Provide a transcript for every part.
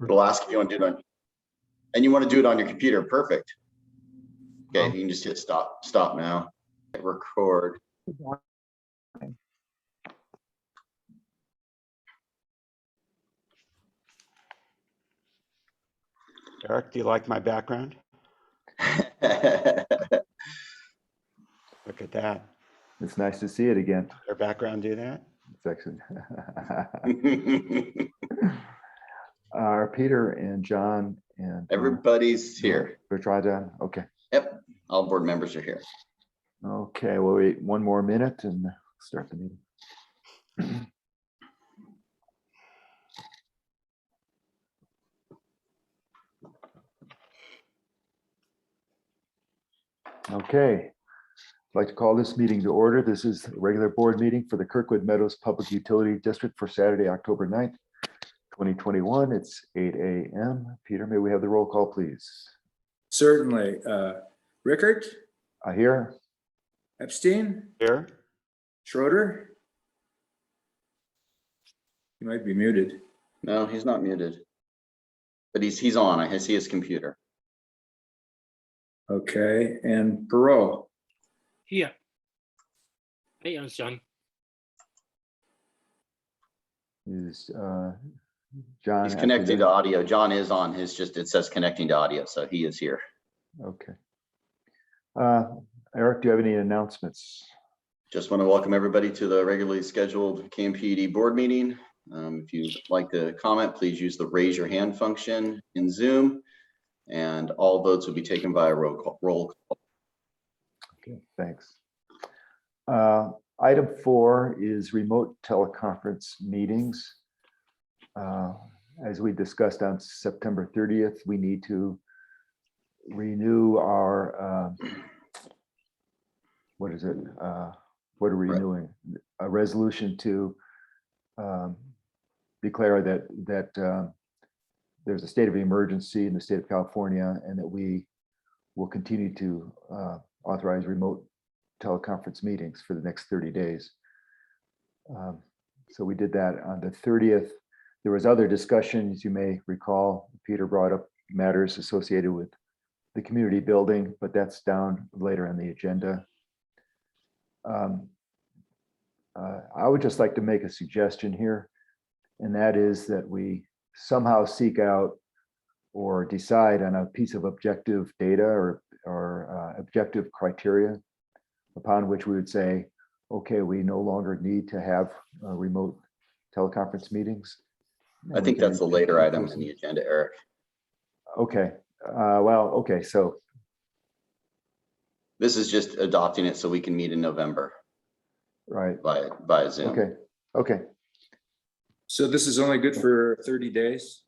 It'll ask if you want to do it on, and you want to do it on your computer. Perfect. Okay, you can just hit stop. Stop now. Record. Eric, do you like my background? Look at that. It's nice to see it again. Your background do that? It's excellent. Are Peter and John and Everybody's here. Bertrand? Okay. Yep, all board members are here. Okay, we'll wait one more minute and start the meeting. Okay, I'd like to call this meeting to order. This is a regular board meeting for the Kirkwood Meadows Public Utility District for Saturday, October 9th, 2021. It's 8 a.m. Peter, may we have the roll call, please? Certainly. Rickert, I hear. Epstein, Here? Schroeder. You might be muted. No, he's not muted, but he's on. I see his computer. Okay, and Perot. Here. Hey, John. Is John? He's connecting to audio. John is on his, just it says connecting to audio, so he is here. Okay. Eric, do you have any announcements? Just want to welcome everybody to the regularly scheduled KMPUD board meeting. If you'd like to comment, please use the raise your hand function in Zoom, and all votes will be taken by a roll call. Okay, thanks. Item 4 is remote teleconference meetings. As we discussed on September 30th, we need to renew our, what is it? What are we renewing? A resolution to declare that there's a state of emergency in the state of California, and that we will continue to authorize remote teleconference meetings for the next 30 days. So we did that on the 30th. There was other discussions, you may recall. Peter brought up matters associated with the community building, but that's down later on the agenda. I would just like to make a suggestion here, and that is that we somehow seek out or decide on a piece of objective data or objective criteria upon which we would say, okay, we no longer need to have remote teleconference meetings. I think that's a later item in the agenda, Eric. Okay, well, okay, so. This is just adopting it so we can meet in November. Right. By Zoom. Okay, okay. So this is only good for 30 days?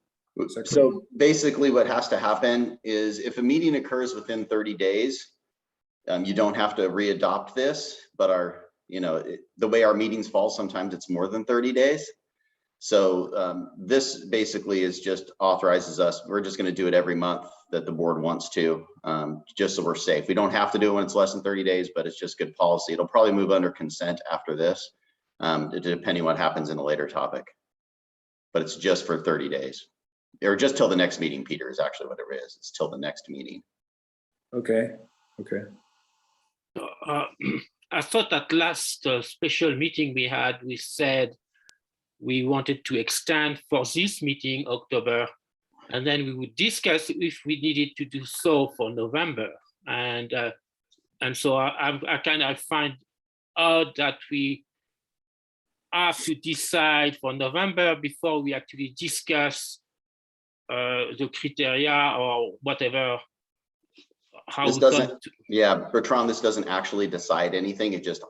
So basically what has to happen is if a meeting occurs within 30 days, you don't have to re-adopt this, but the way our meetings fall, sometimes it's more than 30 days. So this basically is just authorizes us. We're just going to do it every month that the board wants to, just so we're safe. We don't have to do it when it's less than 30 days, but it's just good policy. It'll probably move under consent after this, depending what happens in a later topic. But it's just for 30 days. Or just till the next meeting, Peter, is actually what it is. It's till the next meeting. Okay, okay. I thought that last special meeting we had, we said we wanted to extend for this meeting, October, and then we would discuss if we needed to do so for November. And so I find out that we have to decide for November before we actually discuss the criteria or whatever. This doesn't, yeah, Bertrand, this doesn't actually decide anything. It just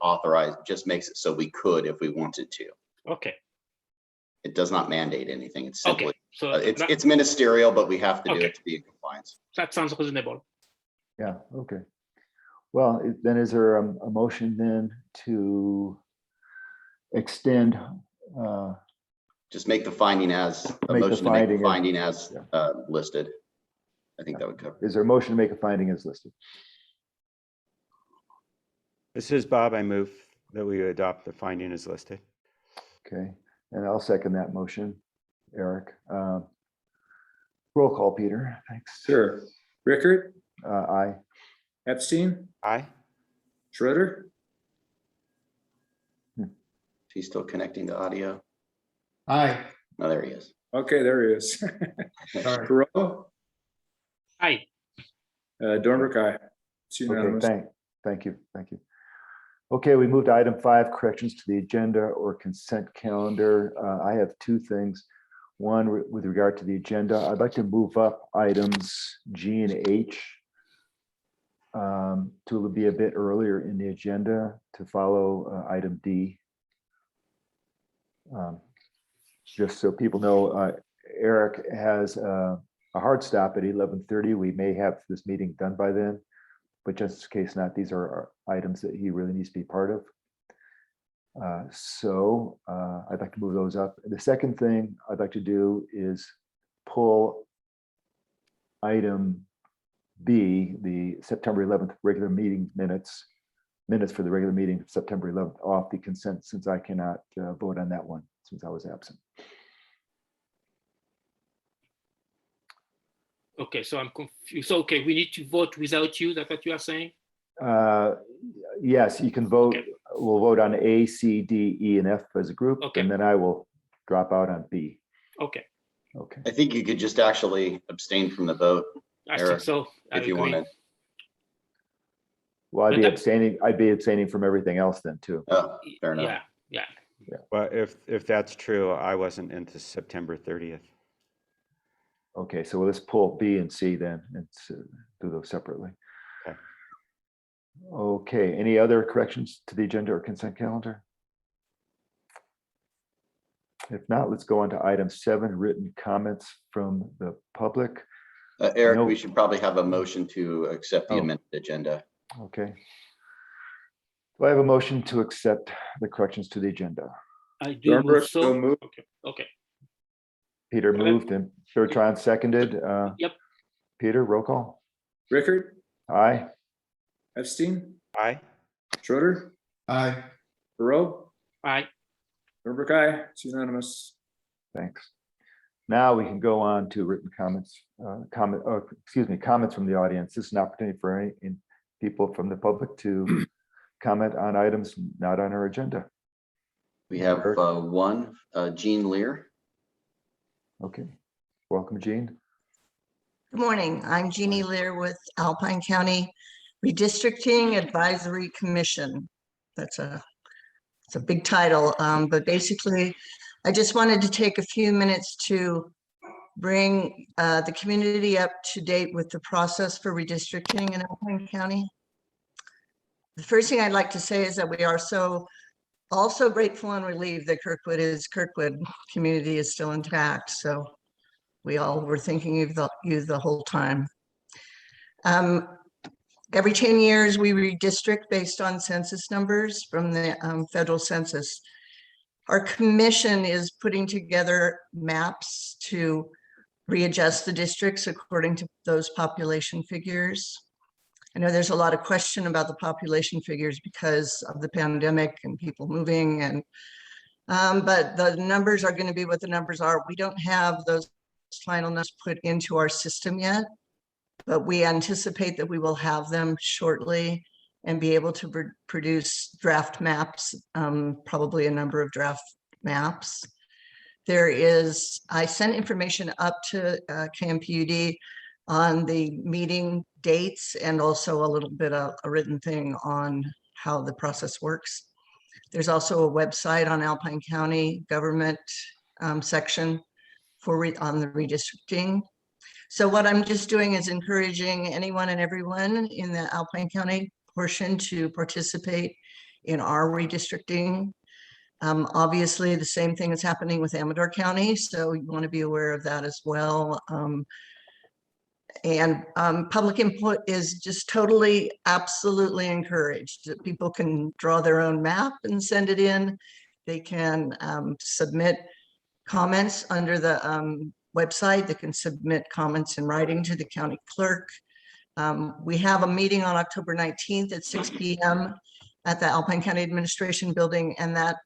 just makes it so we could if we wanted to. Okay. It does not mandate anything. It's simply, okay. So it's ministerial, but we have to do it to be in compliance. That sounds reasonable. Yeah, okay. Well, then is there a motion then to extend? Just make the finding as a motion to make the finding as listed. I think that would cover. Is there a motion to make a finding as listed? This is Bob. I move that we adopt the finding as listed. Okay, and I'll second that motion, Eric. Roll call, Peter. Thanks. Sure. Rickard, Aye. Epstein, Aye. Schroeder, He's still connecting to audio. Aye. Oh, there he is. okay, there he is. Sorry. Perot, Aye. Dornbrook, aye. It's Okay, unanimous. thank you. Okay, we moved to item 5, corrections to the agenda or consent calendar. I have two things. One, with regard to the agenda, I'd like to move up items G and H to be a bit earlier in the agenda to follow item D. Just so people know, Eric has a hard stop at 11:30. We may have this meeting done by then, but just in case not, these are items that he really needs to be part of. So I'd like to move those up. The second thing I'd like to do is pull item B, the September 11th regular meeting minutes for the regular meeting of September 11th off the consent, since I cannot vote on that one since I was absent. Okay, so I'm confused. So, okay, we need to vote without you. That's what you are saying? Yes, you can vote. Okay. We'll vote on A, C, D, E, and F as a group, Okay. and then I will drop out on B. Okay, Okay. I think you could just actually abstain from the vote I Eric, think so. I if you agree. wanted. Well, But that- I'd be abstaining from everything else then too. Oh, fair enough. Yeah. Well, if that's true, I wasn't into September 30th. Okay, so let's pull B and C then and do those separately. Okay. Okay, any other corrections to the agenda or consent calendar? If not, let's go on to item 7, written comments from the public. Eric, No. we should probably have a motion to accept the Oh. amended agenda. Okay. Do I have a motion to accept the corrections to the agenda? I do move Dornbrook, so so. moved. Okay. Peter Okay. moved and Bertrand seconded. Yep. Peter, roll call. Rickard, Aye. Epstein, Aye. Schroeder, Aye. Perot, Aye. Dornbrook, aye. It's unanimous. Thanks. Now we can go on to written comments, comments from the audience. This is an opportunity for any people from the public to comment on items not on our agenda. We have Eric? one, Jean Lear. Okay, welcome, Jean. Good morning. I'm Jeannie Lear with Alpine County Redistricting Advisory Commission. It's a big title, but basically, I just wanted to take a few minutes to bring the community up to date with the process for redistricting in Alpine County. The first thing I'd like to say is that we are also grateful and relieved that Kirkwood community is still intact. So we all were thinking of you the whole time. Every 10 years, we redistrict based on census numbers from the federal census. Our commission is putting together maps to readjust the districts according to those population figures. I know there's a lot of question about the population figures because of the pandemic and people moving, and but the numbers are going to be what the numbers are. We don't have those final numbers put into our system yet, but we anticipate that we will have them shortly and be able to produce draft maps, probably a number of draft maps. I sent information up to KMPUD on the meeting dates and also a little bit of a written thing on how the process works. There's also a website on Alpine County government section on the redistricting. So what I'm just doing is encouraging anyone and everyone in the Alpine County portion to participate in our redistricting. Obviously, the same thing is happening with Amador County, so you want to be aware of that as well. Public input is just totally, absolutely encouraged. People can draw their own map and send it in. They can submit comments under the website. They can submit comments in writing to the county clerk. We have a meeting on October 19th at 6 p.m. at the Alpine County Administration Building, and that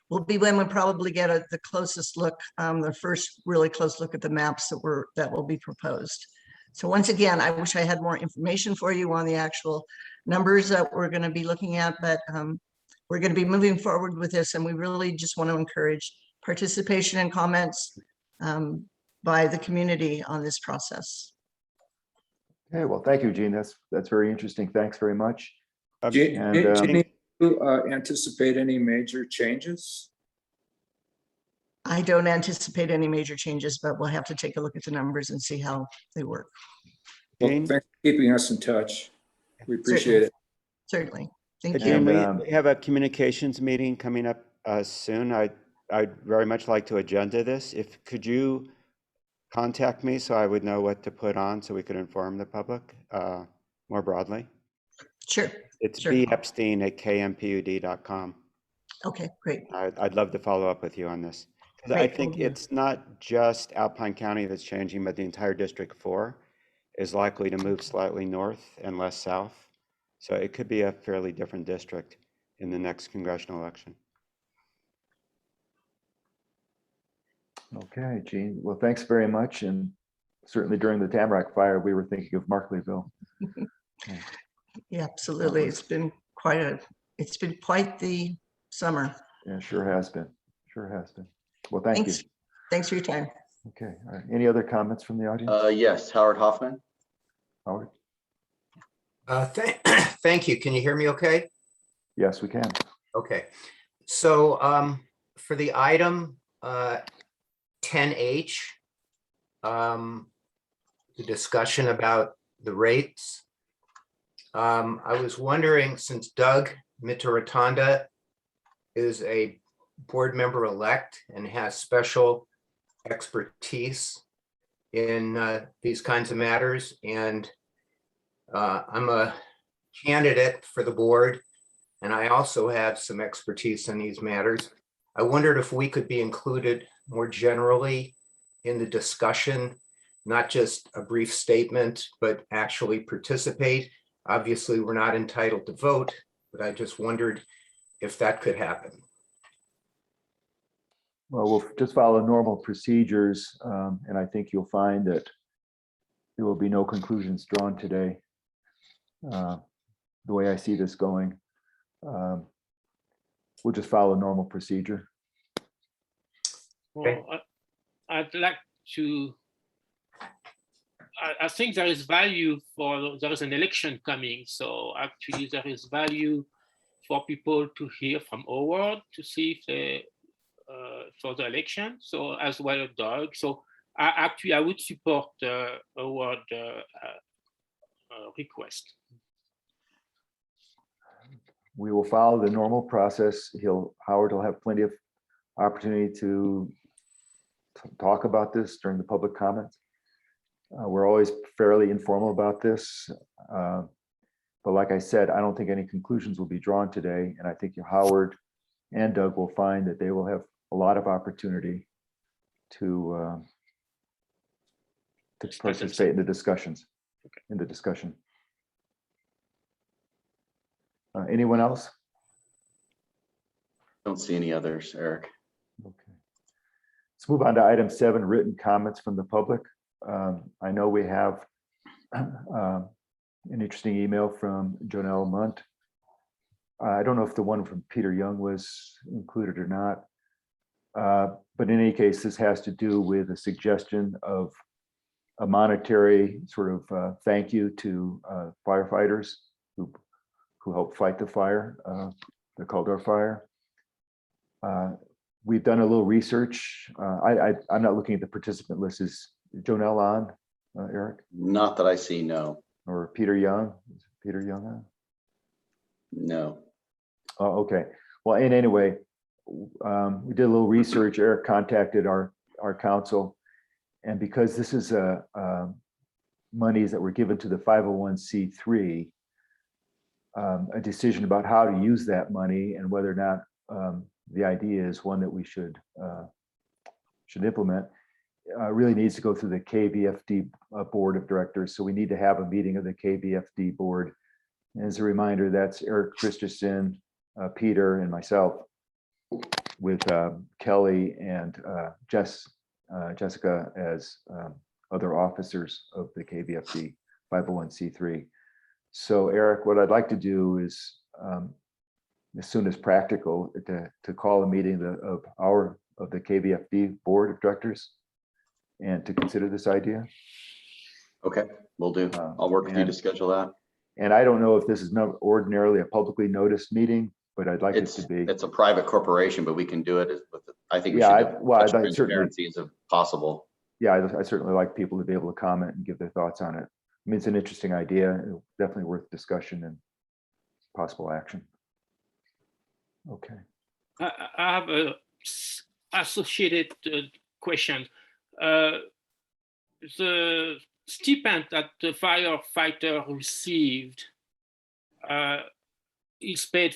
will be when we probably get the closest look, the first really close look at the maps that will be proposed. So once again, I wish I had more information for you on the actual numbers that we're going to be looking at, but we're going to be moving forward with this, and we really just want to encourage participation and comments by the community on this process. Okay, well, thank you, Gene. That's very interesting. Thanks very much. Jeannie, And, do you anticipate any major changes? I don't anticipate any major changes, but we'll have to take a look at the numbers and see how they work. Well, Gene? thanks for keeping us in touch. We appreciate it. Certainly. Thank you. Jim, And, we have a communications meeting coming up soon. I'd very much like to agenda this. Could you contact me so I would know what to put on so we could inform the public more broadly? Sure. It's Sure. bepstein@kmpud.com. Okay, great. I'd love to follow up with you on this. 'Cause I Great, will think do. it's not just Alpine County that's changing, but the entire District 4 is likely to move slightly north and less south. So it could be a fairly different district in the next congressional election. okay, Gene. Well, thanks very much. And certainly during the Tamarack fire, we were thinking of Markleyville. Yeah, absolutely. It's been quite the summer. Yeah, sure has been. Sure has been. Well, thank Thanks. you. Thanks for your time. Okay. All right. Any other comments from the audience? Yes, Howard Hoffman. Howard? Thank you. Can you hear me okay? Yes, we can. Okay. So for the item 10H, the discussion about the rates, I was wondering, since Doug Mitarotonda is a board member elect and has special expertise in these kinds of matters, and I'm a candidate for the board, and I also have some expertise in these matters. I wondered if we could be included more generally in the discussion, not just a brief statement, but actually participate. Obviously, we're not entitled to vote, but I just wondered if that could happen. Well, we'll just follow normal procedures, and I think you'll find that there will be no conclusions drawn today. The way I see this going, we'll just follow normal procedure. Okay. Well, I'd like to, I think there is value there is an election coming. So actually there is value for people to hear from Howard to see if they, for the election. So as well as Doug. So I would support Howard request. We will follow the normal process. Howard will have plenty of opportunity to talk about this during the public comments. We're always fairly informal about this. But like I said, I don't think any conclusions will be drawn today. And I think Howard and Doug will find that they will have a lot of opportunity to participate in the discussions, in the discussion. Anyone else? Don't see any others, Eric. Okay. Let's move on to item 7, written comments from the public. I know we have an interesting email from Jonelle Munt. I don't know if the one from Peter Young was included or not. But in any case, this has to do with a suggestion of a monetary sort of thank you to firefighters who helped fight the fire, the Caldor fire. We've done a little research. I'm not looking at the participant list. Is Jonelle on, Eric? Not that I see, no. Or Peter Young? Is Peter Young on? No. Oh, okay. Well, and anyway, we did a little research. Eric contacted our council, and because this is monies that were given to the 501c3, a decision about how to use that money and whether or not the idea is one that we should implement, really needs to go through the KBFD board of directors. So we need to have a meeting of the KBFD board. And as a reminder, that's Eric Christensen, Peter, and myself. with Kelly and Jessica as other officers of the KVFD 501c3. So Eric, what I'd like to do is, as soon as practical, to call a meeting of the KVFD Board of Directors and to consider this idea. Okay, will do. I'll work with you to schedule that. And I don't know if this is not ordinarily a publicly noticed meeting, but I'd like it to be. It's a private corporation, but we can do it with, I think we Yeah, should do well, such I'd like certainly, transparency as possible. yeah, I certainly like people to be able to comment and give their thoughts on it. I mean, it's an interesting idea, definitely worth discussion and possible action. Okay. I have a associated question. The stipend that the firefighter received is paid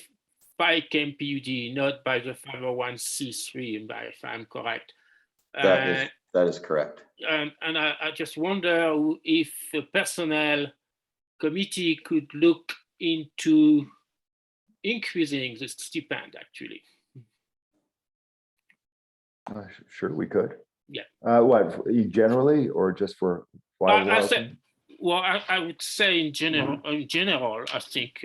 by KMPUD, not by the 501c3, if I'm correct. That is correct. And I just wonder if the personnel committee could look into increasing the stipend, actually. Sure, we could. Yeah. What, generally, or just for? I would say in general, I think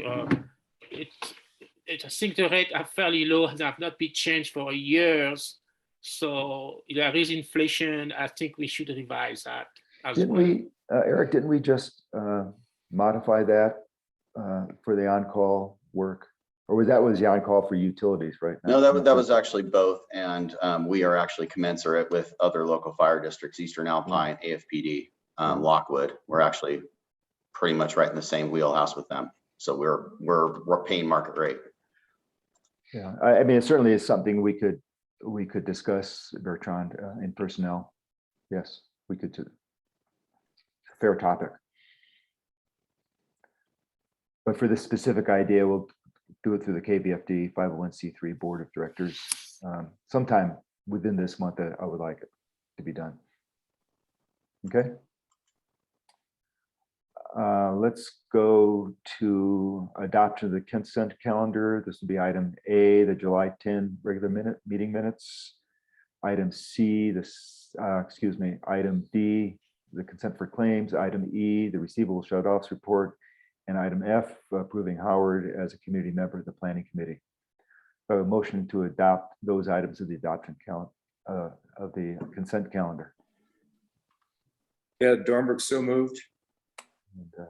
I think the rates are fairly low and have not been changed for years. So there is inflation. I think we should revise that as Didn't well. we, Eric, didn't we just modify that for the on-call work? Or was the on-call for utilities, right? No, that was actually both. And we are actually commensurate with other local fire districts, Eastern Alpine, AFPD, Lockwood. We're actually pretty much right in the same wheelhouse with them. So we're paying market rate. Yeah, I mean, it certainly is something we could discuss, Bertrand, in personnel. Yes, we could too. Fair topic. But for this specific idea, we'll do it through the KVFD 501c3 Board of Directors. Sometime within this month, I would like it to be done. Okay. Let's go to adoption of the consent calendar. This will be item A, the July 10 regular meeting minutes. Item C, item D, the consent for claims. Item E, the receivable shut-offs report. And item F, approving Howard as a community member of the planning committee. A motion to adopt those items of the adoption count of the consent calendar. Yeah, Dornberg so moved. And,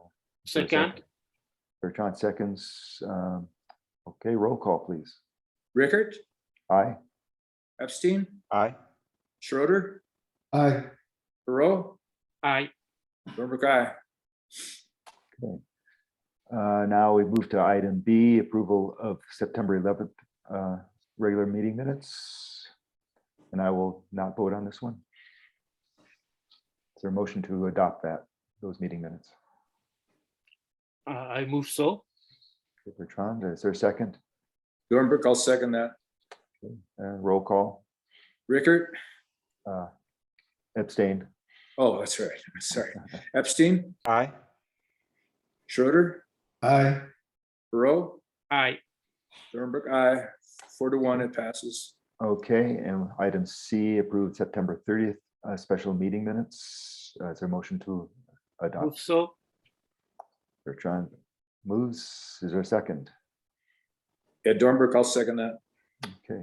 Second. Bertrand seconds. Okay, roll call, please. Rickert, Aye. Epstein, Aye. Schroeder, Aye. Perot, Aye. Dornberg, aye. Okay. Now we move to item B, approval of September 11th regular meeting minutes. And I will not vote on this one. Is there a motion to adopt those meeting minutes? I move so. Okay, Bertrand, is there a second? Dornberg, I'll second that. Roll call. Rickert, Abstain. oh, that's right. Sorry. Epstein, Aye. Schroeder, Aye. Perot, Aye. Dornberg, aye. 4-1, it passes. Okay, and item C, approved September 30th special meeting minutes. Is there a motion to Move adopt? so. Bertrand moves. Is there a second? Yeah, Dornberg, I'll second that. Okay,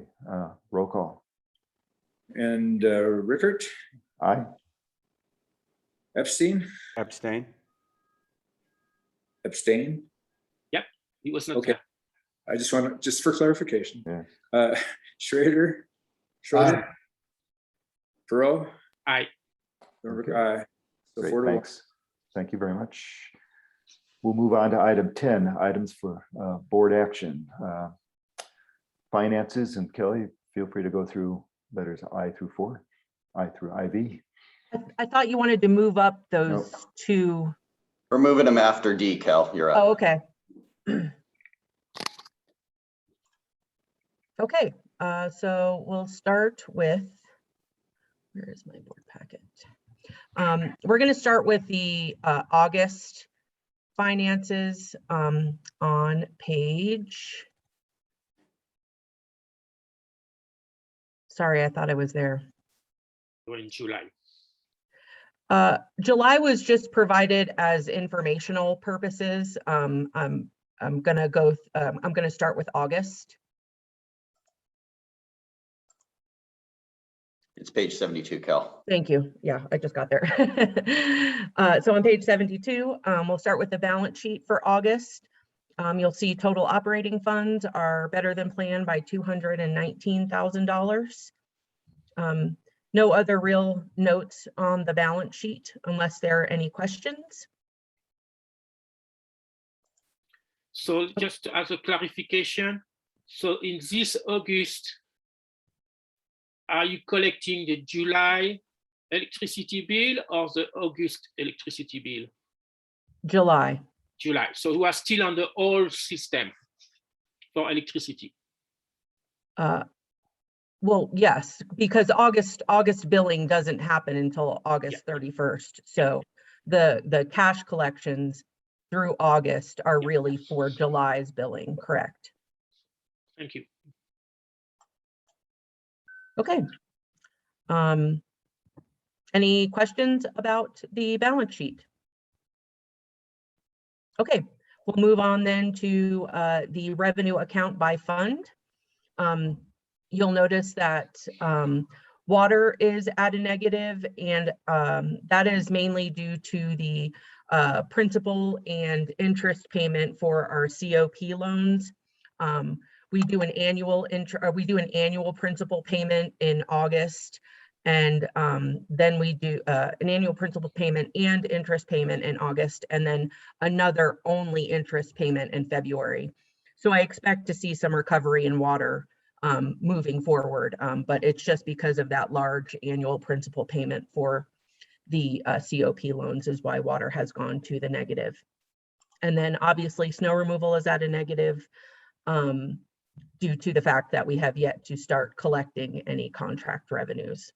roll call. And Rickert, Aye. Epstein, Abstain. abstain. He was not Okay. there. I just want to, just for clarification. Yeah. Schroeder, Aye. Perot, Aye. Dornberg, Okay. aye. So Great, 4-1. thanks. Thank you very much. We'll move on to item 10, items for board action. Finances, and Kelly, feel free to go through letters I through 4, I through IV. I thought you wanted to move up those two. We're moving them after D, Kel. You're up. Oh, okay. Okay, so we'll start with, where is my board packet? We're going to start with the August finances on page Sorry, I thought I was there. Or in July. July was just provided as informational purposes. I'm gonna start with August. It's page 72, Cal. Thank you. Yeah, I just got there. So on page 72, we'll start with the balance sheet for August. You'll see total operating funds are better than planned by $219,000. No other real notes on the balance sheet unless there are any questions. So just as a clarification, so in this August, are you collecting the July electricity bill or the August electricity bill? July. July. So we are still on the old system for electricity. Well, yes, because August billing doesn't happen until August 31st. So the cash collections through August are really for July's billing, correct? Thank you. Okay. Any questions about the balance sheet? Okay, we'll move on then to the revenue account by fund. You'll notice that water is at a negative, and that is mainly due to the principal and interest payment for our COP loans. We do an annual principal payment in August, and then we do an annual principal payment and interest payment in August, and then another only interest payment in February. So I expect to see some recovery in water moving forward, but it's just because of that large annual principal payment for the COP loans is why water has gone to the negative. And then obviously snow removal is at a negative due to the fact that we have yet to start collecting any contract revenues.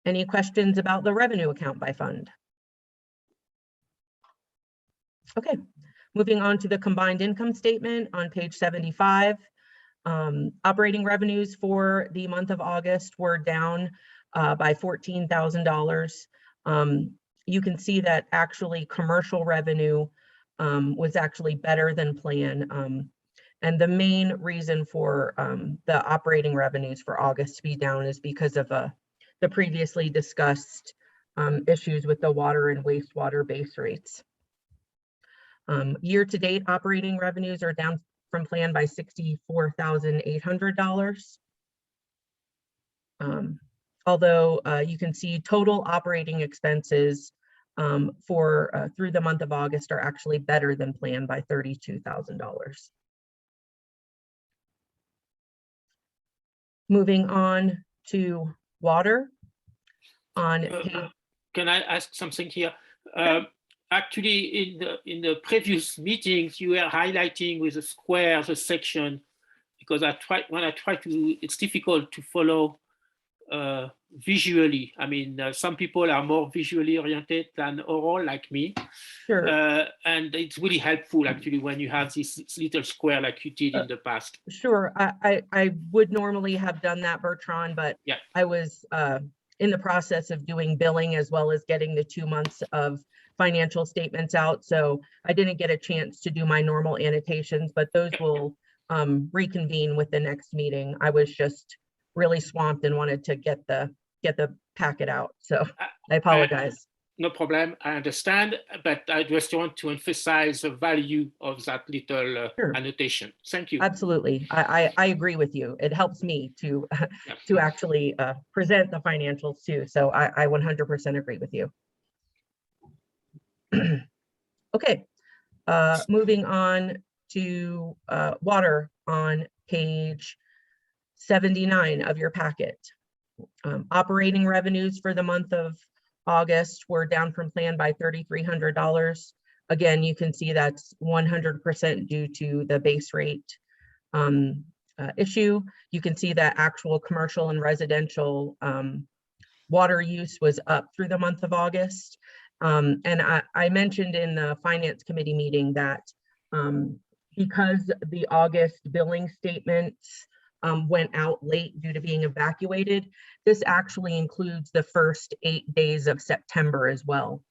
Any questions about the revenue account by fund? Okay. Moving on to the combined income statement on page 75. Operating revenues for the month of August were down by $14,000. You can see that actually commercial revenue was actually better than planned. And the main reason for the operating revenues for August to be down is because of the previously discussed issues with the water and wastewater base rates. Year-to-date operating revenues are down from plan by $64,800. Although you can see total operating expenses for through the month of August are actually better than planned by $32,000. Moving on to water. Can I ask something here? Actually, in the previous meetings, you were highlighting with a square the section, because it's difficult to follow visually. I mean, some people are more visually oriented than oral, like me. Sure. And it's really helpful actually when you have this little square like you did in the past. Sure, I would normally have done that, Bertrand, but yeah. I was in the process of doing billing as well as getting the 2 months of financial statements out. So I didn't get a chance to do my normal annotations, but those will reconvene with the next meeting. I was just really swamped and wanted to get the packet out. So I apologize. No problem, I understand, but I just want to emphasize the value of that little Sure. annotation. Thank you. Absolutely, I agree with you. It helps me to to actually present the financials too. So I 100% agree with you. Okay, moving on to water on page 79 of your packet. Operating revenues for the month of August were down from plan by $3,300. Again, you can see that's 100% due to the base rate issue. You can see that actual commercial and residential water use was up through the month of August. And I mentioned in the finance committee meeting that because the August billing statements went out late due to being evacuated. This actually includes the first 8 days of September as well.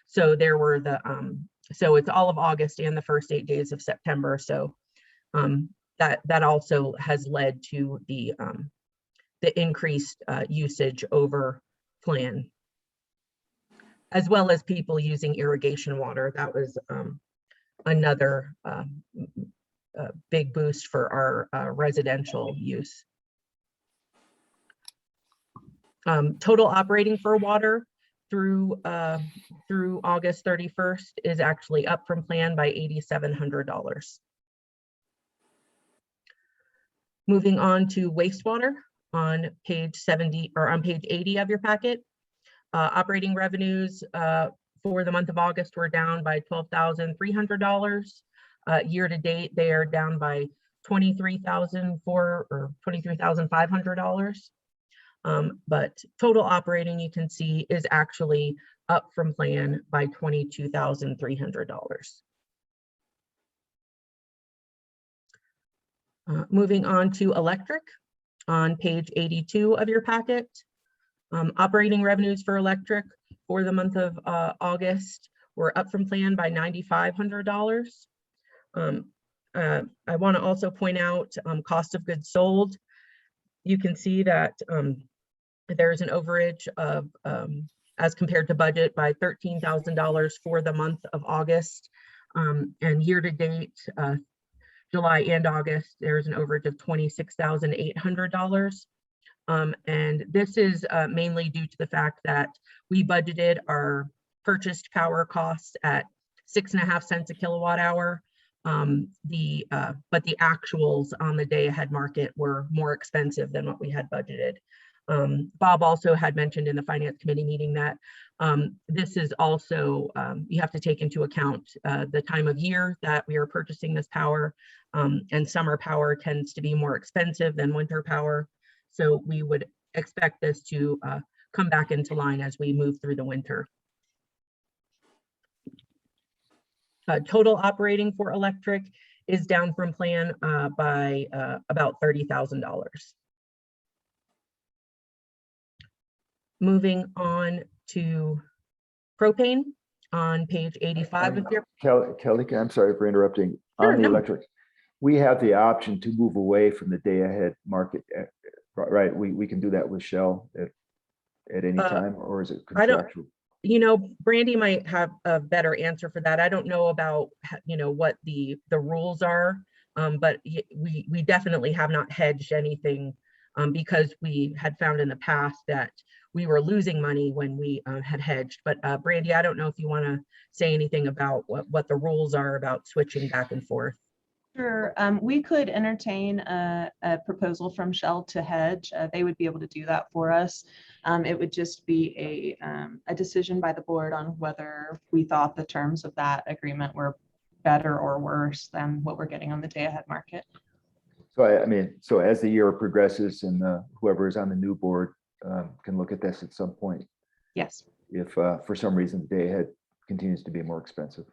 So there were so it's all of August and the first 8 days of September. So that also has led to the increased usage over plan, as well as people using irrigation water. That was another big boost for our residential use. Total operating for water through August 31st is actually up from plan by $8,700. Moving on to wastewater on page 70 or on page 80 of your packet. Operating revenues for the month of August were down by $12,300. Year to date, they are down by $23,500. But total operating, you can see, is actually up from plan by $22,300. Moving on to electric on page 82 of your packet. Operating revenues for electric for the month of August were up from plan by $9,500. I want to also point out cost of goods sold. You can see that there's an overage of, as compared to budget, by $13,000 for the month of August. And year to date, July and August, there's an overage of $26,800. And this is mainly due to the fact that we budgeted our purchased power costs at 6.5 cents a kilowatt hour. But the actuals on the day ahead market were more expensive than what we had budgeted. Bob also had mentioned in the finance committee meeting that this is also, you have to take into account the time of year that we are purchasing this power, and summer power tends to be more expensive than winter power. So we would expect this to come back into line as we move through the winter. Total operating for electric is down from plan by about $30,000. Moving on to propane on page 85 of your. Kelly, I'm sorry for interrupting. Sure, On the no. electric, we have the option to move away from the day ahead market, right? We can do that with Shell at any time, or is it I don't- contractual? You know, Brandy might have a better answer for that. I don't know about, you know, what the rules are, but we definitely have not hedged anything because we had found in the past that we were losing money when we had hedged. But Brandy, I don't know if you want to say anything about what the rules are about switching back and forth. Sure. We could entertain a proposal from Shell to hedge. They would be able to do that for us. It would just be a decision by the board on whether we thought the terms of that agreement were better or worse than what we're getting on the day ahead market. So I mean, so as the year progresses and whoever is on the new board can look at this at some point. Yes. If for some reason the day ahead continues to be more expensive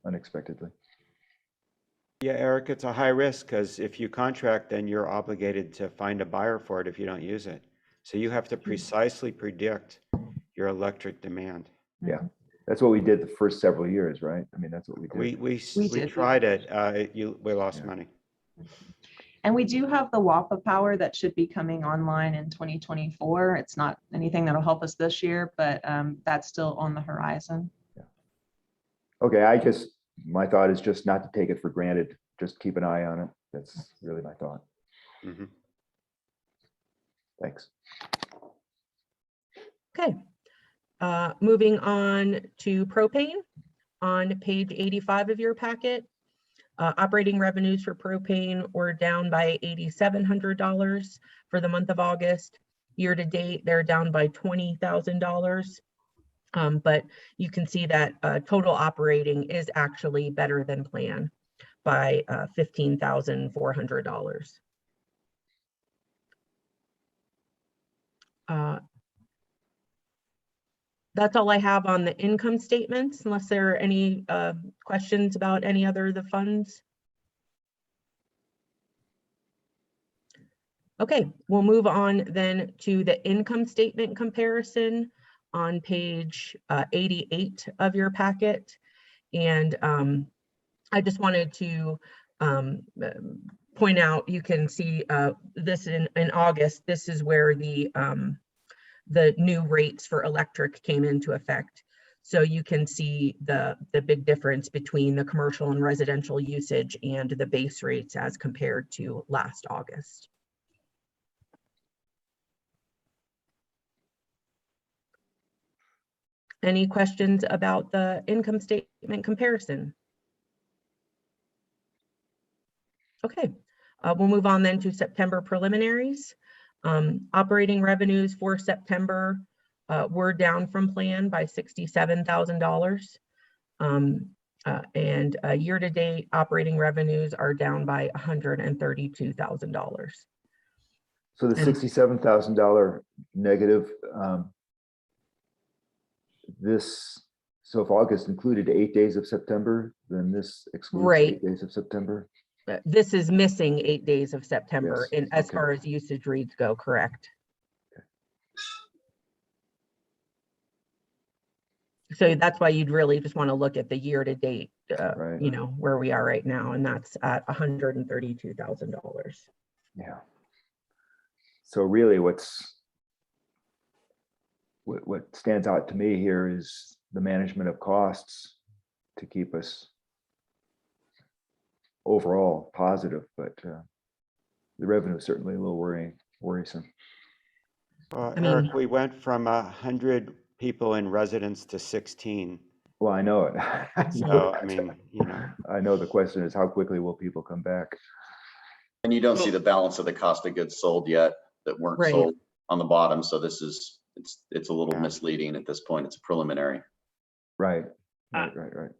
unexpectedly. Yeah, Eric, it's a high risk because if you contract, then you're obligated to find a buyer for it if you don't use it. So you have to precisely predict your electric demand. Yeah, that's what we did the first several years, right? I mean, that's what we did. We did. tried it. We lost money. And we do have the WAPA power that should be coming online in 2024. It's not anything that'll help us this year, but that's still on the horizon. Yeah. Okay, my thought is just not to take it for granted. Just keep an eye on it. That's really my thought. Mm-hmm. Thanks. Okay. Moving on to propane on page 85 of your packet. Operating revenues for propane were down by $8,700 for the month of August. Year to date, they're down by $20,000. But you can see that total operating is actually better than plan by $15,400. That's all I have on the income statements, unless there are any questions about any other of the funds. Okay, we'll move on then to the income statement comparison on page 88 of your packet. And I just wanted to point out, you can see this in August, this is where the new rates for electric came into effect. So you can see the big difference between the commercial and residential usage and the base rates as compared to last August. Any questions about the income statement comparison? Okay, we'll move on then to September preliminaries. Operating revenues for September were down from plan by $67,000. And year-to-date operating revenues are down by $132,000. So the $67,000 negative, so if August included 8 days of September, then this excludes Right. 8 days of September. This is missing 8 days of September, Yes, and as okay. far as usage reads go, correct. So that's why you'd really just want to look at the year-to-date, Right. you know, where we are right now, and that's at $132,000. Yeah. So really what stands out to me here is the management of costs to keep us overall positive, but the revenue is certainly a little worrisome. Well, I mean- Eric, we went from 100 people in residence to 16. Well, I know it. So, I mean, you know, I know the question is how quickly will people come back? And you don't see the balance of the cost of goods sold yet that weren't Right. sold on the bottom. So this is, it's a little Yeah. misleading at this point. It's preliminary. Right, Ah. right.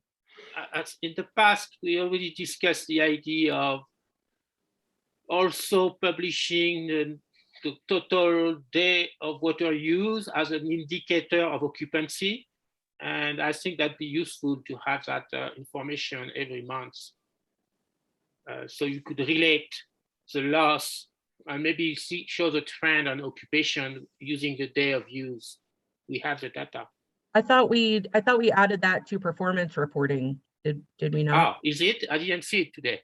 As in the past, we already discussed the idea of also publishing the total day of water use as an indicator of occupancy. And I think that'd be useful to have that information every month. So you could relate the loss and maybe show the trend on occupation using the day of use. We have the data. I thought we added that to performance reporting. Did we not? Ah, is it? I didn't see it today.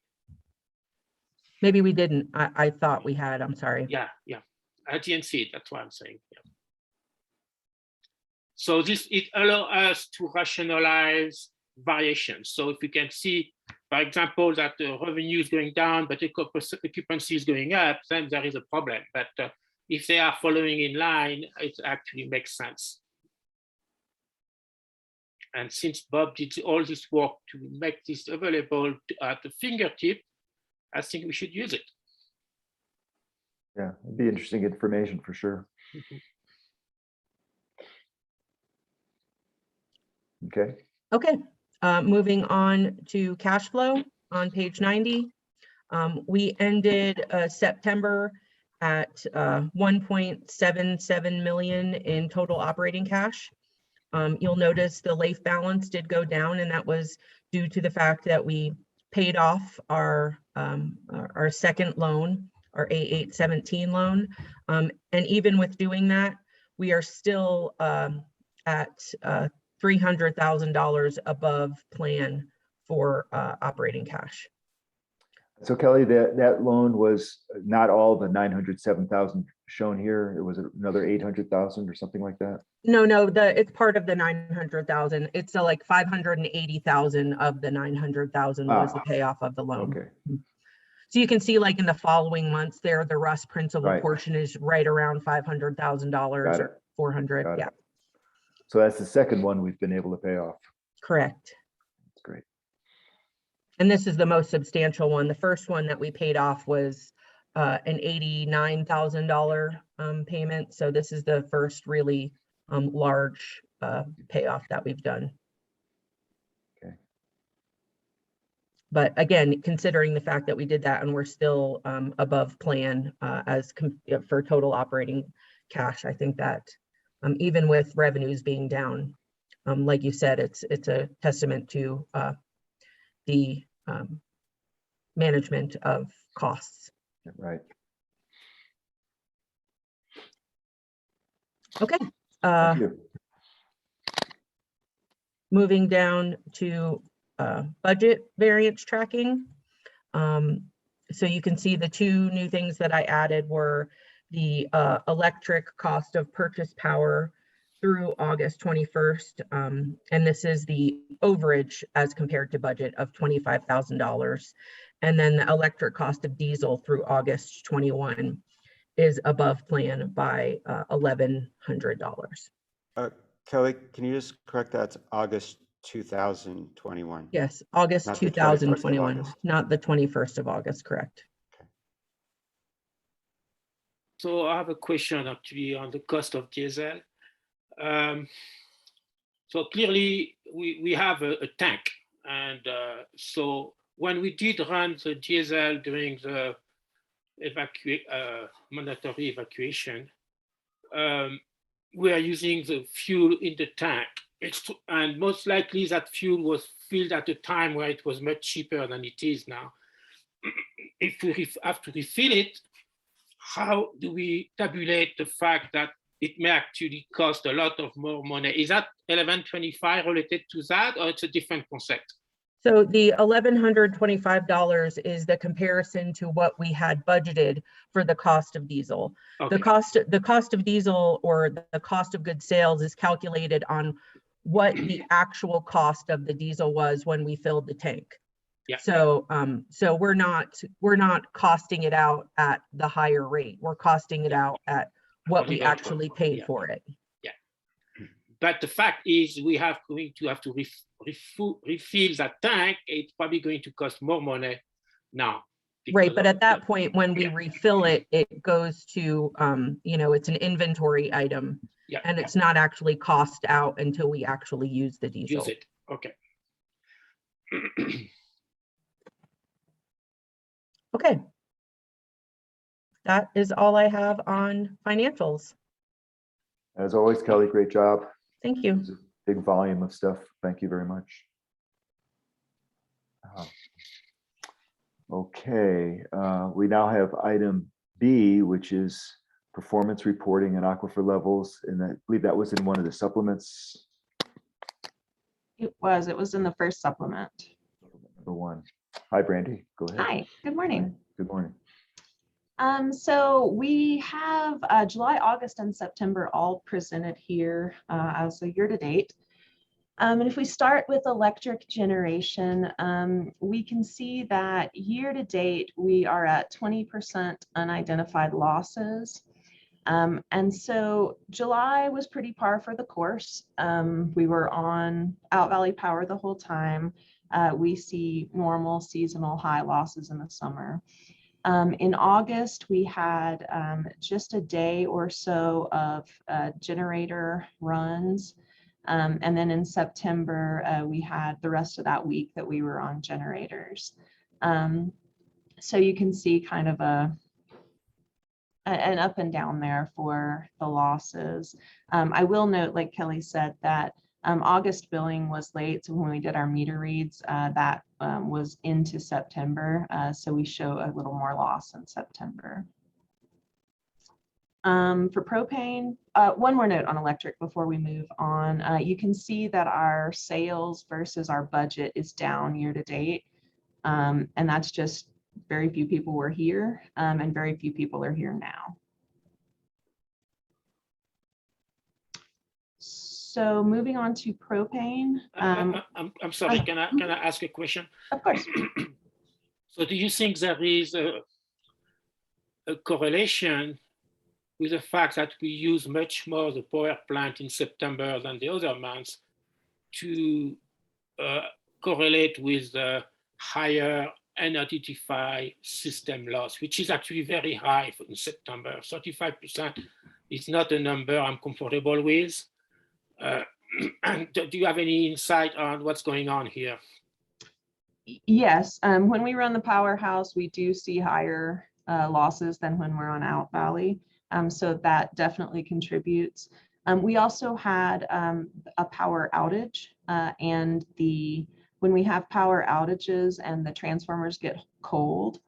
Maybe we didn't. I thought we had. I'm sorry. Yeah. I didn't see it. That's what I'm saying. Yeah. So it allows us to rationalize variations. So if we can see, for example, that the revenue is going down, but the occupancy is going up, then there is a problem. But if they are following in line, it actually makes sense. And since Bob did all this work to make this available at the fingertip, I think we should use it. Yeah, it'd be interesting information for sure. Okay. Okay, moving on to cash flow on page 90. We ended September at 1.77 million in total operating cash. You'll notice the LAIF balance did go down, and that was due to the fact that we paid off our second loan, our A817 loan. And even with doing that, we are still at $300,000 above plan for operating cash. So Kelly, that loan was not all the 907,000 shown here. It was another 800,000 or something like that. No, it's part of the 900,000. It's like 580,000 of the 900,000 was the payoff of the loan. Okay. So you can see, like in the following months there, the Rust principal Right. portion is right around $500,000 Got it. or 400. Got it. Yeah, So that's the second one we've been able to pay off. correct. That's great. And this is the most substantial one. The first one that we paid off was an $89,000 payment. So this is the first really large payoff that we've done. Okay. But again, considering the fact that we did that and we're still above plan for total operating cash, I think that even with revenues being down, like you said, it's a testament to the management of costs. Right. Okay. Thank you. Moving down to budget variance tracking. So you can see the two new things that I added were the electric cost of purchase power through August 21st. And this is the overage as compared to budget of $25,000. And then the electric cost of diesel through August 21 is above plan by $1,100. Kelly, can you just correct that? It's August 2021. Yes, August Not the 21st of 2021, August. not the 21st of August, correct? So I have a question actually on the cost of diesel. So clearly we have a tank, and so when we did run the diesel during the mandatory evacuation, we are using the fuel in the tank. And most likely that fuel was filled at a time where it was much cheaper than it is now. If we have to refill it, how do we tabulate the fact that it may actually cost a lot of more money? Is that 1125 related to that, or it's a different concept? So the $1,125 is the comparison to what we had budgeted for the cost of diesel. Okay. The cost of diesel, or the cost of goods sales, is calculated on what the actual cost of the diesel was when we filled the tank. Yeah. So so we're not costing it out at the higher rate. We're costing it out at what we actually paid for it. Yeah. But the fact is, we have to refill that tank. It's probably going to cost more money now. Right, but at that point, when we refill it, it goes to, you know, it's an inventory item, and it's not actually cost out until we actually use the diesel. Use it, okay. Okay. That is all I have on financials. As always, Kelly, great job. Thank you. It's a big volume of stuff. Thank you very much. Okay, we now have item B, which is performance reporting and aquifer levels. And I believe that was in one of the supplements. It was in the first supplement. Number one. Hi, Brandy. Go ahead. Hi, good morning. Good morning. So we have July, August, and September all presented here as a year-to-date. And if we start with electric generation, we can see that year-to-date we are at 20% unidentified losses. And so July was pretty par for the course. We were on Out Valley Power the whole time. We see normal seasonal high losses in the summer. In August, we had just a day or so of generator runs. And then in September, we had the rest of that week that we were on generators. So you can see kind of an up and down there for the losses. I will note, like Kelly said, that August billing was late. So when we did our meter reads, that was into September. So we show a little more loss in September. For propane, one more note on electric before we move on. You can see that our sales versus our budget is down year to date. And that's just very few people were here, and very few people are here now. So moving on to propane. I'm sorry, can I ask a question? Of course. So do you think there is a correlation with the fact that we use much more the power plant in September than the other months to correlate with the higher unidentified system loss, which is actually very high in September. 35% is not a number I'm comfortable with. And do you have any insight on what's going on here? Yes, when we run the powerhouse, we do see higher losses than when we're on Out Valley. So that definitely contributes. We also had a power outage, and when we have power outages and the transformers get cold,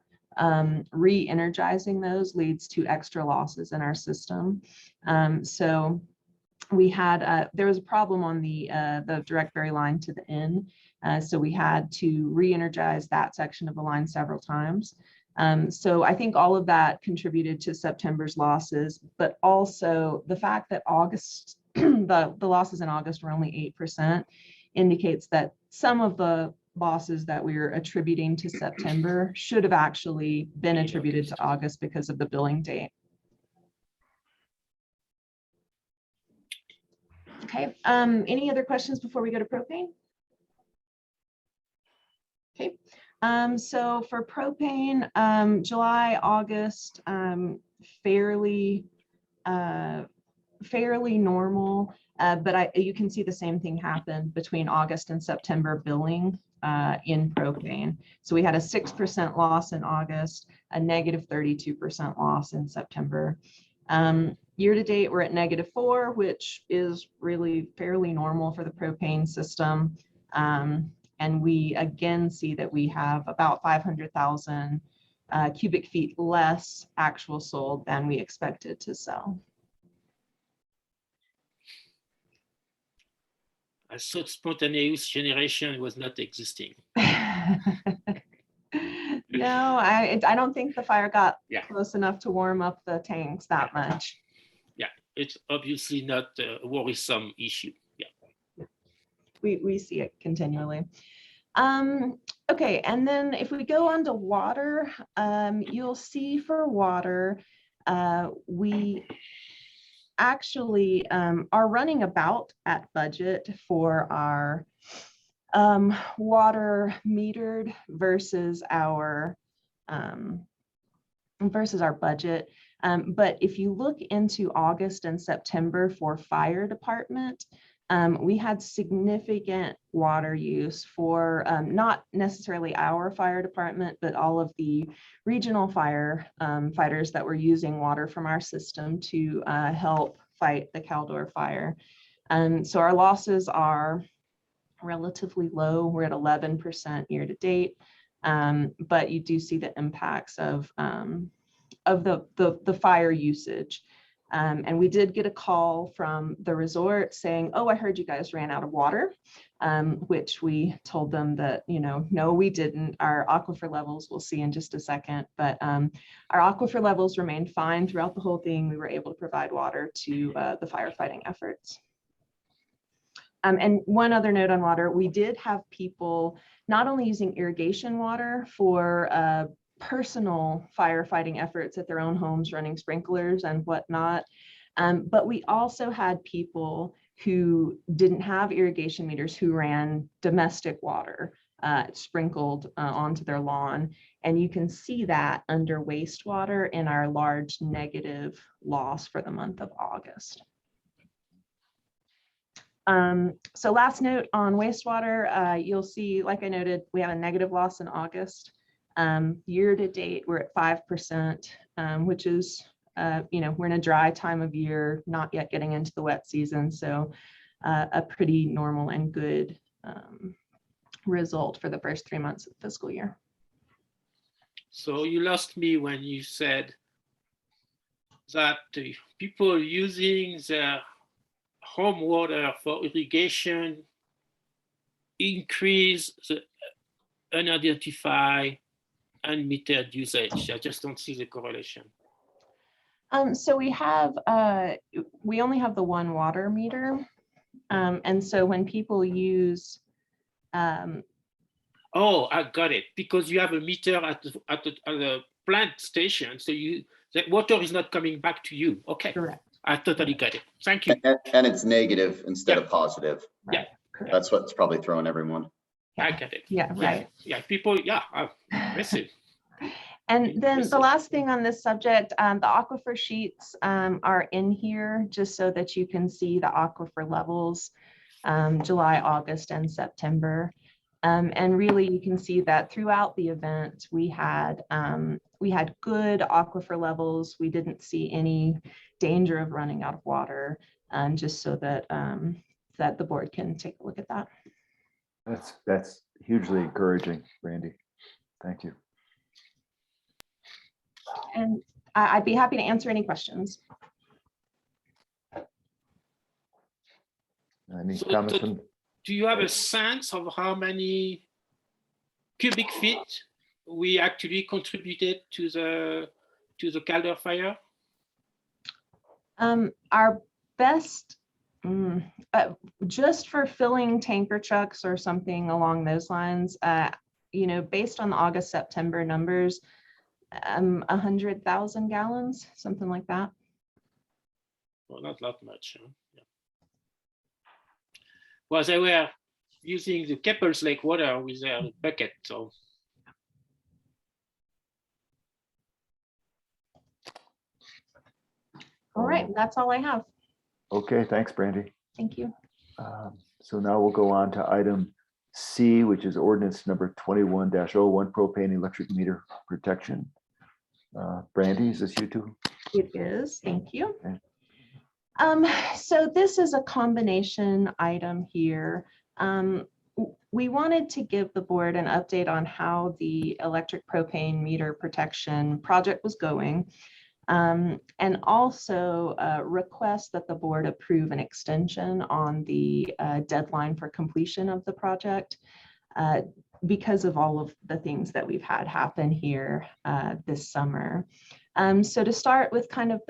re-energizing those leads to extra losses in our system. So we had, there was a problem on the direct ferry line to the inn. So we had to re-energize that section of the line several times. So I think all of that contributed to September's losses, but also the fact that August, the losses in August were only 8% indicates that some of the losses that we were attributing to September should have actually been attributed to August because of the billing date. Okay, any other questions before we go to propane? Okay, so for propane, July, August, fairly normal, but you can see the same thing happen between August and September billing in propane. So we had a 6% loss in August, a negative 32% loss in September. Year to date, we're at -4, which is really fairly normal for the propane system. And we again see that we have about 500,000 cubic feet less actual sold than we expected to sell. I thought spontaneous generation was not existing. No, I don't think the fire got Yeah. close enough to warm up the tanks that much. Yeah, it's obviously not a worrisome issue. Yeah. We see it continually. Okay, and then if we go on to water, you'll see for water, we actually are running about at budget for our water metered versus our budget. But if you look into August and September for fire department, we had significant water use for not necessarily our fire department, but all of the regional fighters that were using water from our system to help fight the Caldor fire. So our losses are relatively low. We're at 11% year to date, but you do see the impacts of the fire usage. And we did get a call from the resort saying, "Oh, I heard you guys ran out of water," which we told them that, no, we didn't. Our aquifer levels, we'll see in just a second, but our aquifer levels remained fine throughout the whole thing. We were able to provide water to the firefighting efforts. And one other note on water, we did have people not only using irrigation water for personal firefighting efforts at their own homes, running sprinklers and whatnot, but we also had people who didn't have irrigation meters who ran domestic water sprinkled onto their lawn. And you can see that under wastewater in our large negative loss for the month of August. So last note on wastewater, you'll see, like I noted, we have a negative loss in August. Year to date, we're at 5%, which is, we're in a dry time of year, not yet getting into the wet season. So a pretty normal and good result for the first 3 months of the fiscal year. So you lost me when you said that people using their home water for irrigation increase the unidentified, unmetered usage. I just don't see the correlation. So we only have the one water meter. And so when people use oh, I got it. Because you have a meter at the plant station, so the water is not coming back to you. Okay. Correct. I totally got it. Thank you. And it's negative instead of positive. Yeah. Correct. That's what's probably throwing everyone. I get it. Yeah, right. Yeah, people, impressive. And then the last thing on this subject, the aquifer sheets are in here just so that you can see the aquifer levels, July, August, and September. And really you can see that throughout the event, we had good aquifer levels. We didn't see any danger of running out of water, just so that that the board can take a look at that. That's hugely encouraging, Randy. Thank you. And I'd be happy to answer any questions. Any So- comments so- from, Do you have a sense of how many cubic feet we actually contributed to the Calder fire? Our best, just for filling tanker trucks or something along those lines, based on the August, September numbers, 100,000 gallons, something like that. Well, not that much. Huh? Yeah. Well, they were using the Keppels Lake water with their bucket, so. All right, that's all I have. okay, thanks, Brandy. Thank you. So now we'll go on to item C, which is ordinance number 21-01, propane electric meter protection. Brandy, is this you too? It is, thank you. Okay. So this is a combination item here. We wanted to give the board an update on how the electric propane meter protection project was going. And also request that the board approve an extension on the deadline for completion of the project because of all of the things that we've had happen here this summer. So to start with kind of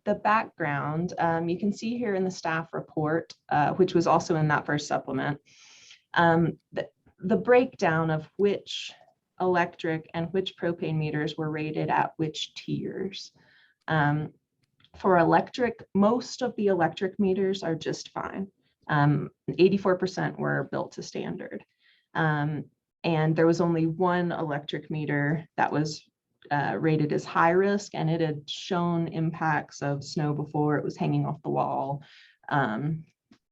the background, you can see here in the staff report, which was also in that first supplement, the breakdown of which electric and which propane meters were rated at which tiers. For electric, most of the electric meters are just fine. 84% were built to standard. And there was only one electric meter that was rated as high risk, and it had shown impacts of snow before. It was hanging off the wall.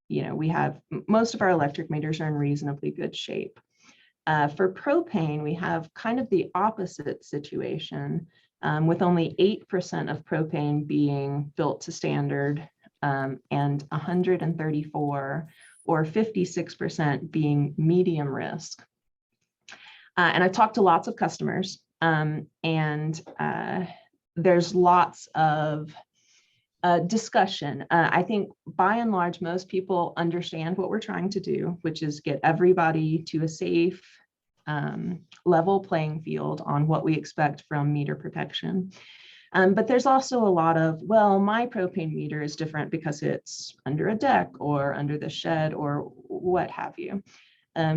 We have most of our electric meters are in reasonably good shape. For propane, we have kind of the opposite situation. With only 8% of propane being built to standard and 134 or 56% being medium risk. And I've talked to lots of customers and there's lots of discussion. I think by and large, most people understand what we're trying to do, which is get everybody to a safe level playing field on what we expect from meter protection. But there's also a lot of, well, my propane meter is different because it's under a deck or under the shed or what have you.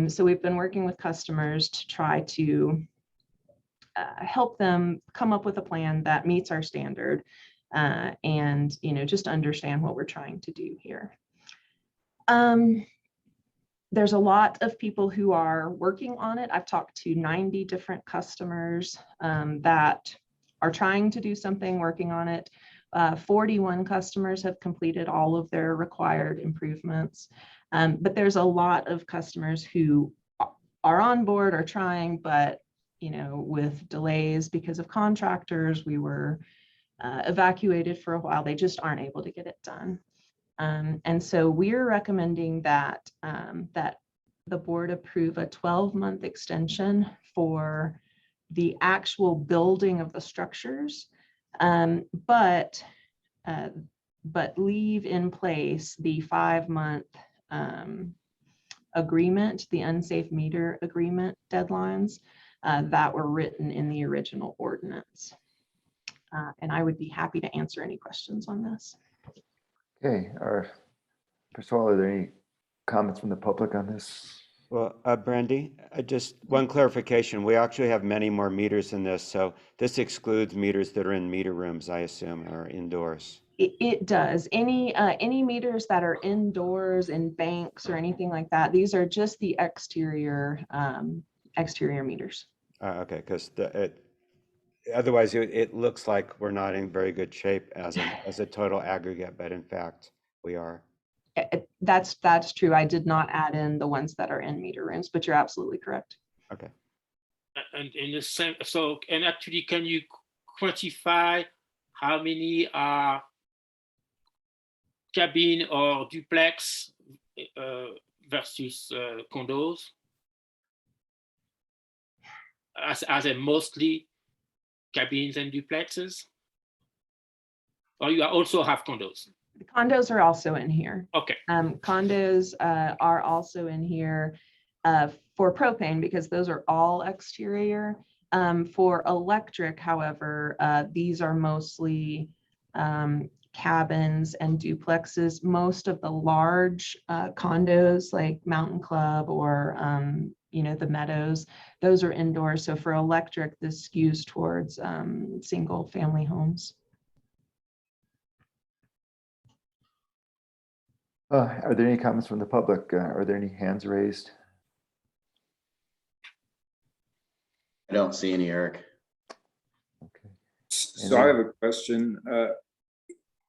So we've been working with customers to try to help them come up with a plan that meets our standard and just understand what we're trying to do here. There's a lot of people who are working on it. I've talked to 90 different customers that are trying to do something, working on it. 41 customers have completed all of their required improvements. But there's a lot of customers who are on board or trying, but with delays because of contractors, we were evacuated for a while. They just aren't able to get it done. And so we're recommending that that the board approve a 12-month extension for the actual building of the structures, but leave in place the 5-month agreement, the unsafe meter agreement deadlines that were written in the original ordinance. And I would be happy to answer any questions on this. Okay, first of all, are there any comments from the public on this? Well, Brandy, just one clarification. We actually have many more meters in this, so this excludes meters that are in meter rooms, I assume, or indoors. It does. Any meters that are indoors in banks or anything like that, these are just the exterior meters. Okay, because otherwise it looks like we're not in very good shape as a total aggregate, but in fact we are. That's true. I did not add in the ones that are in meter rooms, but you're absolutely correct. Okay. And in the same, and actually, can you quantify how many are cabin or duplex versus condos? Are they mostly cabins and duplexes? Or you also have condos? The condos are also in here. Okay, Condos are also in here for propane because those are all exterior. For electric, however, these are mostly cabins and duplexes. Most of the large condos like Mountain Club or the Meadows, those are indoors. So for electric, this skews towards single family homes. Are there any comments from the public? Are there any hands raised? I don't see any, Eric. Okay. So I have a question.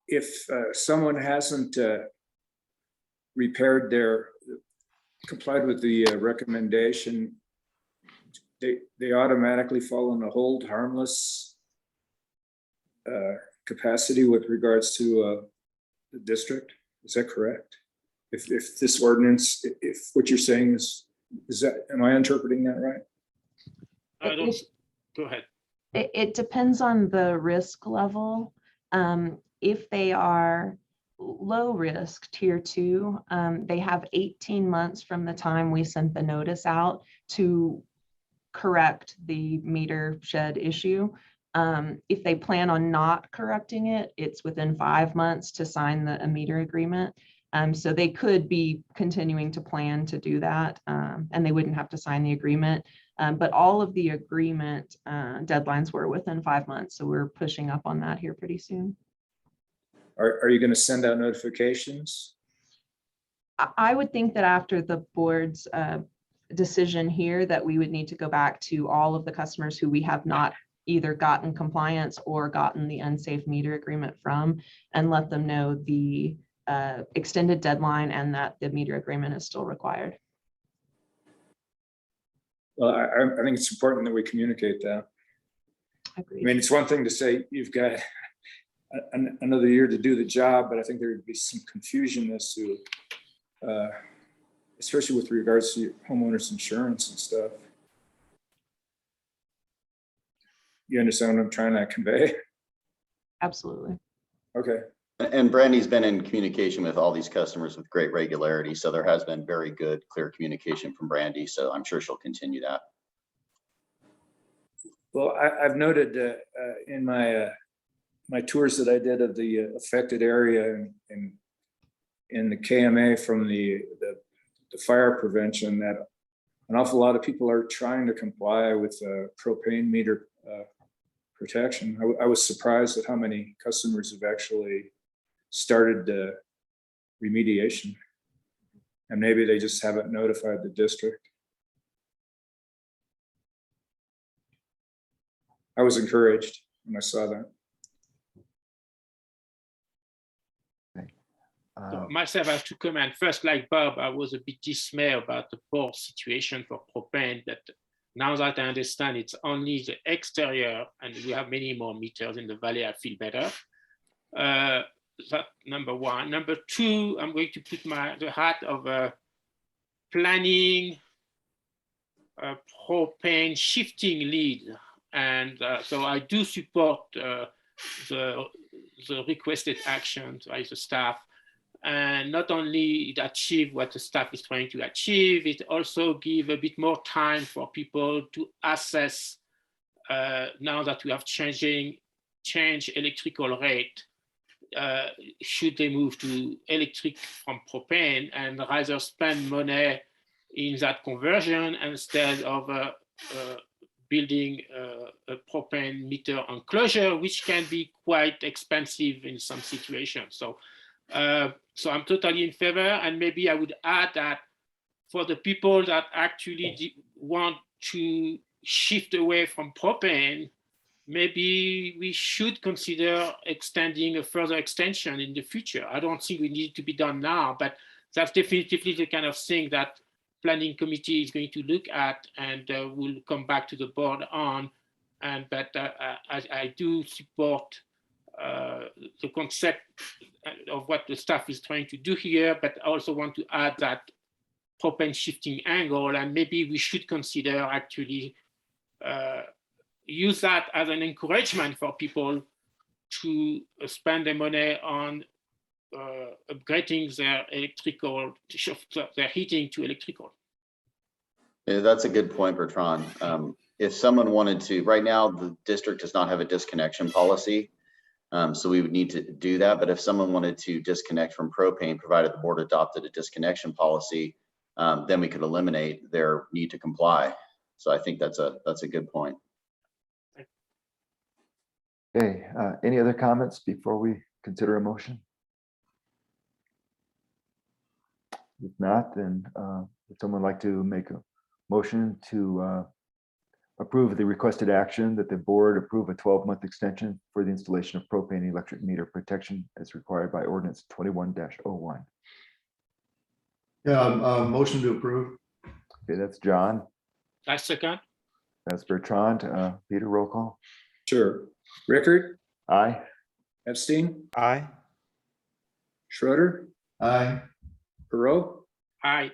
If someone hasn't complied with the recommendation, they automatically fall in a hold harmless capacity with regards to the district. Is that correct? If this ordinance, if what you're saying is that, am I interpreting that right? I don't, go ahead. It depends on the risk level. If they are low risk, tier 2, they have 18 months from the time we sent the notice out to correct the meter shed issue. If they plan on not correcting it, it's within 5 months to sign a meter agreement. So they could be continuing to plan to do that, and they wouldn't have to sign the agreement. But all of the agreement deadlines were within 5 months. So we're pushing up on that here pretty soon. Are you going to send out notifications? I would think that after the board's decision here, that we would need to go back to all of the customers who we have not either gotten compliance or gotten the unsafe meter agreement from, and let them know the extended deadline and that the meter agreement is still required. Well, I think it's important that we communicate that. Agreed. I mean, it's one thing to say you've got another year to do the job, but I think there would be some confusion as to, especially with regards to homeowners insurance and stuff. You understand what I'm trying to convey? Absolutely. Okay. And Brandy's been in communication with all these customers with great regularity. So there has been very good, clear communication from Brandy. So I'm sure she'll continue that. Well, I've noted in my my tours that I did of the affected area in the KMA from the fire prevention that an awful lot of people are trying to comply with propane meter protection. I was surprised at how many customers have actually started remediation, and maybe they just haven't notified the district. I was encouraged when I saw that. So myself, I have to comment first, like Bob, I was a bit dismayed about the poor situation for propane, but now that I understand it's only the exterior and we have many more meters in the valley, I feel better. That number one. Number two, I'm going to put the hat of planning propane shifting lead. And so I do support the requested actions by the staff. And not only it achieve what the staff is trying to achieve, it also give a bit more time for people to assess now that we have changed electrical rate, should they move to electric from propane and rather spend money in that conversion instead of building a propane meter enclosure, which can be quite expensive in some situations. So I'm totally in favor, and maybe I would add that for the people that actually want to shift away from propane, maybe we should consider extending a further extension in the future. I don't think we need it to be done now, but that's definitively the kind of thing that planning committee is going to look at, and we'll come back to the board on. But I do support the concept of what the staff is trying to do here, but I also want to add that propane shifting angle, and maybe we should consider actually use that as an encouragement for people to spend their money on upgrading their electrical, their heating to electrical. Yeah, that's a good point, Bertrand. If someone wanted to, right now, the district does not have a disconnection policy. So we would need to do that. But if someone wanted to disconnect from propane, provided the board adopted a disconnection policy, then we could eliminate their need to comply. So I think that's a good point. Okay, any other comments before we consider a motion? If not, then would someone like to make a motion to approve the requested action that the board approve a 12-month extension for the installation of propane electric meter protection as required by ordinance 21-01. Yeah, motion to approve. Okay, that's John. I second. That's Bertrand. Peter, roll call. Sure. Rickard, Aye. Epstein, Aye. Schroeder, Aye. Perot, Aye.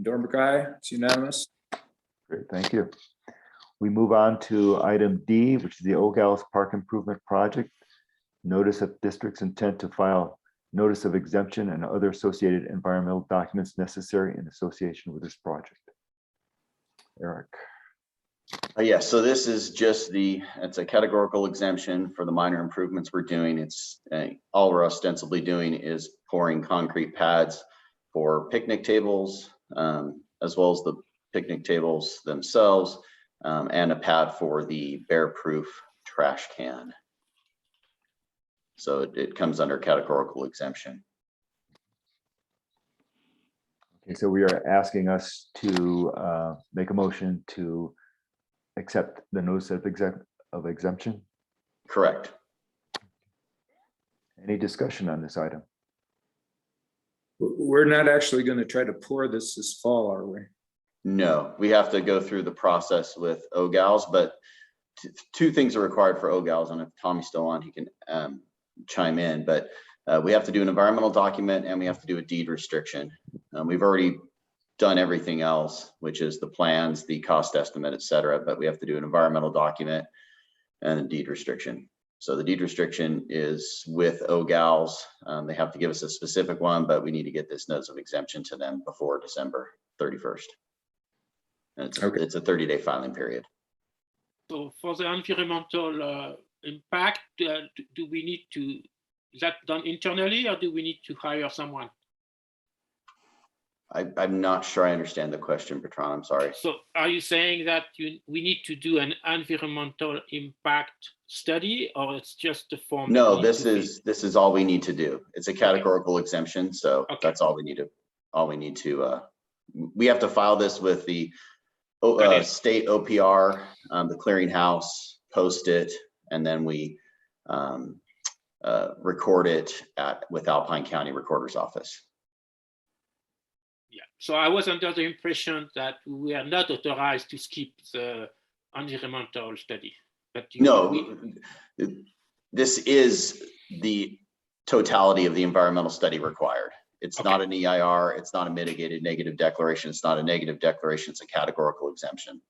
Dornbrook, aye. It's unanimous. Great, thank you. We move on to item D, which is the Ogals Park Improvement Project. Notice of district's intent to file notice of exemption and other associated environmental documents necessary in association with this project. Eric. Yes, so this is just it's a categorical exemption for the minor improvements we're doing. It's all we're ostensibly doing is pouring concrete pads for picnic tables, as well as the picnic tables themselves, and a pad for the bear-proof trash can. So it comes under categorical exemption. Okay, so we are asking us to make a motion to accept the notice of exemption. Correct. Any discussion on this item? We're not actually going to try to pour this fall, are we? No, we have to go through the process with OGALs, but two things are required for OGALs, and if Tommy's still on, he can chime in, but we have to do an environmental document and we have to do a deed restriction. We've already done everything else, which is the plans, the cost estimate, et cetera, but we have to do an environmental document and a deed restriction. So the deed restriction is with OGALs. They have to give us a specific one, but we need to get this notice of exemption to them before December 31st. And it's a 30-day filing period. So for the environmental impact, do we need to, is that done internally or do we need to hire someone? I'm not sure I understand the question, Bertrand. I'm sorry. So are you saying that we need to do an environmental impact study, or it's just a form? No, this is all we need to do. It's a categorical exemption, so that's all we need to. We have to file this with the state OPR, the clearinghouse, post it, and then we record it with Alpine County Recorder's Office. Yeah, so I was under the impression that we are not authorized to skip the environmental study. But this is the totality of the environmental study required. It's not an EIR, it's not a mitigated negative declaration, it's not a negative declaration, it's a categorical exemption.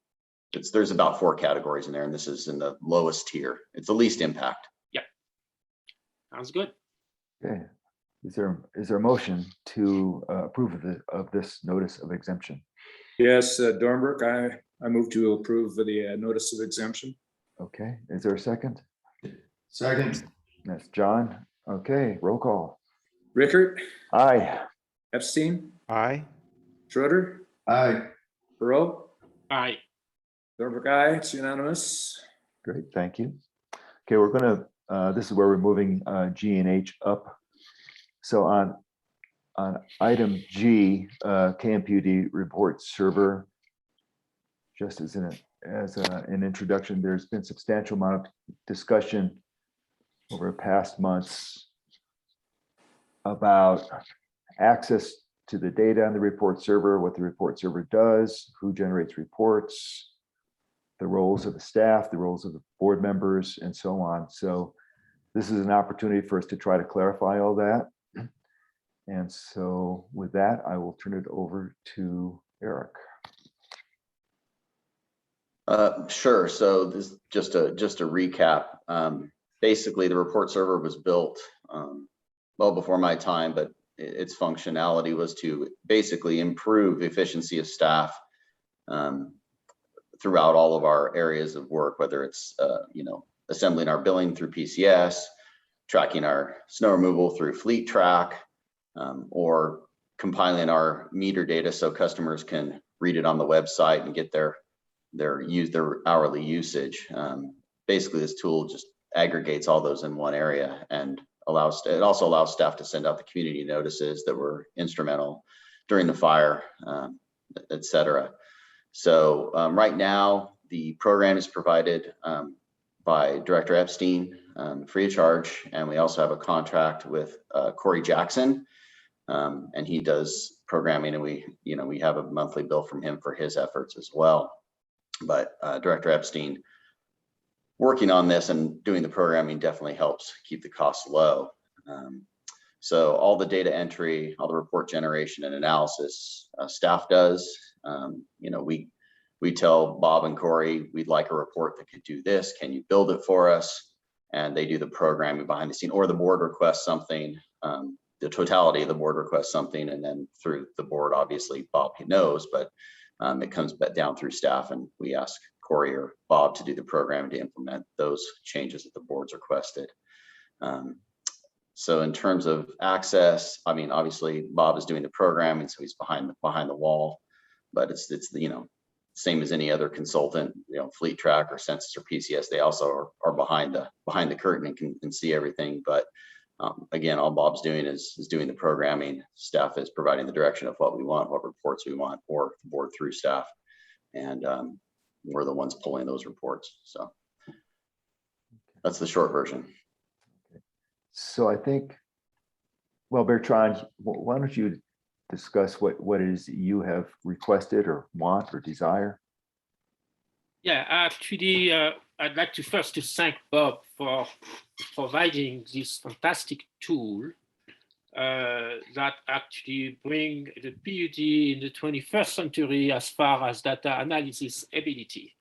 There's about 4 categories in there, and this is in the lowest tier. It's the least impact. Yeah, sounds good. Okay. Is there a motion to approve of this notice of exemption? Yes, Dornbrook, I move to approve the notice of exemption. Okay, is there a second? Second. That's John. Okay, roll call. Rickard, Aye. Epstein, Aye. Schroeder, Aye. Perot, Aye. Dornbrook, aye. It's unanimous. Great, thank you. Okay, we're gonna, this is where we're moving G and H up. So on item G, KMPUD report server, just as an introduction, there's been substantial amount of discussion over past months about access to the data on the report server, what the report server does, who generates reports, the roles of the staff, the roles of the board members, and so on. So this is an opportunity for us to try to clarify all that. And so with that, I will turn it over to Eric. Sure. So this just a recap. Basically, the report server was built well before my time, but its functionality was to basically improve efficiency of staff throughout all of our areas of work, whether it's assembling our billing through PCS, tracking our snow removal through Fleet Track, or compiling our meter data so customers can read it on the website and get their hourly usage. Basically, this tool just aggregates all those in one area and it also allows staff to send out the community notices that were instrumental during the fire, et cetera. So right now, the program is provided by Director Epstein, free of charge. And we also have a contract with Corey Jackson, and he does programming, and we have a monthly bill from him for his efforts as well. But Director Epstein working on this and doing the programming definitely helps keep the costs low. So all the data entry, all the report generation and analysis staff does. We tell Bob and Corey, we'd like a report that could do this. Can you build it for us? And they do the programming behind the scene, or the board requests something. The totality of the board requests something, and then through the board, obviously Bob knows, but it comes back down through staff, and we ask Corey or Bob to do the program to implement those changes that the board's requested. So in terms of access, I mean, obviously Bob is doing the programming, so he's behind the wall, but it's same as any other consultant, Fleet Track or Census or PCS. They also are behind the curtain and can see everything. But again, all Bob's doing is doing the programming. Staff is providing the direction of what we want, what reports we want, or the board through staff, and we're the ones pulling those reports. So that's the short version. So I think, well, Bertrand, why don't you discuss what it is that you have requested or want or desire? Yeah, actually, I'd like to first thank Bob for providing this fantastic tool that actually bring the PUD in the 21st century as far as data analysis ability.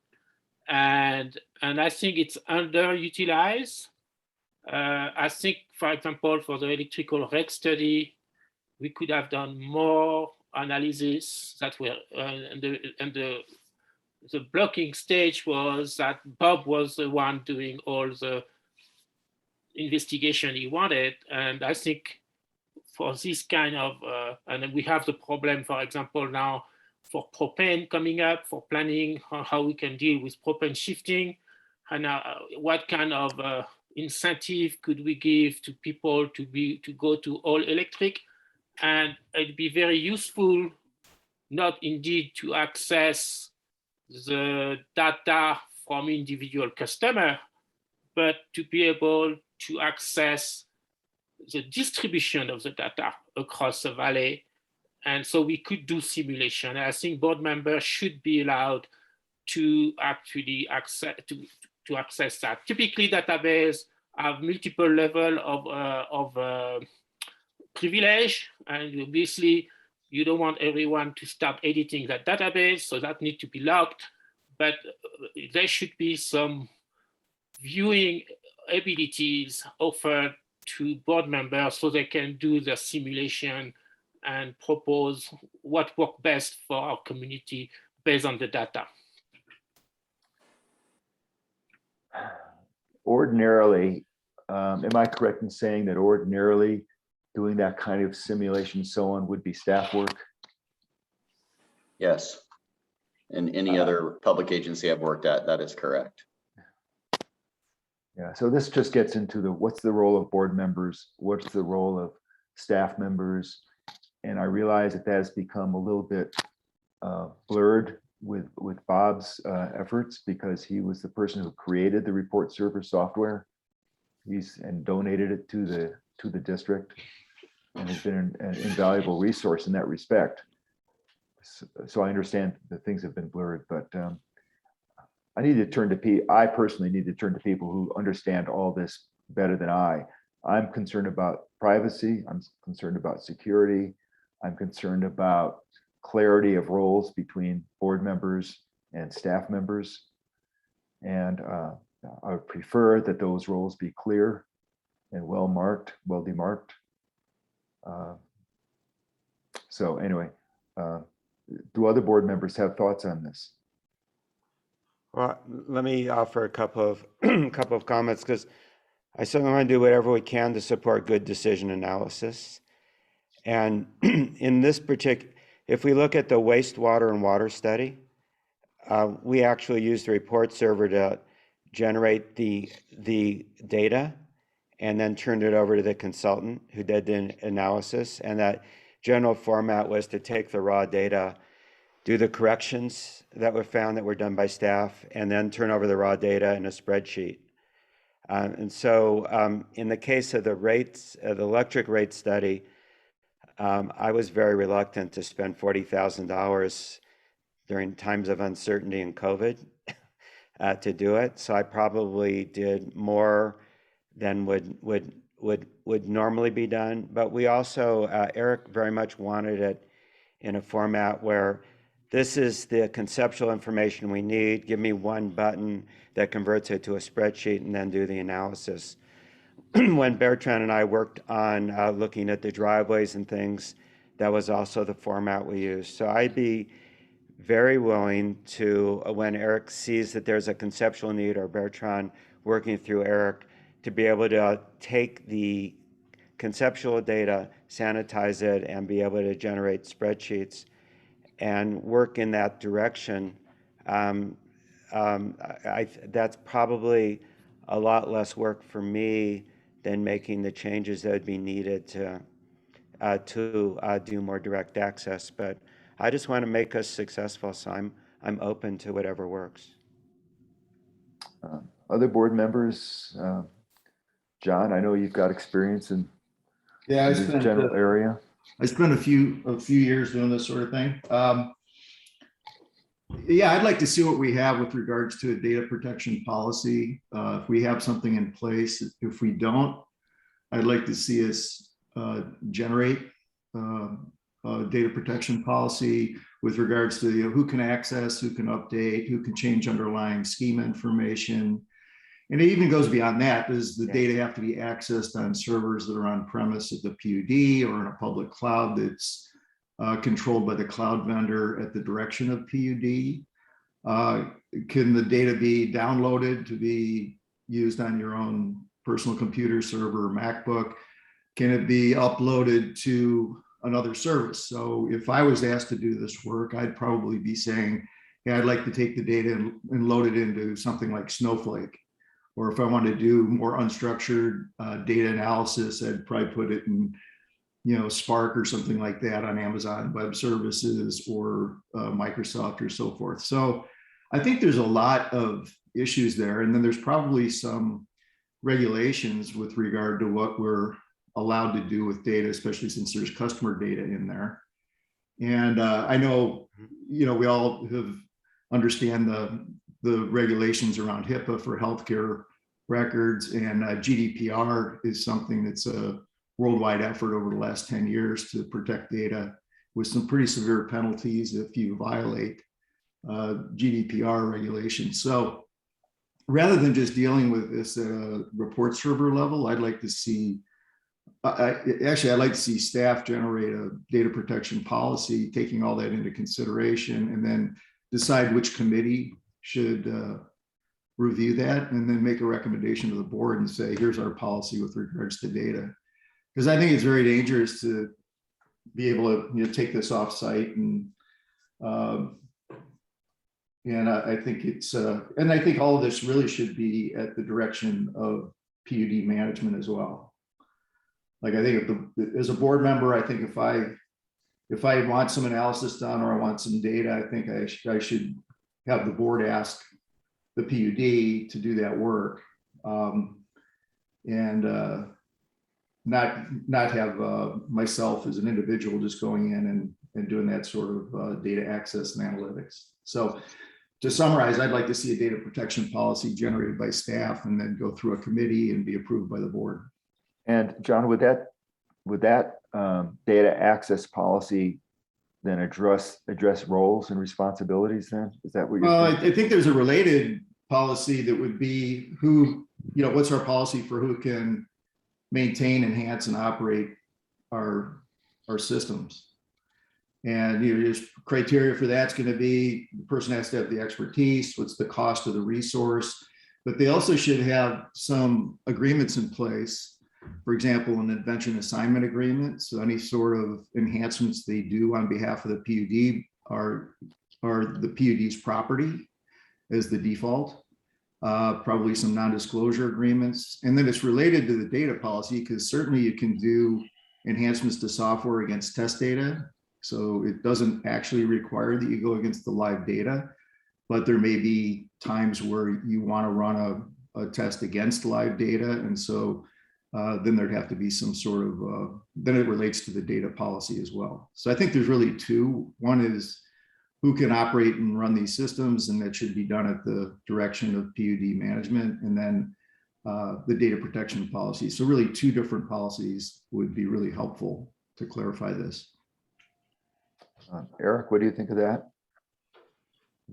And I think it's underutilized. I think, for example, for the electrical reg study, we could have done more analysis that were, and the blocking stage was that Bob was the one doing all the investigation he wanted. And I think for this kind of, and we have the problem, for example, now for propane coming up, for planning how we can deal with propane shifting, and what kind of incentive could we give to people to go to all electric. And it'd be very useful, not indeed to access the data from individual customer, but to be able to access the distribution of the data across the valley. And so we could do simulation. I think board members should be allowed to actually access that. Typically, database have multiple level of privilege, and obviously you don't want everyone to start editing that database, so that need to be locked. But there should be some viewing abilities offered to board members so they can do the simulation and propose what works best for our community based on the data. Ordinarily, am I correct in saying that ordinarily doing that kind of simulation and so on would be staff work? Yes. In any other public agency I've worked at, that is correct. Yeah, so this just gets into what's the role of board members, what's the role of staff members, and I realize that has become a little bit blurred with Bob's efforts, because he was the person who created the report server software. And donated it to the district, and has been an invaluable resource in that respect. So I understand that things have been blurred, but I need to turn to I personally need to turn to people who understand all this better than I. I'm concerned about privacy. I'm concerned about security. I'm concerned about clarity of roles between board members and staff members. And I would prefer that those roles be clear and well marked, well demarked. So anyway, do other board members have thoughts on this? Well, let me offer a couple of couple of comments, because I certainly want to do whatever we can to support good decision analysis. And in this particular, if we look at the wastewater and water study, we actually used the report server to generate the data and then turned it over to the consultant who did the analysis. And that general format was to take the raw data, do the corrections that were found that were done by staff, and then turn over the raw data in a spreadsheet. And so in the case of the rates, the electric rate study, I was very reluctant to spend $40,000 during times of uncertainty and COVID to do it. So I probably did more than would normally be done. But we also, Eric very much wanted it in a format where this is the conceptual information we need. Give me one button that converts it to a spreadsheet and then do the analysis. When Bertrand and I worked on looking at the driveways and things, that was also the format we used. So I'd be very willing to, when Eric sees that there's a conceptual need, or Bertrand working through Eric, to be able to take the conceptual data, sanitize it, and be able to generate spreadsheets and work in that direction. That's probably a lot less work for me than making the changes that would be needed to do more direct access. But I just want to make us successful, so I'm open to whatever works. Other board members, John, I know you've got experience in Yeah, this general area. I spent a few years doing this sort of thing. Yeah, I'd like to see what we have with regards to a data protection policy. If we have something in place, if we don't, I'd like to see us generate a data protection policy with regards to who can access, who can update, who can change underlying schema information. And it even goes beyond that. Does the data have to be accessed on servers that are on premise at the PUD or in a public cloud that's controlled by the cloud vendor at the direction of PUD? Can the data be downloaded to be used on your own personal computer, server, MacBook? Can it be uploaded to another service? So if I was asked to do this work, I'd probably be saying, yeah, I'd like to take the data and load it into something like Snowflake. Or if I want to do more unstructured data analysis, I'd probably put it in, Spark or something like that on Amazon Web Services or Microsoft or so forth. So I think there's a lot of issues there. And then there's probably some regulations with regard to what we're allowed to do with data, especially since there's customer data in there. And I know, we all have understand the regulations around HIPAA for healthcare records, and GDPR is something that's a worldwide effort over the last 10 years to protect data with some pretty severe penalties if you violate GDPR regulations. So rather than just dealing with this at a report server level, I'd like to see, I'd like to see staff generate a data protection policy, taking all that into consideration, and then decide which committee should review that, and then make a recommendation to the board and say, here's our policy with regards to data. Because I think it's very dangerous to be able to take this off site, and I think it's and I think all of this really should be at the direction of PUD management as well. Like, I think as a board member, I think if I want some analysis done or I want some data, I think I should have the board ask the PUD to do that work, and not have myself as an individual just going in and doing that sort of data access and analytics. So to summarize, I'd like to see a data protection policy generated by staff and then go through a committee and be approved by the board. And John, would that data access policy then address roles and responsibilities then? Is that what you're thinking? I think there's a related policy that would be what's our policy for who can maintain, enhance, and operate our systems. And just criteria for that's going to be the person has to have the expertise, what's the cost of the resource, but they also should have some agreements in place. For example, an invention assignment agreement. So any sort of enhancements they do on behalf of the PUD are the PUD's property as the default. Probably some non-disclosure agreements. And then it's related to the data policy, because certainly you can do enhancements to software against test data. So it doesn't actually require that you go against the live data, but there may be times where you want to run a test against live data. And so then there'd have to be some sort of, then it relates to the data policy as well. So I think there's really two. One is who can operate and run these systems, and that should be done at the direction of PUD management, and then the data protection policy. So really two different policies would be really helpful to clarify this. Eric, what do you think of that?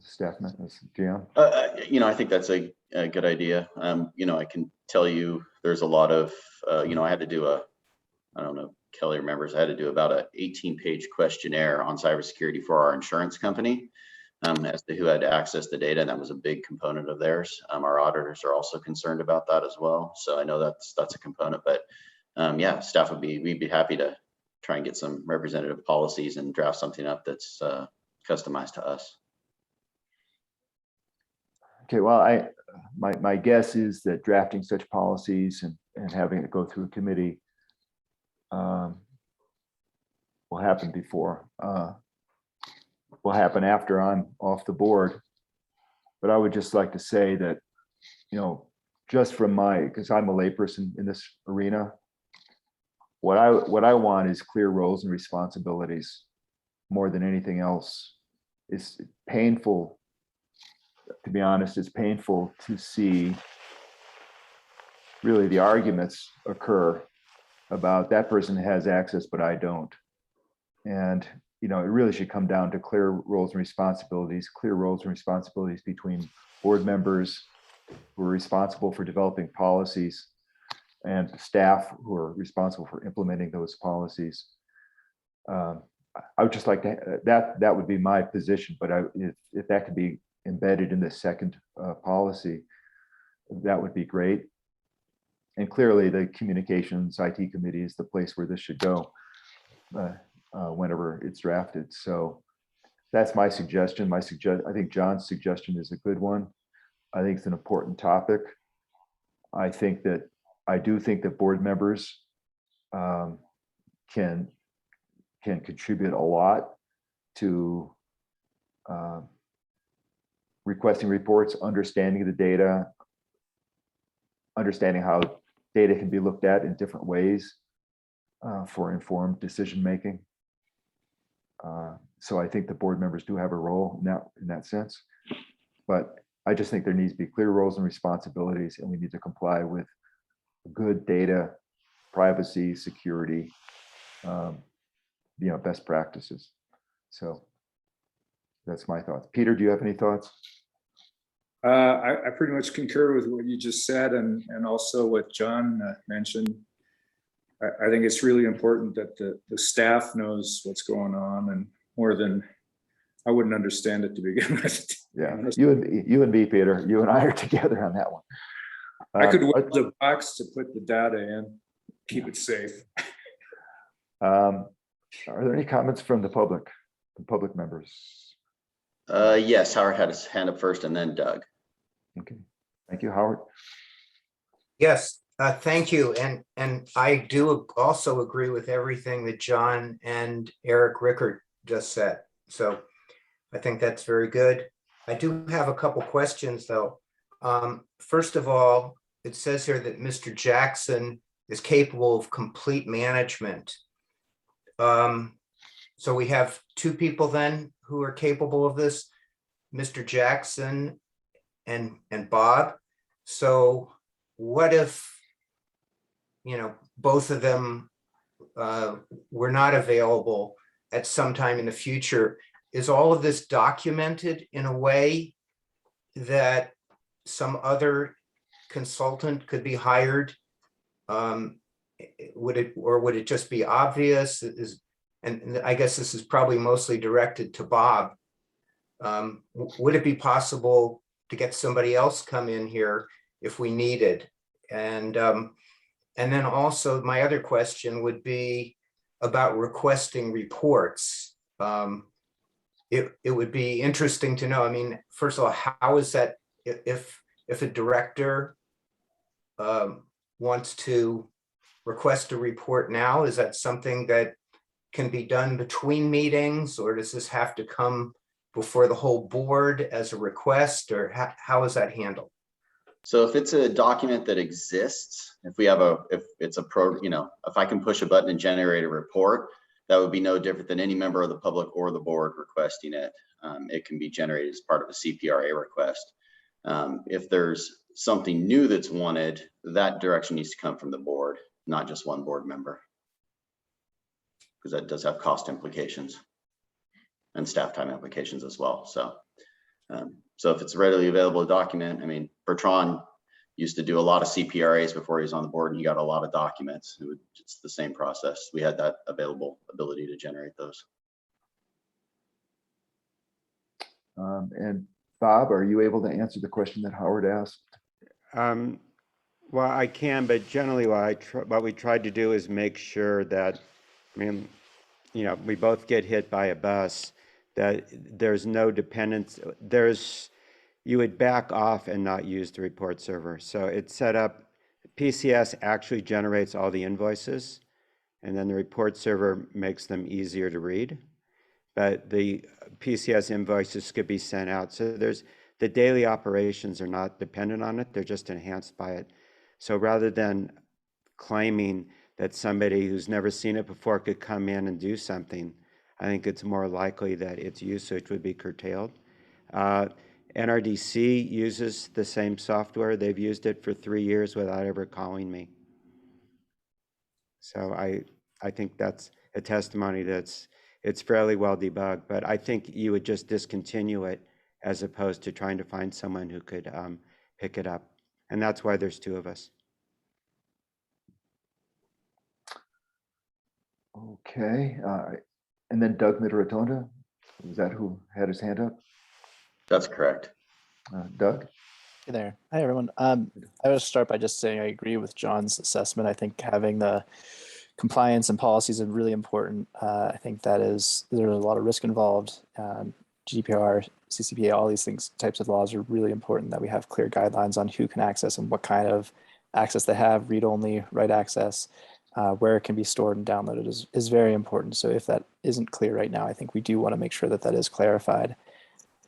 Staff members, Gian? I think that's a good idea. I can tell you there's a lot of, I had to do I don't know, Kelly remembers, I had to do about a 18-page questionnaire on cybersecurity for our insurance company as to who had to access the data. And that was a big component of theirs. Our auditors are also concerned about that as well. So I know that's a component, but yeah, staff we'd be happy to try and get some representative policies and draft something up that's customized to us. Okay, well, my guess is that drafting such policies and having it go through a committee will happen before, will happen after I'm off the board. But I would just like to say that, just from because I'm a layperson in this arena, what I want is clear roles and responsibilities more than anything else. It's painful, to be honest, it's painful to see really the arguments occur about that person has access, but I don't. And, it really should come down to clear roles and responsibilities between board members who are responsible for developing policies and staff who are responsible for implementing those policies. I would just like to, that would be my position, but if that could be embedded in the second policy, that would be great. And clearly the communications IT committee is the place where this should go whenever it's drafted. So that's my suggestion. I think John's suggestion is a good one. I think it's an important topic. I do think that board members can contribute a lot to requesting reports, understanding the data, understanding how data can be looked at in different ways for informed decision making. So I think the board members do have a role in that sense, but I just think there needs to be clear roles and responsibilities, and we need to comply with good data privacy, security, best practices. So that's my thoughts. Peter, do you have any thoughts? I pretty much concur with what you just said, and also what John mentioned. I think it's really important that the staff knows what's going on, and more than I wouldn't understand it to begin with. Yeah, you and me, Peter, you and I are together on that one. I could weld the box to put the data in, keep it safe. Are there any comments from the public members? Yes, Howard had his hand up first and then Doug. Okay, thank you, Howard. Yes, thank you. And I do also agree with everything that John and Eric Rickert just said. So I think that's very good. I do have a couple questions though. First of all, it says here that Mr. Jackson is capable of complete management. So we have two people then who are capable of this, Mr. Jackson and Bob. So what if, both of them were not available at some time in the future? Is all of this documented in a way that some other consultant could be hired would it just be obvious? And I guess this is probably mostly directed to Bob. Would it be possible to get somebody else come in here if we needed? And then also my other question would be about requesting reports. It would be interesting to know. I mean, first of all, how is that if a director wants to request a report now, is that something that can be done between meetings, or does this have to come before the whole board as a request, or how is that handled? So if it's a document that exists, if it's a if I can push a button and generate a report, that would be no different than any member of the public or the board requesting it. It can be generated as part of a CPRA request. If there's something new that's wanted, that direction needs to come from the board, not just one board member, because that does have cost implications and staff time implications as well. So if it's a readily available document, I mean, Bertrand used to do a lot of CPRAs before he was on the board, and he got a lot of documents. It's the same process. We had that ability to generate those. And Bob, are you able to answer the question that Howard asked? Well, I can, but generally what we tried to do is make sure that, I mean, we both get hit by a bus, that there's no dependence. You would back off and not use the report server. So it's set up, PCS actually generates all the invoices, and then the report server makes them easier to read. But the PCS invoices could be sent out. So the daily operations are not dependent on it, they're just enhanced by it. So rather than claiming that somebody who's never seen it before could come in and do something, I think it's more likely that its usage would be curtailed. NRDC uses the same software. They've used it for 3 years without ever calling me. So I think that's a testimony it's fairly well debugged, but I think you would just discontinue it as opposed to trying to find someone who could pick it up. And that's why there's 2 of us. Okay, and then Doug Mitaratonda, is that who had his hand up? That's correct. Doug? Hey there. Hi, everyone. I would start by just saying I agree with John's assessment. I think having the compliance and policies are really important. I think there's a lot of risk involved. GDPR, CCPA, all these types of laws are really important, that we have clear guidelines on who can access and what kind of access they have, read only, write access, where it can be stored and downloaded is very important. So if that isn't clear right now, I think we do want to make sure that is clarified.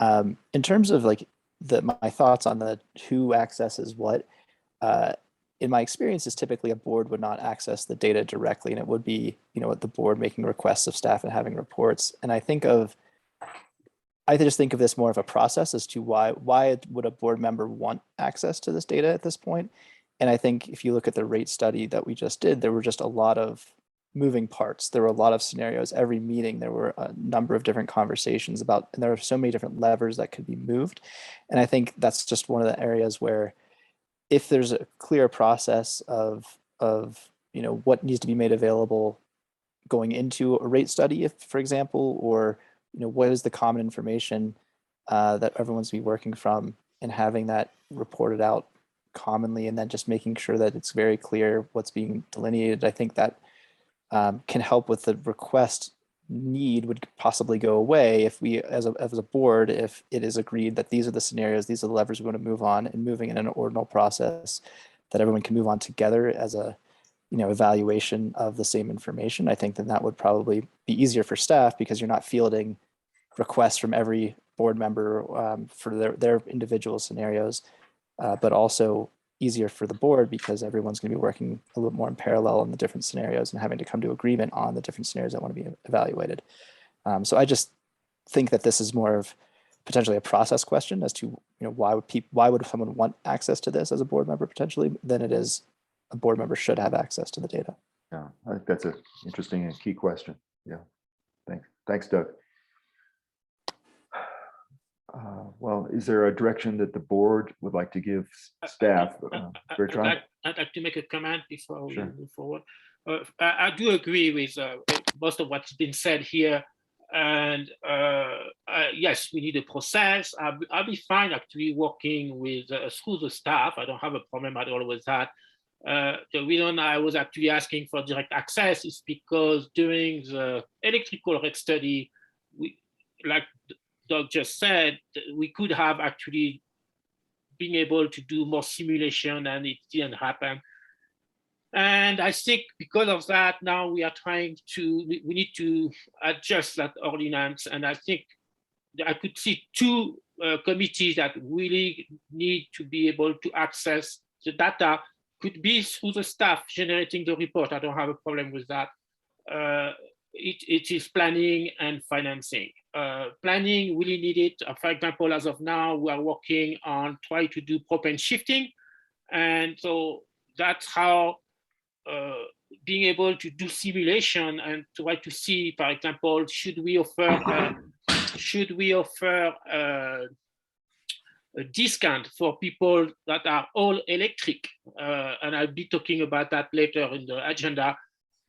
In terms of my thoughts on the who accesses what, in my experience, is typically a board would not access the data directly, and it would be, the board making requests of staff and having reports. And I just think of this more of a process as to why would a board member want access to this data at this point. And I think if you look at the rate study that we just did, there were just a lot of moving parts. There were a lot of scenarios. Every meeting, there were a number of different conversations and there are so many different levers that could be moved. And I think that's just one of the areas where, if there's a clear process of what needs to be made available going into a rate study, for example, or what is the common information that everyone's be working from, and having that reported out commonly, and then just making sure that it's very clear what's being delineated. I think that can help with the request need would possibly go away if we, as a board, if it is agreed that these are the scenarios, these are the levers we want to move on, and moving in an ordinal process that everyone can move on together as a evaluation of the same information. I think that would probably be easier for staff, because you're not fielding requests from every board member for their individual scenarios, but also easier for the board, because everyone's going to be working a little more in parallel in the different scenarios and having to come to agreement on the different scenarios that want to be evaluated. So I just think that this is more of potentially a process question as to why would someone want access to this as a board member potentially, than it is a board member should have access to the data. Yeah, I think that's an interesting and key question. Yeah, thanks, Doug. Well, is there a direction that the board would like to give staff? Bertrand? I'd like to make a comment before we Sure. move forward. I do agree with most of what's been said here. And yes, we need a process. I'll be fine actually working with through the staff. I don't have a problem at all with that. The reason I was actually asking for direct access is because during the electrical rate study, like Doug just said, we could have actually been able to do more simulation, and it didn't happen. And I think because of that, now we are trying to, we need to adjust that ordinance. And I think I could see two committees that really need to be able to access the data. Could be through the staff generating the report. I don't have a problem with that. It is planning and financing. Planning really need it. For example, as of now, we are working on trying to do propane shifting. And so that's how being able to do simulation and try to see, for example, should we offer a discount for people that are all electric, and I'll be talking about that later in the agenda.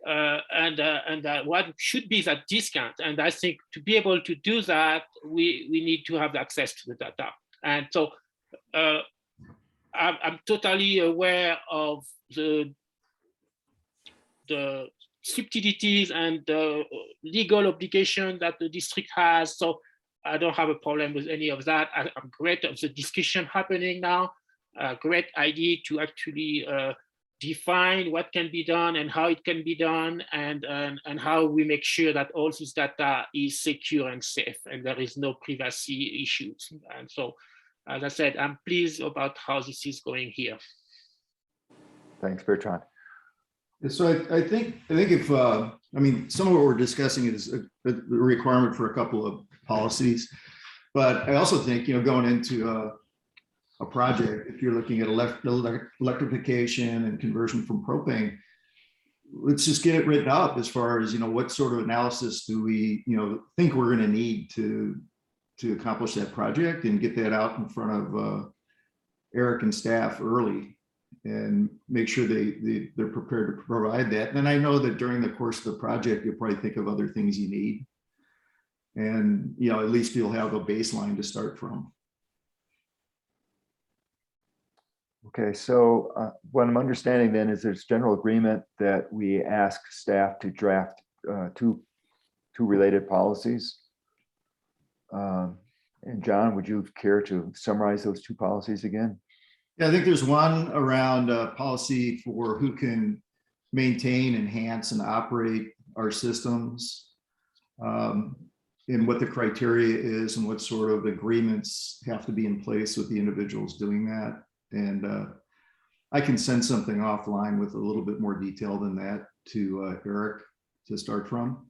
And what should be that discount? And I think to be able to do that, we need to have access to the data. And so I'm totally aware of the subtleties and the legal obligation that the district has. So I don't have a problem with any of that. I'm great of the discussion happening now. Great idea to actually define what can be done and how it can be done, and how we make sure that all this data is secure and safe and there is no privacy issues. And so, as I said, I'm pleased about how this is going here. Thanks, Bertrand. So I think if, I mean, some of what we're discussing is a requirement for a couple of policies, but I also think, going into a project, if you're looking at electrification and conversion from propane, let's just get it written up as far as, what sort of analysis do we, think we're going to need to accomplish that project, and get that out in front of Eric and staff early, and make sure they're prepared to provide that. And I know that during the course of the project, you'll probably think of other things you need. And, at least you'll have a baseline to start from. Okay, so what I'm understanding then is there's general agreement that we ask staff to draft two related policies. And John, would you care to summarize those two policies again? Yeah, I think there's one around policy for who can maintain, enhance, and operate our systems, and what the criteria is and what sort of agreements have to be in place with the individuals doing that. And I can send something offline with a little bit more detail than that to Eric to start from.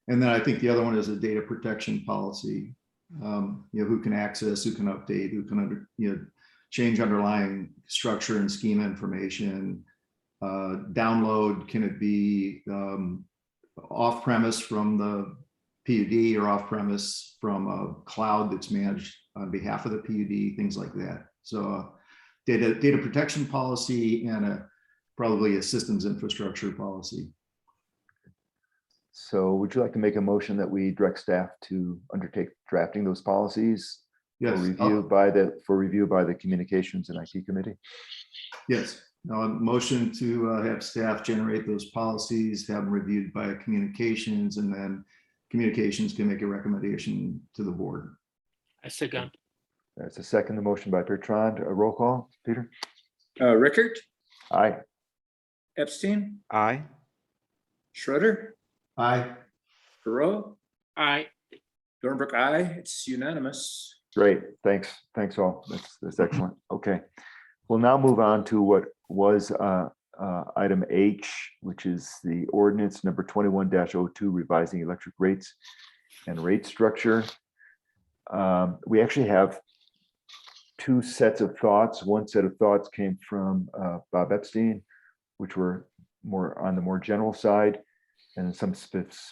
And then I think the other one is a data protection policy. Who can access, who can update, who can change underlying structure and schema information. Download, can it be off premise from the PUD or off premise from a cloud that's managed on behalf of the PUD, things like that. So data protection policy and probably a systems infrastructure policy. So would you like to make a motion that we direct staff to undertake drafting those policies? Yes. For review by the Communications and IT Committee? Yes. Motion to have staff generate those policies, have them reviewed by Communications, and then Communications can make a recommendation to the board. I second. There's a second. The motion by Bertrand. A roll call, Peter? Rickert, Aye. Epstein, Aye. Schroeder, Aye. Perot, Aye. Dornbrook, aye. It's unanimous. Great. Thanks all. That's excellent. Okay. We'll now move on to what was item H, which is the ordinance number 21-02, revising electric rates and rate structure. We actually have two sets of thoughts. One set of thoughts came from Bob Epstein, which were more on the more general side, and some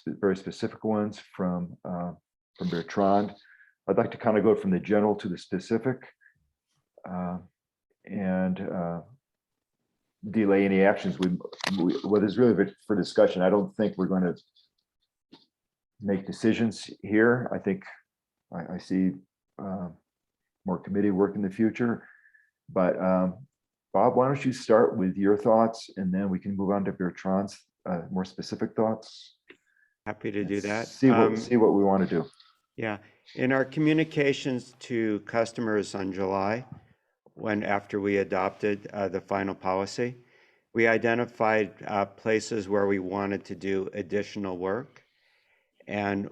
very specific ones from Bertrand. I'd like to kind of go from the general to the specific. And delay any actions. What is really for discussion. I don't think we're going to make decisions here. I think I see more committee work in the future. But Bob, why don't you start with your thoughts, and then we can move on to Bertrand's more specific thoughts. Happy to do that. See what we want to do. Yeah, in our communications to customers on July, after we adopted the final policy, we identified places where we wanted to do additional work. And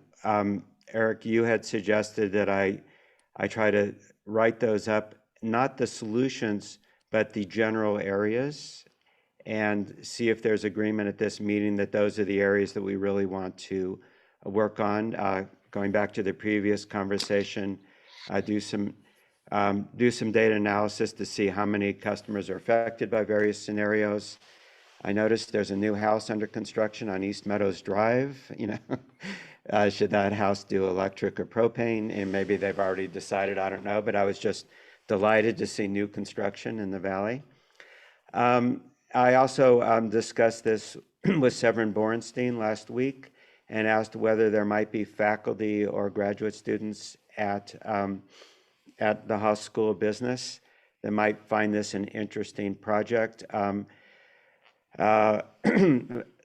Eric, you had suggested that I try to write those up, not the solutions, but the general areas, and see if there's agreement at this meeting that those are the areas that we really want to work on. Going back to the previous conversation, do some data analysis to see how many customers are affected by various scenarios. I noticed there's a new house under construction on East Meadows Drive. Should that house do electric or propane? And maybe they've already decided, I don't know, but I was just delighted to see new construction in the valley. I also discussed this with Severin Borenstein last week and asked whether there might be faculty or graduate students at the Haas School of Business that might find this an interesting project.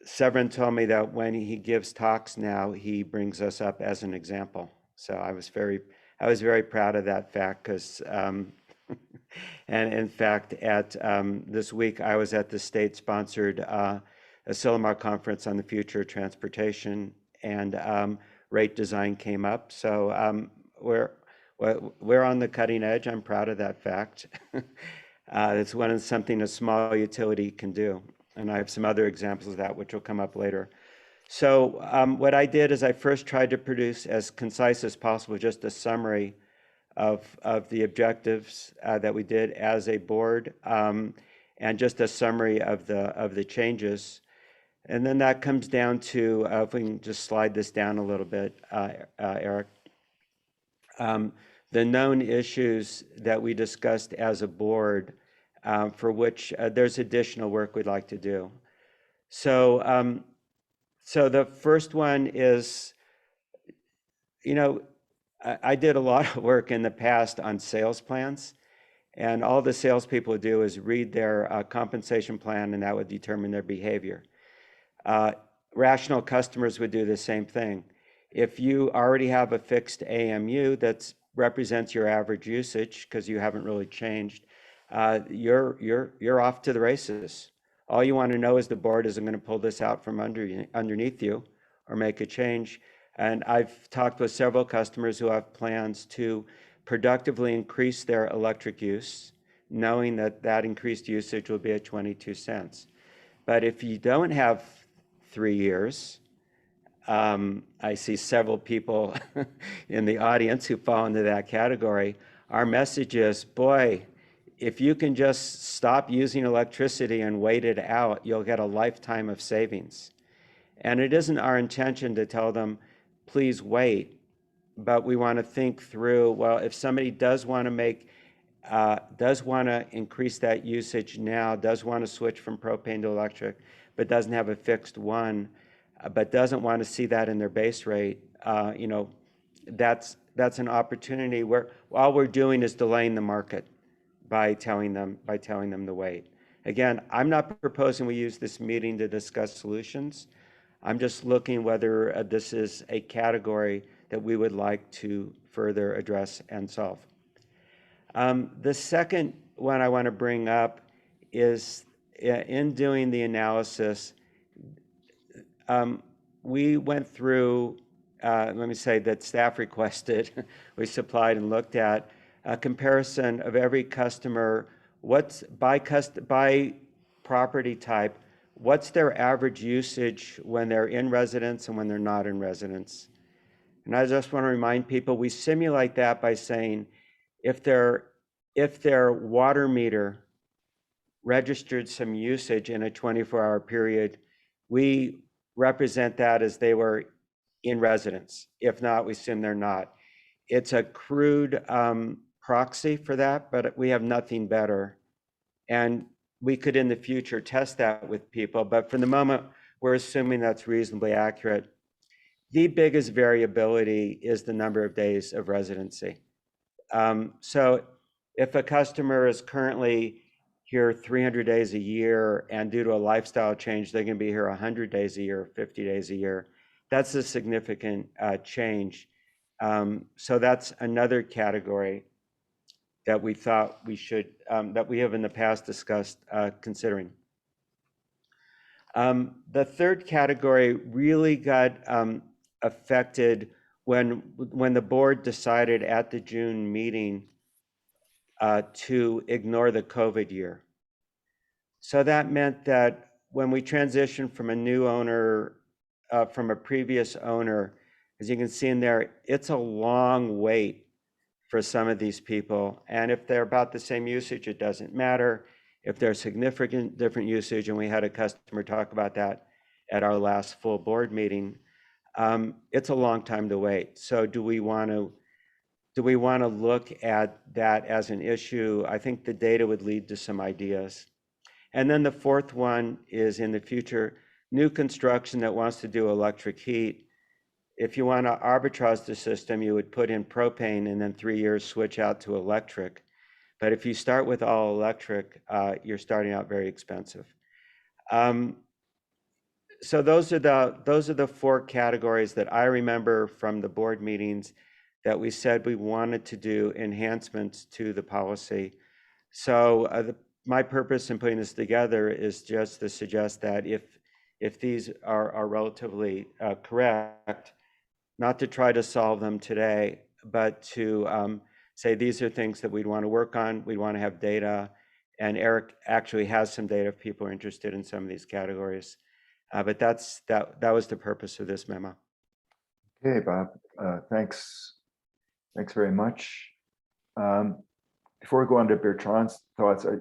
Severin told me that when he gives talks now, he brings us up as an example. So I was very proud of that fact, because and in fact, this week I was at the state-sponsored Asilomar conference on the future of transportation, and rate design came up. So we're on the cutting edge. I'm proud of that fact. It's something a small utility can do. And I have some other examples of that, which will come up later. So what I did is I first tried to produce as concise as possible, just a summary of the objectives that we did as a board, and just a summary of the changes. And then that comes down to, if we can just slide this down a little bit, Eric, the known issues that we discussed as a board, for which there's additional work we'd like to do. So, so the first one is, I did a lot of work in the past on sales plans, and all the salespeople do is read their compensation plan, and that would determine their behavior. Rational customers would do the same thing. If you already have a fixed AMU that represents your average usage, because you haven't really changed, you're off to the races. All you want to know is the board isn't going to pull this out from underneath you or make a change. And I've talked with several customers who have plans to productively increase their electric use, knowing that that increased usage will be at 22 cents. But if you don't have 3 years, I see several people in the audience who fall into that category. Our message is, boy, if you can just stop using electricity and wait it out, you'll get a lifetime of savings. And it isn't our intention to tell them, please wait, but we want to think through, well, if somebody does want to increase that usage now, does want to switch from propane to electric, but doesn't have a fixed one, but doesn't want to see that in their base rate, that's an opportunity where all we're doing is delaying the market by telling them to wait. Again, I'm not proposing we use this meeting to discuss solutions. I'm just looking whether this is a category that we would like to further address and solve. The second one I want to bring up is, in doing the analysis, we went through, let me say that staff requested, we supplied and looked at a comparison of every customer, what's by property type, what's their average usage when they're in residence and when they're not in residence. And I just want to remind people, we simulate that by saying, if their water meter registered some usage in a 24-hour period, we represent that as they were in residence. If not, we assume they're not. It's a crude proxy for that, but we have nothing better. And we could in the future test that with people, but for the moment, we're assuming that's reasonably accurate. The biggest variability is the number of days of residency. So if a customer is currently here 300 days a year and due to a lifestyle change, they can be here 100 days a year, 50 days a year. That's a significant change. So that's another category that we thought we should, that we have in the past discussed considering. The third category really got affected when the board decided at the June meeting to ignore the COVID year. So that meant that when we transitioned from a new owner, from a previous owner, as you can see in there, it's a long wait for some of these people. And if they're about the same usage, it doesn't matter. If there's significant different usage, and we had a customer talk about that at our last full board meeting, it's a long time to wait. So do we want to look at that as an issue? I think the data would lead to some ideas. And then the fourth one is in the future, new construction that wants to do electric heat. If you want to arbitrage the system, you would put in propane and then 3 years switch out to electric. But if you start with all electric, you're starting out very expensive. So those are the four categories that I remember from the board meetings that we said we wanted to do enhancements to the policy. So my purpose in putting this together is just to suggest that if these are relatively correct, not to try to solve them today, but to say these are things that we'd want to work on. We want to have data, and Eric actually has some data if people are interested in some of these categories. But that was the purpose of this memo. Okay, Bob, thanks very much. Before we go on to Bertrand's thoughts, is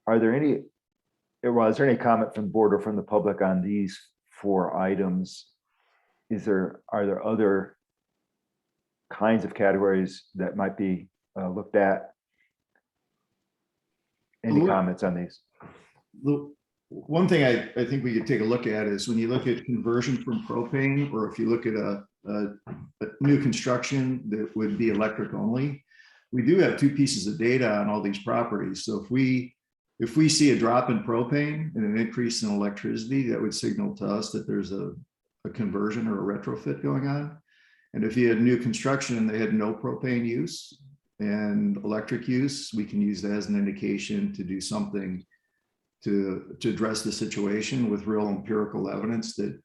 there any comment from the board or from the public on these four items? Are there other kinds of categories that might be looked at? Any comments on these? One thing I think we could take a look at is when you look at conversion from propane, or if you look at a new construction that would be electric only, we do have two pieces of data on all these properties. So if we see a drop in propane and an increase in electricity, that would signal to us that there's a conversion or a retrofit going on. And if you had new construction and they had no propane use and electric use, we can use that as an indication to do something to address the situation with real empirical evidence that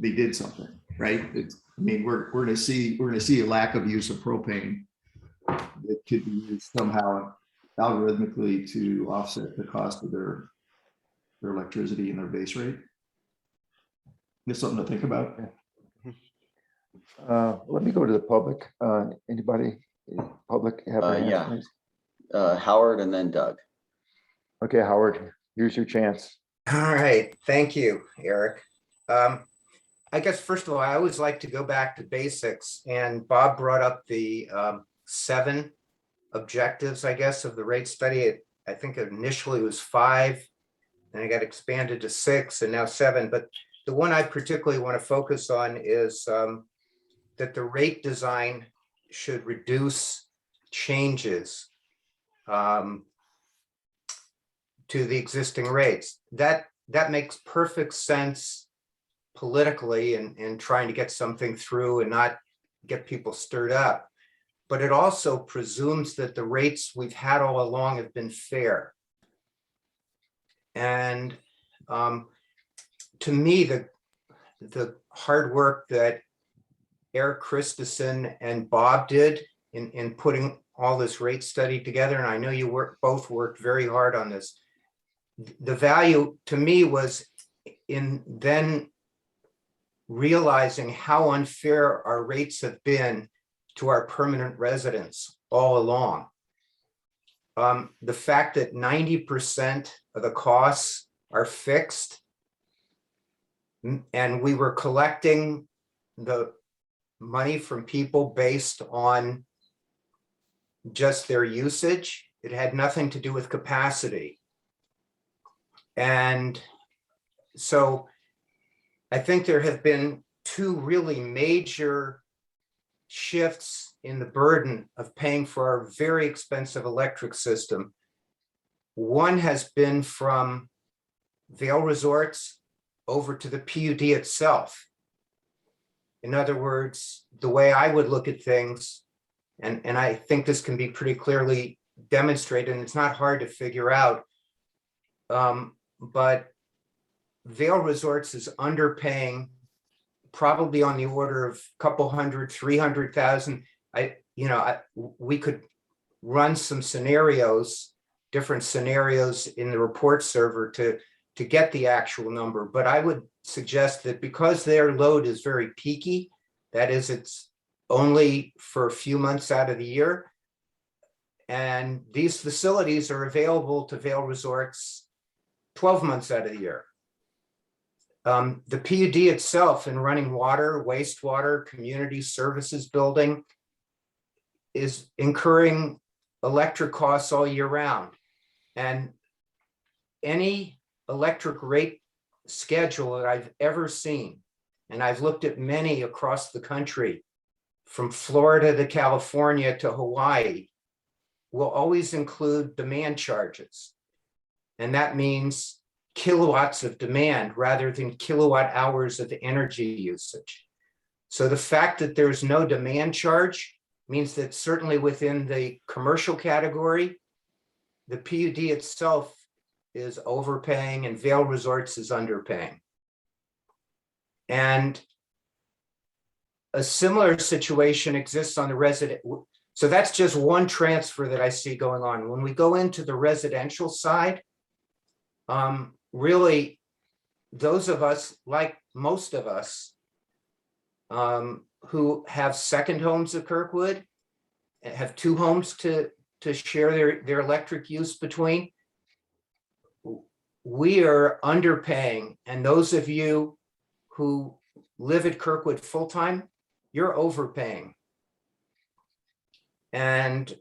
they did something, right? We're going to see a lack of use of propane that could be used somehow algorithmically to offset the cost of their electricity and their base rate. It's something to think about. Let me go to the public. Anybody public have their hands Yeah. raised? Howard and then Doug. Okay, Howard, here's your chance. All right, thank you, Eric. I guess first of all, I always like to go back to basics, and Bob brought up the 7 objectives, I guess, of the rate study. I think initially it was 5, and it got expanded to 6 and now 7. But the one I particularly want to focus on is that the rate design should reduce changes to the existing rates. That makes perfect sense politically and trying to get something through and not get people stirred up. But it also presumes that the rates we've had all along have been fair. And to me, the hard work that Eric Christensen and Bob did in putting all this rate study together, and I know you both worked very hard on this, the value to me was in then realizing how unfair our rates have been to our permanent residents all along. The fact that 90% of the costs are fixed, and we were collecting the money from people based on just their usage. It had nothing to do with capacity. And so I think there have been two really major shifts in the burden of paying for our very expensive electric system. One has been from Vail Resorts over to the PUD itself. In other words, the way I would look at things, and I think this can be pretty clearly demonstrated, and it's not hard to figure out, but Vail Resorts is underpaying probably on the order of a couple hundred, 300,000. We could run some scenarios, different scenarios in the report server to get the actual number. But I would suggest that because their load is very peaky, that is, it's only for a few months out of the year, and these facilities are available to Vail Resorts 12 months out of the year. The PUD itself, in running water, wastewater, community services building, is incurring electric costs all year round. And any electric rate schedule that I've ever seen, and I've looked at many across the country, from Florida to California to Hawaii, will always include demand charges. And that means kilowatts of demand rather than kilowatt hours of energy usage. So the fact that there's no demand charge means that certainly within the commercial category, the PUD itself is overpaying and Vail Resorts is underpaying. And a similar situation exists on the resident. So that's just one transfer that I see going on. When we go into the residential side, really, those of us, like most of us, who have second homes at Kirkwood, have two homes to share their electric use between, we are underpaying. And those of you who live at Kirkwood full-time, you're overpaying. And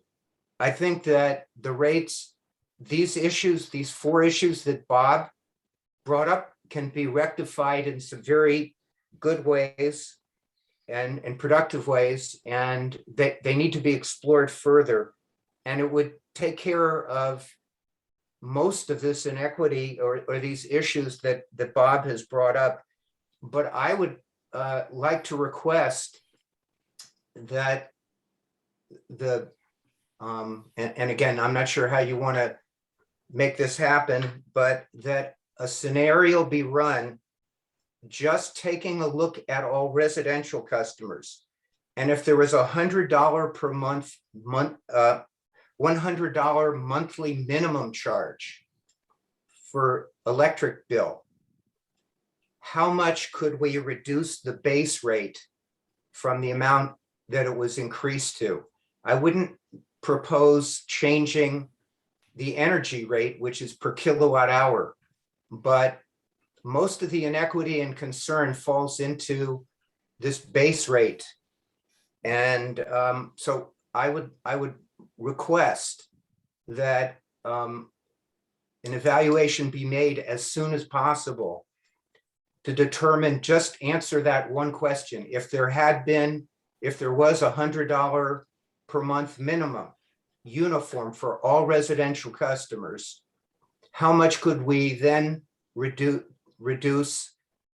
I think that the rates, these issues, these four issues that Bob brought up, can be rectified in some very good ways and productive ways, and they need to be explored further. And it would take care of most of this inequity or these issues that Bob has brought up. But I would like to request that and again, I'm not sure how you want to make this happen, but that a scenario be run just taking a look at all residential customers. And if there was $100 per month, $100 monthly minimum charge for electric bill, how much could we reduce the base rate from the amount that it was increased to? I wouldn't propose changing the energy rate, which is per kilowatt hour, but most of the inequity and concern falls into this base rate. And so I would request that an evaluation be made as soon as possible to determine, just answer that one question. If there was $100 per month minimum uniform for all residential customers, how much could we then reduce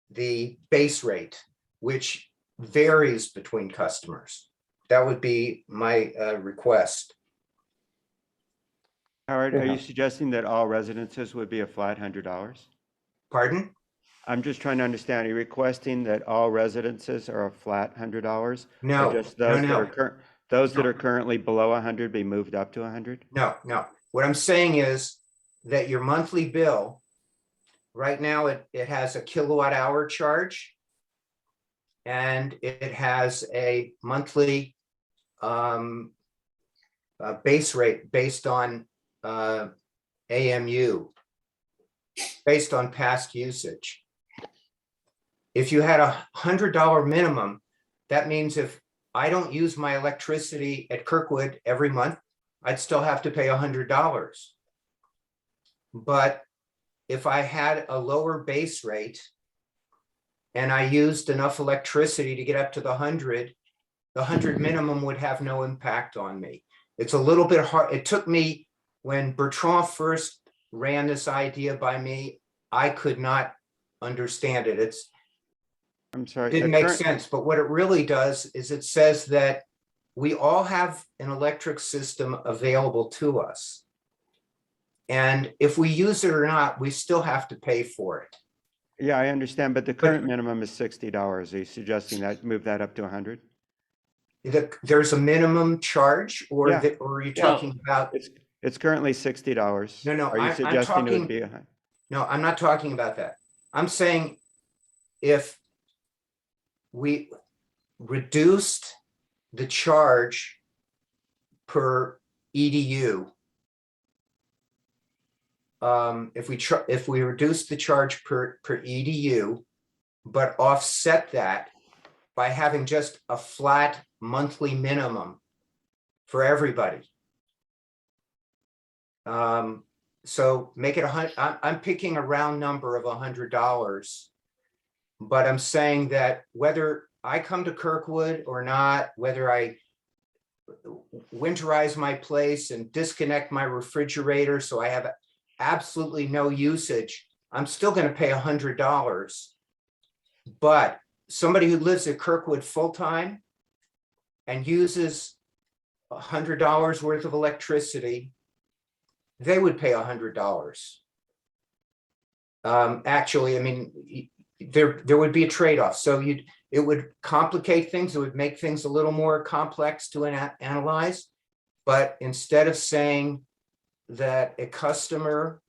the base rate, which varies between customers? That would be my request. Howard, are you suggesting that all residences would be a flat $100? Pardon? I'm just trying to understand. Are you requesting that all residences are a flat $100? No, Or just those no. that are currently below 100 be moved up to 100? No. What I'm saying is that your monthly bill, right now, it has a kilowatt hour charge, and it has a monthly base rate based on AMU, based on past usage. If you had $100 minimum, that means if I don't use my electricity at Kirkwood every month, I'd still have to pay $100. But if I had a lower base rate and I used enough electricity to get up to the 100 minimum would have no impact on me. It's a little bit hard. It took me, when Bertrand first ran this idea by me, I could not understand it. I'm sorry. Didn't make sense, but what it really does is it says that we all have an electric system available to us. And if we use it or not, we still have to pay for it. Yeah, I understand, but the current minimum is $60. Are you suggesting that move that up to 100? There's a minimum charge, or Yeah. or are you Yeah. talking about? It's currently $60. No, Are you I'm suggesting it would talking, be a high? no, I'm not talking about that. I'm saying if we reduced the charge per EDU, if we reduce the charge per EDU, but offset that by having just a flat monthly minimum for everybody. So make it I'm picking a round number of $100, but I'm saying that whether I come to Kirkwood or not, whether I winterize my place and disconnect my refrigerator so I have absolutely no usage, I'm still going to pay $100. But somebody who lives at Kirkwood full-time and uses $100 worth of electricity, they would pay $100. Actually, I mean, there would be a trade-off. So it would complicate things. It would make things a little more complex to analyze. But instead of saying that a customer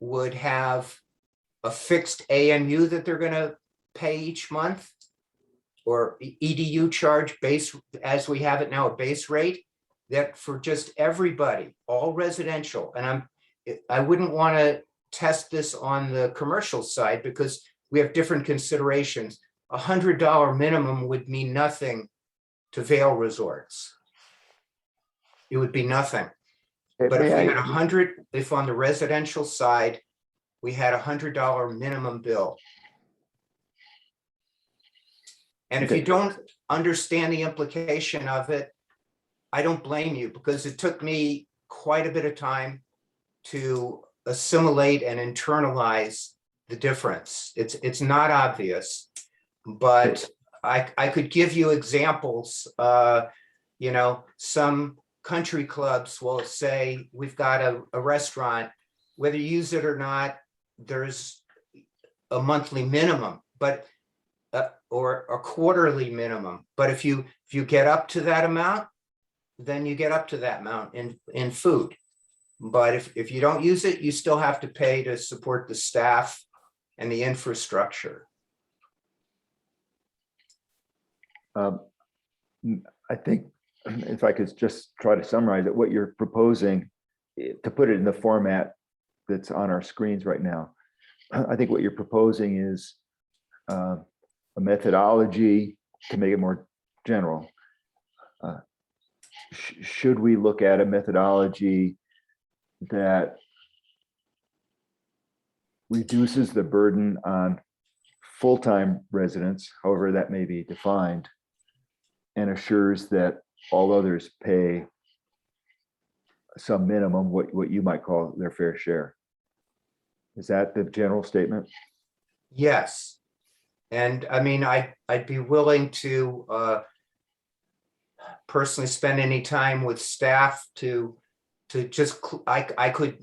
would have a fixed AMU that they're going to pay each month, or EDU charge base, as we have it now, a base rate, that for just everybody, all residential, and I wouldn't want to test this on the commercial side because we have different considerations. $100 minimum would mean nothing to Vail Resorts. It would be nothing. But if we had 100, if on the residential side, we had $100 minimum bill. And if you don't understand the implication of it, I don't blame you, because it took me quite a bit of time to assimilate and internalize the difference. It's not obvious, but I could give you examples. You know, some country clubs will say, we've got a restaurant, whether you use it or not, there's a monthly minimum, but or a quarterly minimum. But if you get up to that amount, then you get up to that amount in food. But if you don't use it, you still have to pay to support the staff and the infrastructure. I think if I could just try to summarize it, what you're proposing, to put it in the format that's on our screens right now, I think what you're proposing is a methodology to make it more general. Should we look at a methodology that reduces the burden on full-time residents, however that may be defined, and assures that all others pay some minimum, what you might call their fair share? Is that the general statement? Yes. And I mean, I'd be willing to personally spend any time with staff to just, I could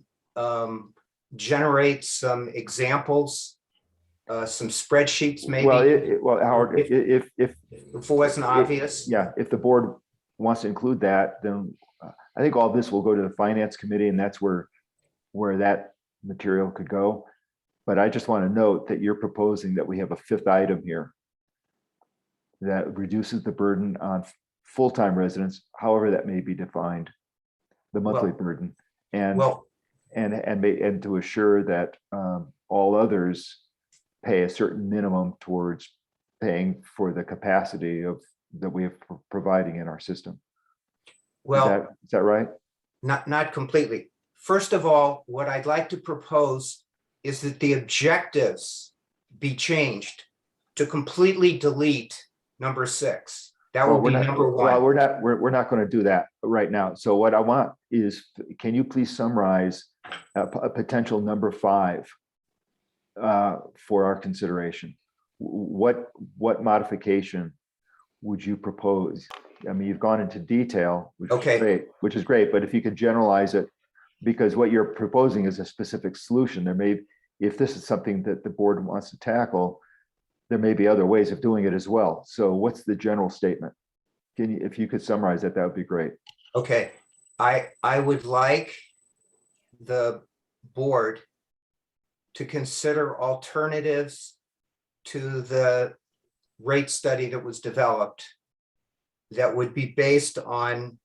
generate some examples, some spreadsheets maybe. Well, Howard, if it wasn't obvious. Yeah, if the board wants to include that, then I think all this will go to the finance committee, and that's where that material could go. But I just want to note that you're proposing that we have a fifth item here that reduces the burden on full-time residents, however that may be defined, the monthly burden, and to assure that all others pay a certain minimum towards paying for the capacity that we have providing in our system. Well, is that right? Not completely. First of all, what I'd like to propose is that the objectives be changed to completely delete number 6. That Well, would be number well, 1. we're not going to do that right now. So what I want is, can you please summarize a potential number 5 for our consideration? What modification would you propose? I mean, you've gone into detail, which is great, but if you could generalize it, because what you're proposing is a specific solution. If this is something that the board wants to tackle, there may be other ways of doing it as well. So what's the general statement? If you could summarize that, that would be great. Okay, I would like the board to consider alternatives to the rate study that was developed that would be based on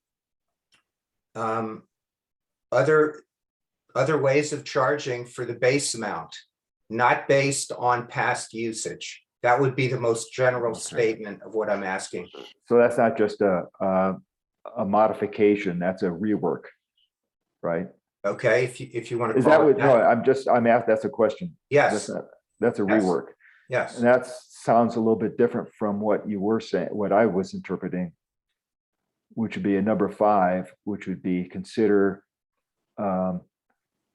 other ways of charging for the base amount, not based on past usage. That would be the most general statement of what I'm asking. So that's not just a modification, that's a rework, right? Okay, if you want to Is call that it what, no, that. I'm asked, that's a question. Yes, That's a Yes. rework. yes. And that sounds a little bit different from what you were saying, what I was interpreting, which would be a number 5, which would be consider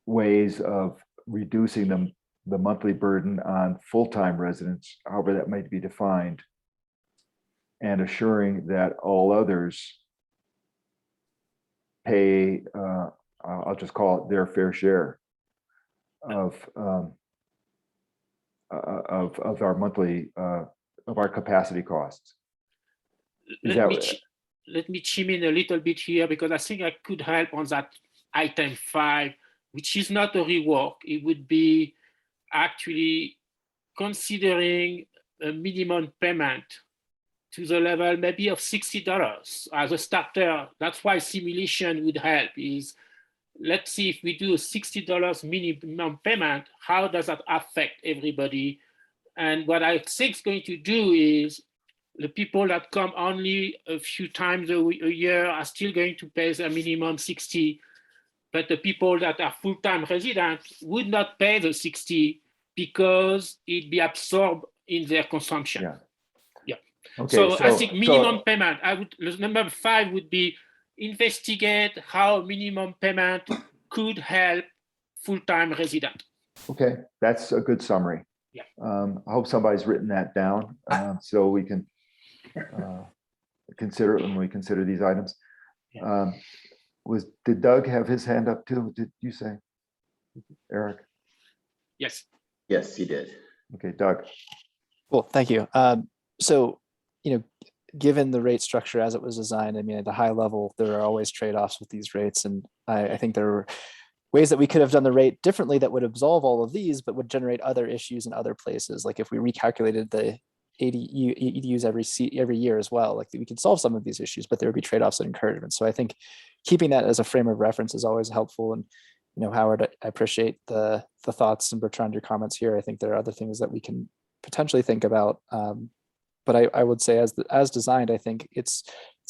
ways of reducing the monthly burden on full-time residents, however that might be defined, and assuring that all others pay, I'll just call it their fair share of our monthly, of our capacity costs. Is Let that me, what- let me chime in a little bit here, because I think I could help on that item 5, which is not a rework. It would be actually considering a minimum payment to the level maybe of $60 as a starter. That's why simulation would help. Is let's see, if we do a $60 minimum payment, how does that affect everybody? And what I think it's going to do is the people that come only a few times a year are still going to pay the minimum 60, but the people that are full-time residents would not pay the 60 because it'd be absorbed in their consumption. Yeah. Yeah. Okay, So I think minimum payment, number 5 would be investigate how minimum payment could help full-time resident. Okay, that's a good summary. Yeah. I hope somebody's written that down so we can consider it when we consider these items. Yeah. Did Doug have his hand up too? Did you say, Eric? Yes. Yes, he did. Okay, Doug. Cool, thank you. So, given the rate structure as it was designed, I mean, at a high level, there are always trade-offs with these rates. And I think there are ways that we could have done the rate differently that would absolve all of these, but would generate other issues in other places. Like if we recalculated the EDUs every year as well, like we could solve some of these issues, but there would be trade-offs and encouragement. So I think keeping that as a frame of reference is always helpful. And, Howard, I appreciate the thoughts, and Bertrand, your comments here. I think there are other things that we can potentially think about. But I would say as designed, I think it's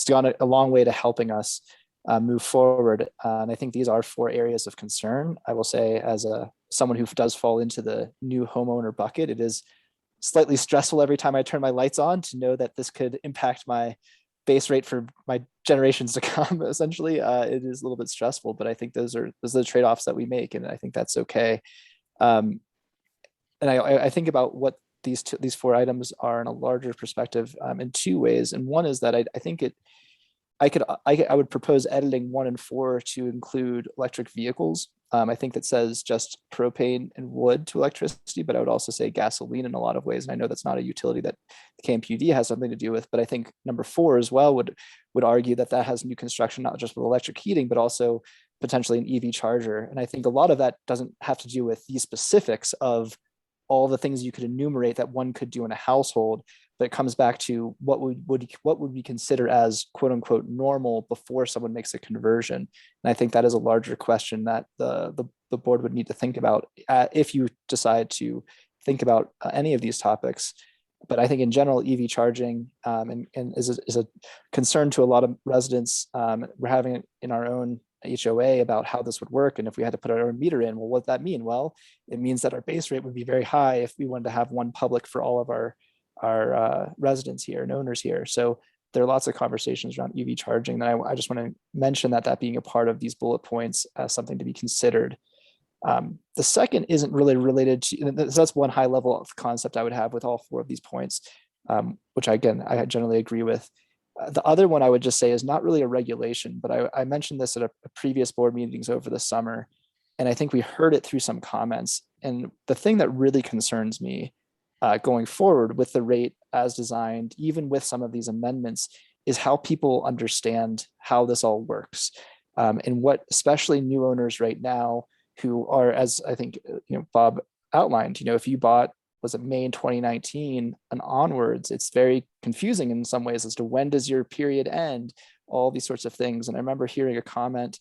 gone a long way to helping us move forward. And I think these are 4 areas of concern. I will say, as someone who does fall into the new homeowner bucket, it is slightly stressful every time I turn my lights on to know that this could impact my base rate for my generations to come. Essentially, it is a little bit stressful, but I think those are the trade-offs that we make, and I think that's okay. And I think about what these 4 items are in a larger perspective in 2 ways. And one is that I think I would propose editing 1 and 4 to include electric vehicles. I think that says just propane and wood to electricity, but I would also say gasoline in a lot of ways. And I know that's not a utility that the KMPUD has something to do with, but I think number 4 as well would argue that has new construction, not just with electric heating, but also potentially an EV charger. And I think a lot of that doesn't have to do with the specifics of all the things you could enumerate that one could do in a household, but it comes back to what would we consider as quote unquote normal before someone makes a conversion. And I think that is a larger question that the board would need to think about if you decide to think about any of these topics. But I think in general, EV charging and is a concern to a lot of residents. We're having it in our own HOA about how this would work and if we had to put our own meter in. Well, what does that mean? Well, it means that our base rate would be very high if we wanted to have one public for all of our residents here and owners here. So there are lots of conversations around EV charging. And I just want to mention that being a part of these bullet points as something to be considered. The second isn't really related to, that's one high level of concept I would have with all 4 of these points, which again, I generally agree with. The other one I would just say is not really a regulation, but I mentioned this at a previous board meetings over the summer, and I think we heard it through some comments. And the thing that really concerns me going forward with the rate as designed, even with some of these amendments, is how people understand how this all works. And what especially new owners right now who are, as I think Bob outlined, if you bought, was it May 2019 and onwards, it's very confusing in some ways as to when does your period end, all these sorts of things. And I remember hearing a comment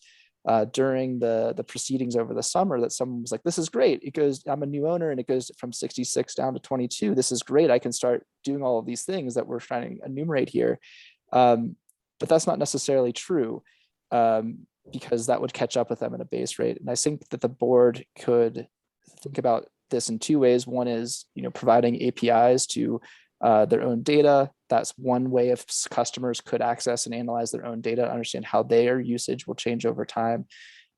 during the proceedings over the summer that someone was like, this is great. It goes, I'm a new owner and it goes from 66 down to 22. This is great. I can start doing all of these things that we're trying to enumerate here. But that's not necessarily true. Because that would catch up with them at a base rate. And I think that the board could think about this in 2 ways. One is, providing APIs to their own data. That's one way if customers could access and analyze their own data, understand how their usage will change over time.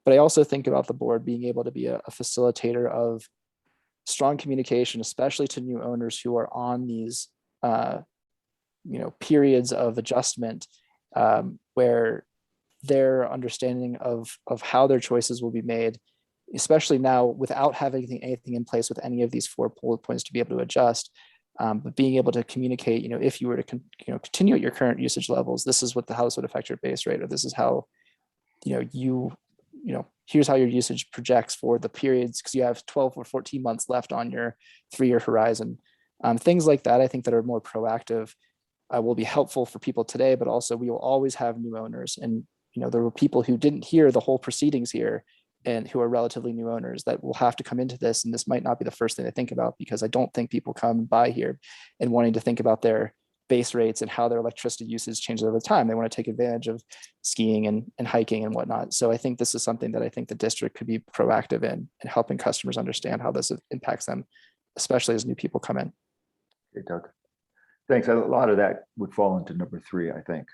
But I also think about the board being able to be a facilitator of strong communication, especially to new owners who are on these, periods of adjustment where their understanding of how their choices will be made, especially now without having anything in place with any of these 4 bullet points to be able to adjust, but being able to communicate, if you were to continue at your current usage levels, this is how this would affect your base rate, or this is how, here's how your usage projects for the periods, because you have 12 or 14 months left on your 3-year horizon. Things like that, I think that are more proactive will be helpful for people today, but also we will always have new owners. And there were people who didn't hear the whole proceedings here and who are relatively new owners that will have to come into this. And this might not be the first thing to think about, because I don't think people come by here and wanting to think about their base rates and how their electricity usage changes over time. They want to take advantage of skiing and hiking and whatnot. So I think this is something that I think the district could be proactive in helping customers understand how this impacts them, especially as new people come in. Okay, Doug. Thanks. A lot of that would fall into number 3, I think.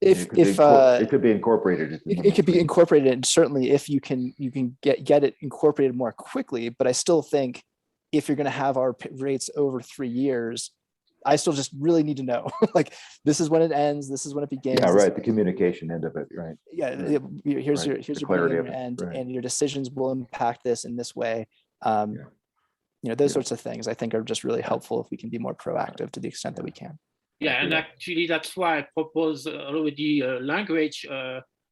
It could be incorporated. It could be incorporated, and certainly if you can get it incorporated more quickly. But I still think if you're going to have our rates over 3 years, I still just really need to know, like, this is when it ends, this is when it begins. Yeah, right. The communication end of it, right? Yeah, here's right. your beginning and your end, right. and your decisions will impact this in this way. Those sorts of things I think are just really helpful if we can be more proactive to the extent that we can. Yeah, and actually that's why I propose already a language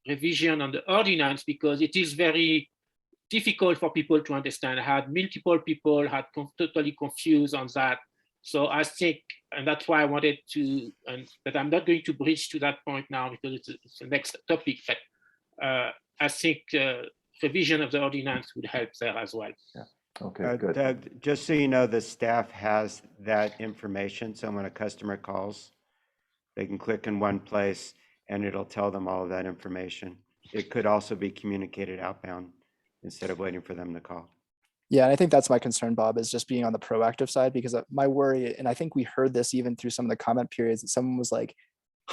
revision on the ordinance, because it is very difficult for people to understand. I had multiple people had totally confused on that. So I think, and that's why I wanted to, but I'm not going to bridge to that point now because it's the next topic. But I think revision of the ordinance would help there as well. Yeah. Okay, good. Doug, just so you know, the staff has that information. So when a customer calls, they can click in one place and it'll tell them all of that information. It could also be communicated outbound instead of waiting for them to call. Yeah, and I think that's my concern, Bob, is just being on the proactive side, because my worry, and I think we heard this even through some of the comment periods, that someone was like,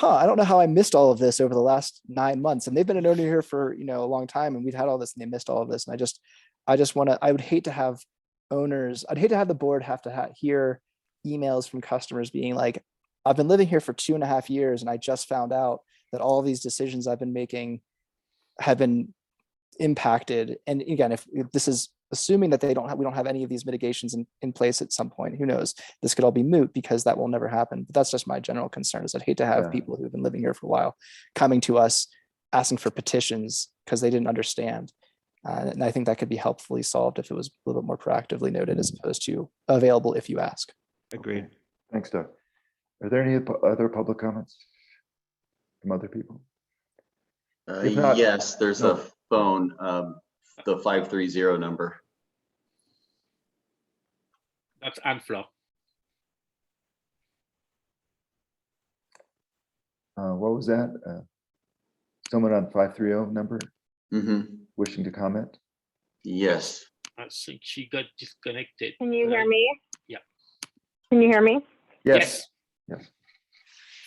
I don't know how I missed all of this over the last 9 months. And they've been an owner here for, a long time, and we've had all this and they missed all of this. And I would hate to have owners, I'd hate to have the board have to hear emails from customers being like, I've been living here for 2.5 years and I just found out that all these decisions I've been making have been impacted. And again, if this is assuming that we don't have any of these mitigations in place at some point, who knows, this could all be moot because that will never happen. But that's just my general concern, is I'd hate to have people who've been living here for a while coming to us asking for petitions because they didn't understand. And I think that could be helpfully solved if it was a little bit more proactively noted as opposed to available if you ask. Agreed. Thanks, Doug. Are there any other public comments from other people? If not, yes, there's a phone, the 530 number. That's Anne Flo. what was that? Someone on 530 number Mm-hmm. wishing to comment? Yes. I think she got disconnected. Can you hear me? Yeah. Can you hear me? Yes.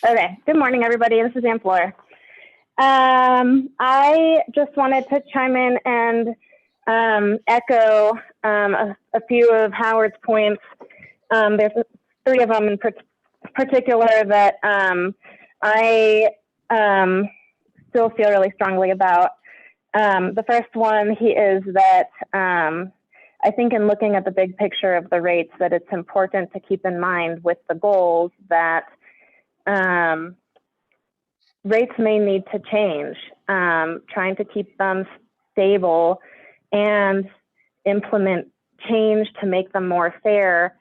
Okay. Good morning, everybody. This is Ann Fleur. I just wanted to chime in and echo a few of Howard's points. There's 3 of them in particular that I still feel really strongly about. The first one is that I think in looking at the big picture of the rates, that it's important to keep in mind with the goals that rates may need to change, trying to keep them stable and implement change to make them more fair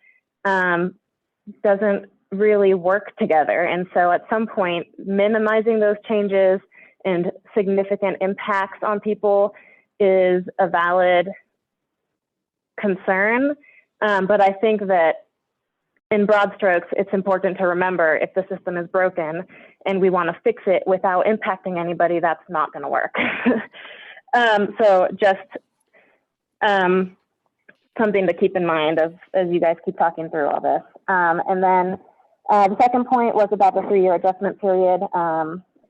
doesn't really work together. And so at some point, minimizing those changes and significant impacts on people is a valid concern. But I think that in broad strokes, it's important to remember if the system is broken and we want to fix it without impacting anybody, that's not going to work. So just something to keep in mind as you guys keep talking through all this. And then the second point was about the 3-year adjustment period.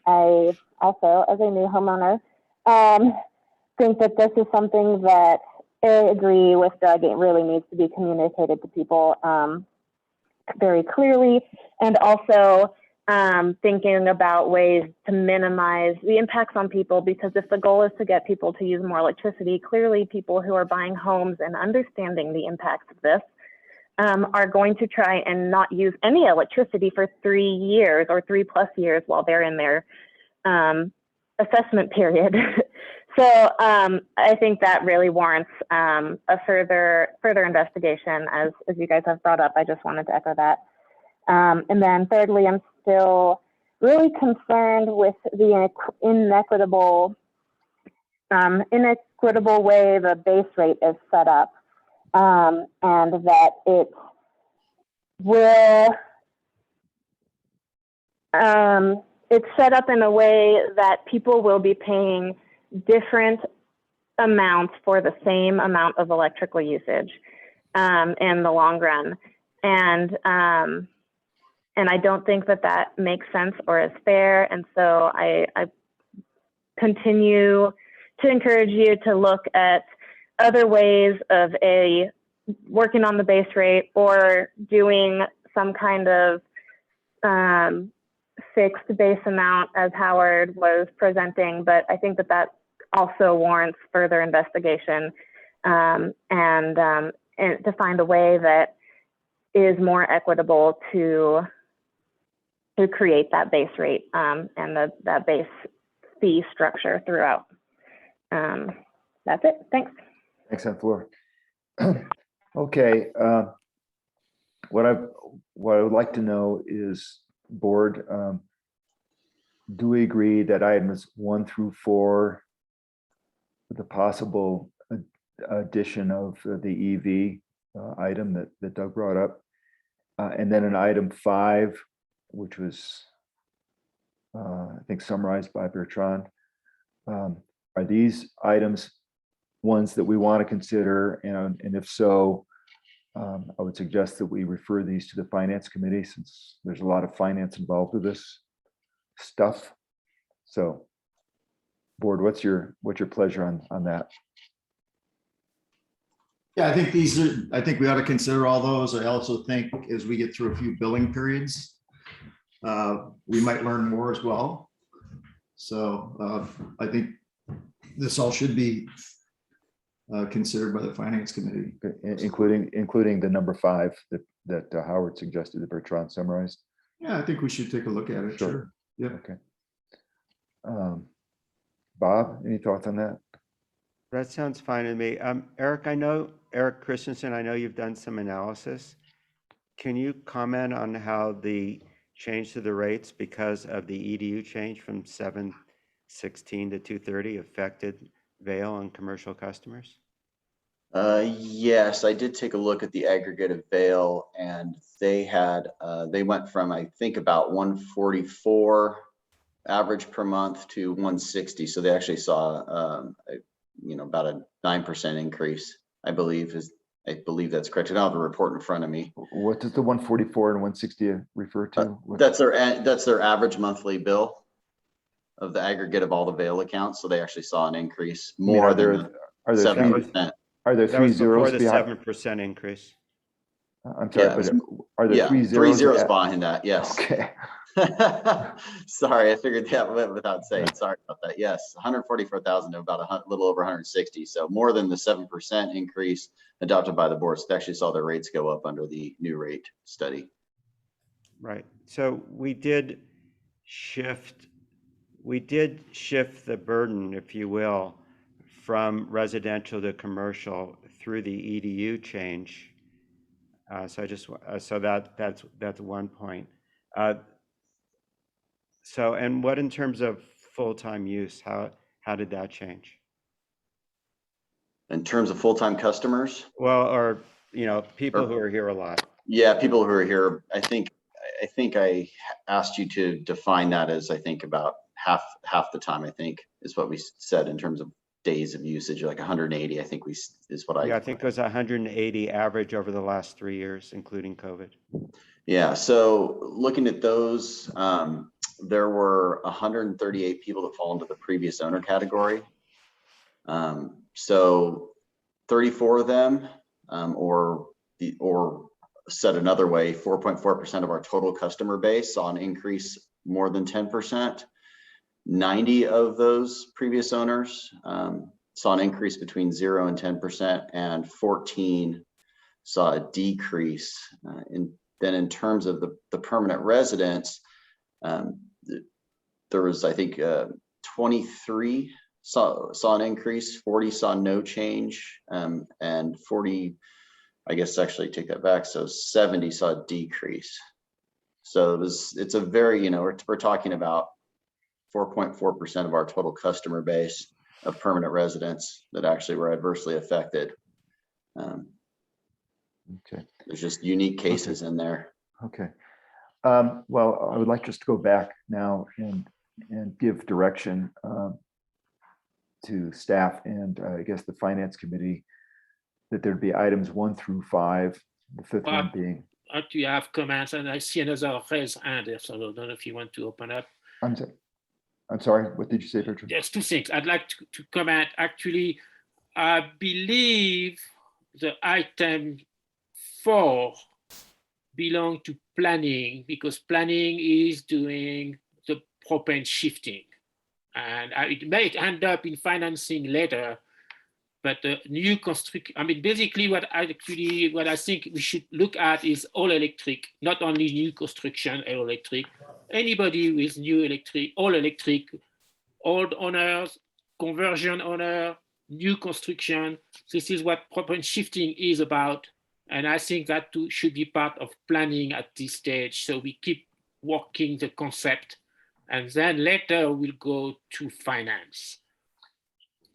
I also, as a new homeowner, think that this is something that I agree with Doug. It really needs to be communicated to people very clearly, and also thinking about ways to minimize the impacts on people, because if the goal is to get people to use more electricity, clearly people who are buying homes and understanding the impacts of this are going to try and not use any electricity for 3 years or 3+ years while they're in their assessment period. So I think that really warrants a further investigation, as you guys have brought up. I just wanted to echo that. And then thirdly, I'm still really concerned with the inequitable way the base rate is set up, and that it will it's set up in a way that people will be paying different amounts for the same amount of electrical usage in the long run. And I don't think that makes sense or is fair. And so I continue to encourage you to look at other ways of working on the base rate or doing some kind of fixed base amount, as Howard was presenting. But I think that also warrants further investigation and to find a way that is more equitable to create that base rate and that base fee structure throughout. That's it. Thanks. Thanks, Ann Fleur. Okay. What I would like to know is, board, do we agree that items 1 through 4, with the possible addition of the EV item that Doug brought up, and then an item 5, which was I think summarized by Bertrand, are these items ones that we want to consider? And if so, I would suggest that we refer these to the Finance Committee, since there's a lot of finance involved with this stuff. So, board, what's your pleasure on that? Yeah, I think we ought to consider all those. I also think as we get through a few billing periods, we might learn more as well. So I think this all should be considered by the Finance Committee, including the number 5 that Howard suggested that Bertrand summarized. Yeah, I think we should take a look at it. Sure. Yeah. Okay. Bob, any thoughts on that? That sounds fine to me. Eric Christensen, I know you've done some analysis. Can you comment on how the change to the rates because of the EDU change from 716 to 230 affected Vail and commercial customers? Yes, I did take a look at the aggregate of Vail, and they went from, I think, about 144 average per month to 160. So they actually saw, about a 9% increase, I believe that's correct. I don't have a report in front of me. What does the 144 and 160 refer to? That's their average monthly bill of the aggregate of all the Vail accounts. So they actually saw an increase more are than there, are there 7%. Are there That three was before zeros the behind? 7% increase. I'm sorry, Yeah, but are there three zeros? Three zeros behind that. Yes. Okay. Sorry, I figured that without saying. Sorry about that. Yes, 144,000 to about a little over 160. So more than the 7% increase adopted by the board. So they actually saw their rates go up under the new rate study. Right. So we did shift the burden, if you will, from residential to commercial through the EDU change. So that's one point. So, and what in terms of full-time use, how did that change? In terms of full-time customers? Well, or, people who are here a lot. Yeah, people who are here, I think I asked you to define that as, I think about half the time, I think is what we said in terms of days of usage, like 180, I think is what Yeah, I think it was 180 average over the last 3 years, including COVID. Yeah, so looking at those, there were 138 people that fall into the previous owner category. So 34 of them, or said another way, 4.4% of our total customer base saw an increase more than 10%. 90 of those previous owners saw an increase between 0 and 10%, and 14 saw a decrease. Then in terms of the permanent residents, there was, I think, 23 saw an increase, 40 saw no change, and 40, I guess actually take that back, so 70 saw a decrease. So it's a very, we're talking about 4.4% of our total customer base of permanent residents that actually were adversely affected. Okay. There's just unique cases in there. Okay. Well, I would like just to go back now and give direction to staff and I guess the finance committee that there'd be items 1 through 5, the fifth one being. Do you have comments? And I see another raised hand there, so I don't know if you want to open up. I'm sorry, what did you say, Bertrand? There's 2 things. I'd like to comment. Actually, I believe the item 4 belong to planning, because planning is doing the propane shifting. And it may end up in financing later, but the new construction, basically what I think we should look at is all electric, not only new construction, all electric. Anybody with new electric, all electric, old owners, conversion owner, new construction. This is what propane shifting is about. And I think that too should be part of planning at this stage. So we keep working the concept, and then later we'll go to finance.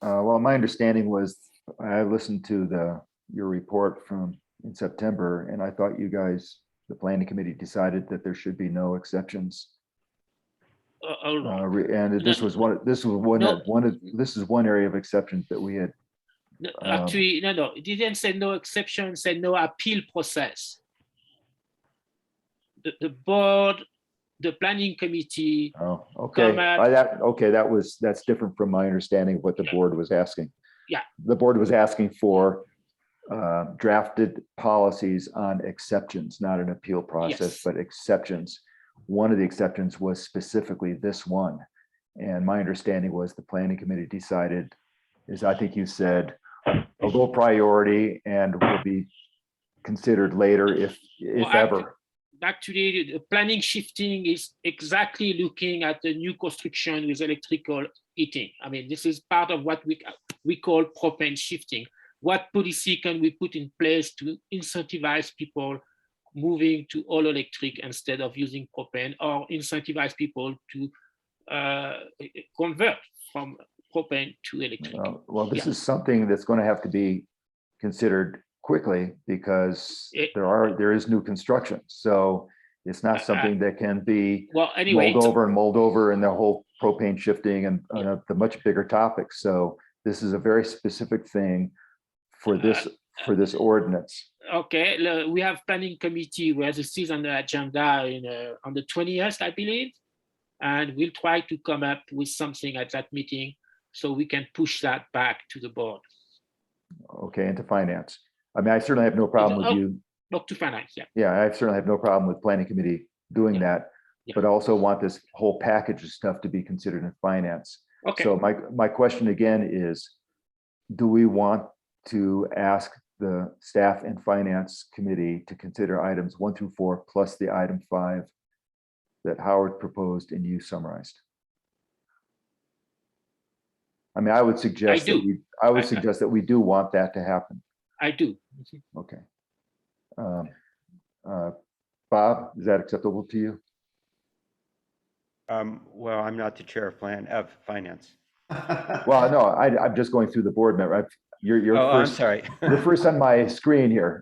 Well, my understanding was I listened to your report in September, and I thought you guys, the planning committee, decided that there should be no exceptions. And this is one area of exceptions that we had. No, actually, no, it didn't say no exception, it said no appeal process. The board, the planning committee. Oh, okay. That's different from my understanding of what the board was asking. Yeah. The board was asking for drafted policies on exceptions, not an appeal process, but exceptions. One of the exceptions was specifically this one. And my understanding was the planning committee decided, as I think you said, a low priority and will be considered later if ever. Actually, the planning shifting is exactly looking at the new construction with electrical heating. This is part of what we call propane shifting. What policy can we put in place to incentivize people moving to all electric instead of using propane, or incentivize people to convert from propane to electric? Well, this is something that's going to have to be considered quickly because there is new construction. So It's not something that can be Well, anyway, mulled over and the whole propane shifting and the much bigger topic. So this is a very specific thing for this ordinance. okay, we have planning committee where this is on the agenda on the 20th, I believe. And we'll try to come up with something at that meeting so we can push that back to the board. Okay, into finance. I mean, I certainly have no problem with you. Not to finance, yeah. Yeah, I certainly have no problem with planning committee doing that, but I also want this whole package of stuff to be considered in finance. Okay. So my question again is, do we want to ask the staff and finance committee to consider items 1 through 4 plus the item 5 that Howard proposed and you summarized? I mean, I would suggest that we do want that to happen. I do. Okay. Bob, is that acceptable to you? Well, I'm not the chair of finance. Well, no, I'm just going through the board member. You're I'm first. sorry. You're first on my screen here.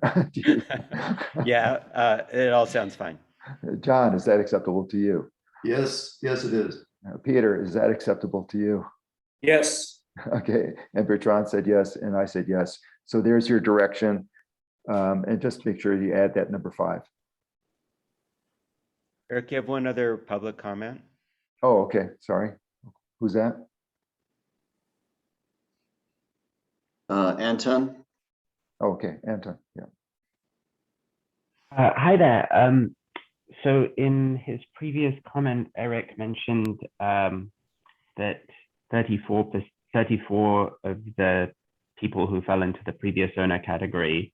Yeah, it all sounds fine. John, is that acceptable to you? Yes, yes, it is. Peter, is that acceptable to you? Yes. Okay, and Bertrand said yes, and I said yes. So there's your direction. And just make sure you add that number 5. Eric, you have one other public comment? Oh, okay, sorry. Who's that? Anton? Okay, Anton, yeah. Hi there. So in his previous comment, Eric mentioned that 34 of the people who fell into the previous owner category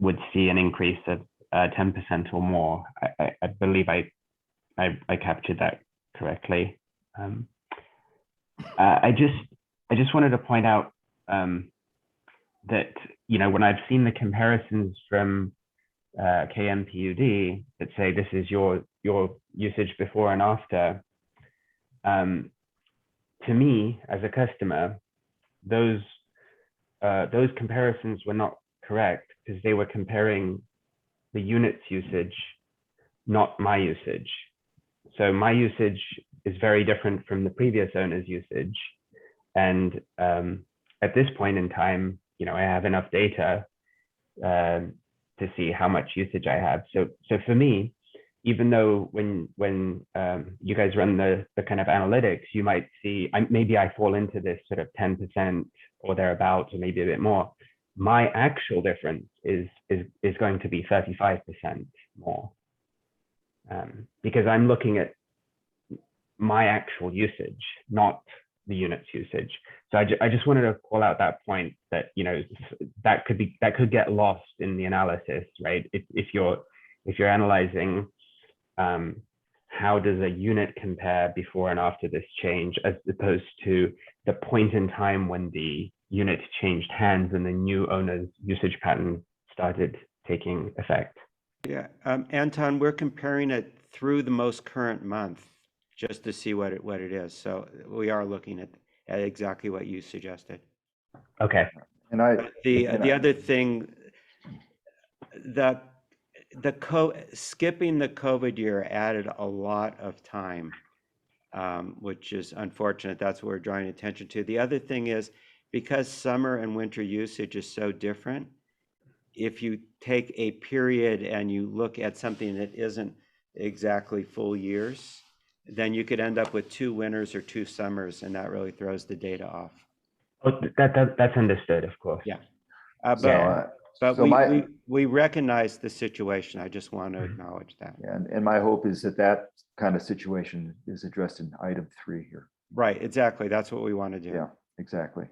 would see an increase of 10% or more. I believe I captured that correctly. I just wanted to point out that, you know, when I've seen the comparisons from KMPUD that say this is your usage before and after, to me as a customer, those comparisons were not correct because they were comparing the unit's usage, not my usage. So my usage is very different from the previous owner's usage. And at this point in time, you know, I have enough data to see how much usage I have. So for me, even though when you guys run the kind of analytics, you might see maybe I fall into this sort of 10% or thereabouts, or maybe a bit more. My actual difference is going to be 35% more because I'm looking at my actual usage, not the unit's usage. So I just wanted to call out that point that, you know, that could get lost in the analysis, right? If you're analyzing how does a unit compare before and after this change, as opposed to the point in time when the unit changed hands and the new owner's usage pattern started taking effect. Yeah, Anton, we're comparing it through the most current month just to see what it is. So we are looking at exactly what you suggested. Okay. And the other thing, skipping the COVID year added a lot of time, which is unfortunate. That's what we're drawing attention to. The other thing is, because summer and winter usage is so different, if you take a period and you look at something that isn't exactly full years, then you could end up with 2 winters or 2 summers, and that really throws the data off. Oh, that's understood, of course. Yeah. But we recognize the situation. I just want to acknowledge that. And my hope is that kind of situation is addressed in item 3 here. Right, exactly. That's what we want to do. Yeah, exactly.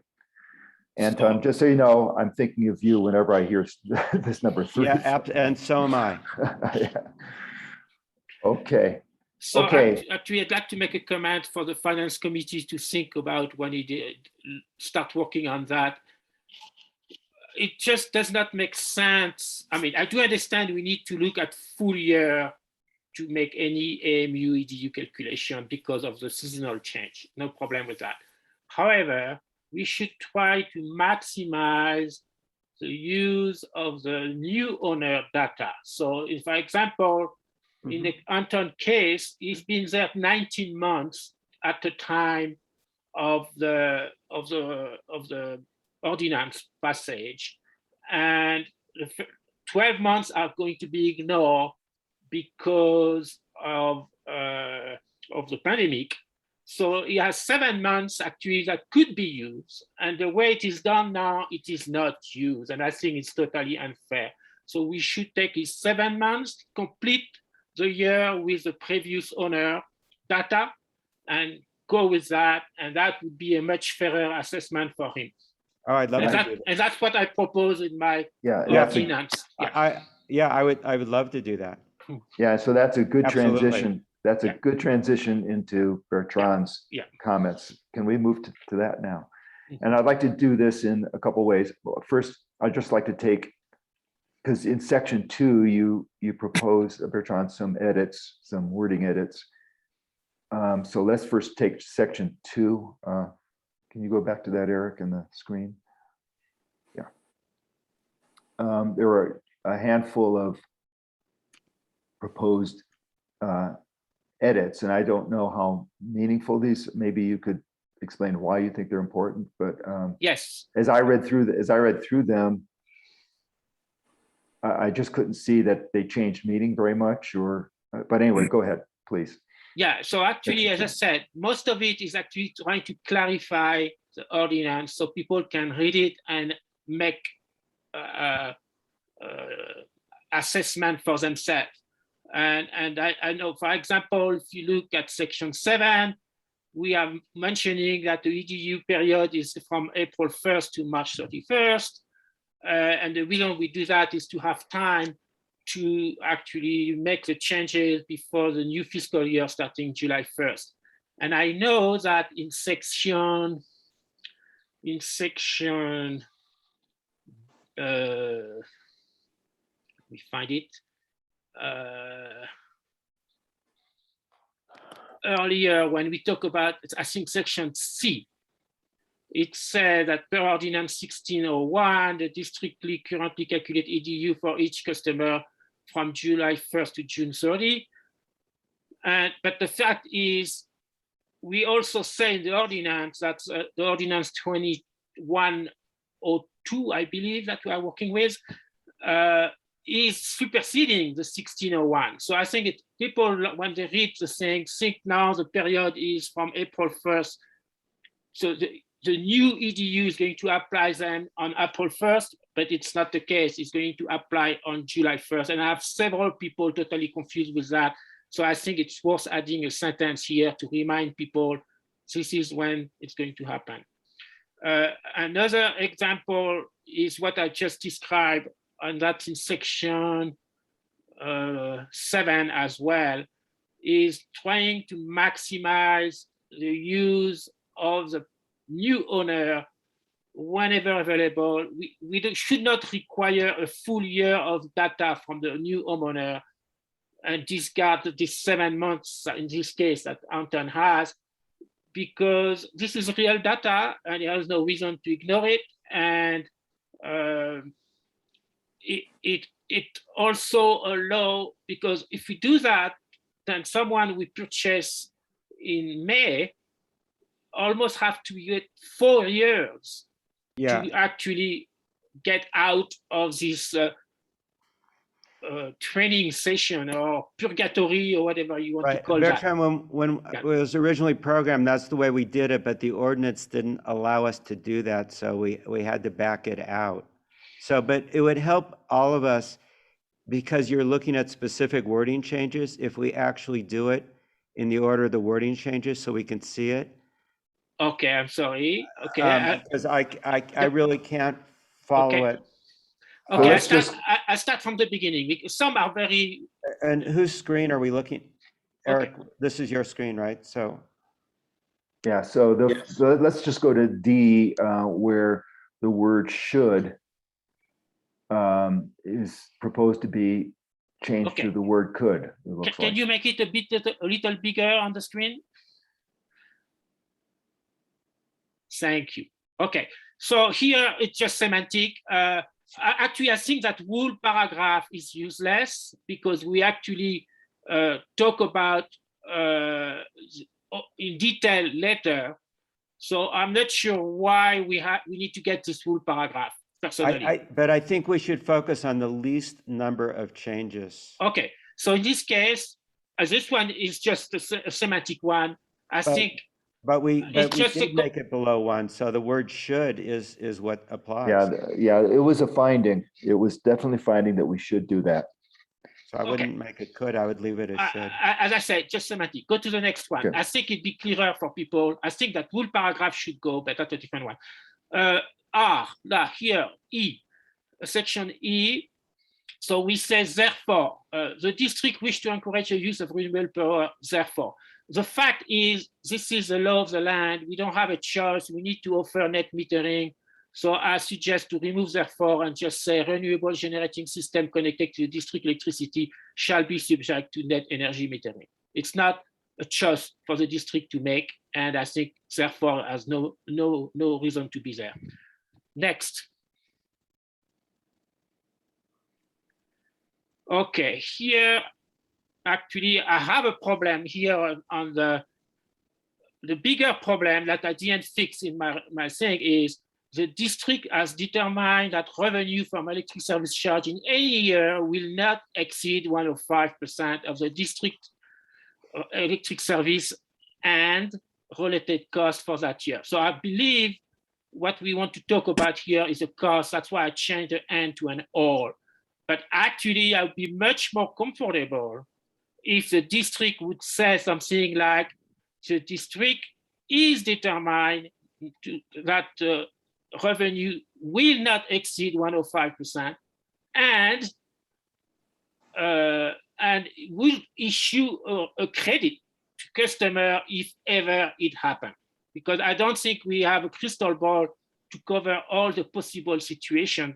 Anton, just so you know, I'm thinking of you whenever I hear this number 3. Yeah, and so am I. Yeah. Okay. So okay. Actually, I'd like to make a comment for the finance committee to think about when it start working on that. It just does not make sense. I mean, I do understand we need to look at full year to make any AMU EDU calculation because of the seasonal change. No problem with that. However, we should try to maximize the use of the new owner data. So if, for example, in the Anton case, he's been there 19 months at the time of the ordinance passage, and the 12 months are going to be ignored because of the pandemic. So he has 7 months actually that could be used, and the way it is done now, it is not used, and I think it's totally unfair. So we should take his 7 months, complete the year with the previous owner data, and go with that, and that would be a much fairer assessment for him. Oh, I'd love And, to that, do that. and that's what I propose in my Yeah, that's a, ordinance. Yeah. I would love to do that. yeah, so that's a good Absolutely. transition. That's a Yeah. good transition into Bertrand's Yeah. comments. Can we move to that now? Mhm. And I'd like to do this in a couple ways. Well, first, I'd just like to take, because in section 2, you propose, Bertrand, some edits, some wording edits. So let's first take section 2. Can you go back to that, Eric, in the screen? Yeah. There are a handful of proposed edits, and I don't know how meaningful these. Maybe you could explain why you think they're important. But Yes. as I read through them, I just couldn't see that they changed meaning very much. Or, but anyway, go ahead, please. Yeah, so actually, as I Section said, most of it is actually trying to clarify the ordinance so people can read it and make assessment for themselves. And I know, for example, if you look at section 7, we are mentioning that the EDU period is from April 1st to March 31st. And the reason we do that is to have time to actually make the changes before the new fiscal year starting July 1st. And I know that in section, we find it earlier when we talk about, I think section C, it said that per ordinance 1601, the districtly currently calculate EDU for each customer from July 1st to June 30. But the fact is, we also say in the ordinance that the ordinance 2102, I believe, that we are working with, is superseding the 1601. So I think people, when they read the thing, think now the period is from April 1st. So the new EDU is going to apply then on April 1st, but it's not the case. It's going to apply on July 1st. And I have several people totally confused with that. So I think it's worth adding a sentence here to remind people this is when it's going to happen. Another example is what I just described, and that's in section 7 as well, is trying to maximize the use of the new owner whenever available. We should not require a full year of data from the new homeowner and discard these 7 months in this case that Anton has, because this is real data and he has no reason to ignore it. And it also allows, because if we do that, then someone we purchase in May almost have to wait 4 years to actually get out of this training session or purgatory or whatever you want to call Bertrand, that. when it was originally programmed, that's the way we did it, but the ordinance didn't allow us to do that, so we had to back it out. So, but it would help all of us, because you're looking at specific wording changes, if we actually do it in the order of the wording changes so we can see it. Okay, I'm sorry. Okay. Because I really can't follow it. Okay, I start from the beginning because some are very. And whose screen are we looking? Eric, this is your screen, right? So. Yeah, so let's just go to D, where the word should is proposed to be changed to the word could. Can you make it a little bigger on the screen? Thank you. Okay, so here it's just semantic. actually, I think that whole paragraph is useless because we actually talk about in detail later. So I'm not sure why we need to get this whole paragraph personally. But I think we should focus on the least number of changes. Okay, so in this case, this one is just a semantic one. I think. But we just did make it below 1, so the word should is what applies. Yeah, it was a finding. It was definitely finding that we should do that. So I wouldn't make it could, I would leave it as should. As I said, just semantic. Go to the next one. Okay. I think it'd be clearer for people. I think that whole paragraph should go, but that's a different one. Here, E, section E. So we say, therefore, the district wish to encourage the use of renewable power, therefore. The fact is, this is the law of the land. We don't have a choice. We need to offer net metering. So I suggest to remove therefore and just say renewable generating system connected to the district electricity shall be subject to net energy metering. It's not a choice for the district to make. And I think therefore has no reason to be there. Next. Okay, here, actually, I have a problem here on the bigger problem that I didn't fix in my thing is the district has determined that revenue from electric service charge in any year will not exceed 105% of the district electric service and related cost for that year. So I believe what we want to talk about here is a cost. That's why I changed the and to an or. But actually, I would be much more comfortable if the district would say something like, the district is determined that revenue will not exceed 105% and will issue a credit to customer if ever it happens. Because I don't think we have a crystal ball to cover all the possible situations.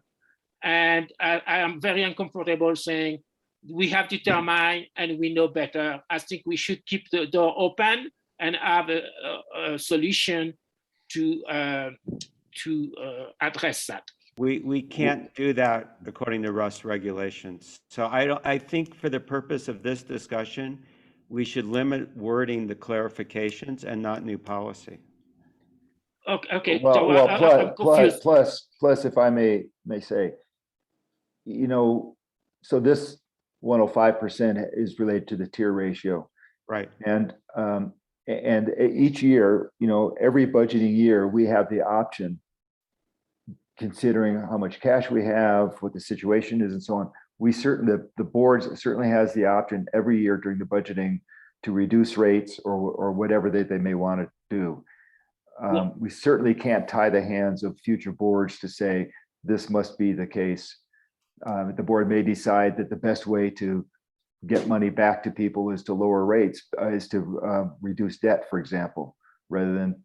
And I am very uncomfortable saying we have determined and we know better. I think we should keep the door open and have a solution to address that. We can't do that according to Rust regulations. So I think for the purpose of this discussion, we should limit wording the clarifications and not new policy. Okay. Well, plus, if I may say, so this 105% is related to the tier ratio. Right. And each year, every budgeting year, we have the option, considering how much cash we have, what the situation is and so on. The board certainly has the option every year during the budgeting to reduce rates or whatever they may want to do. We certainly can't tie the hands of future boards to say this must be the case. The board may decide that the best way to get money back to people is to lower rates, is to reduce debt, for example, rather than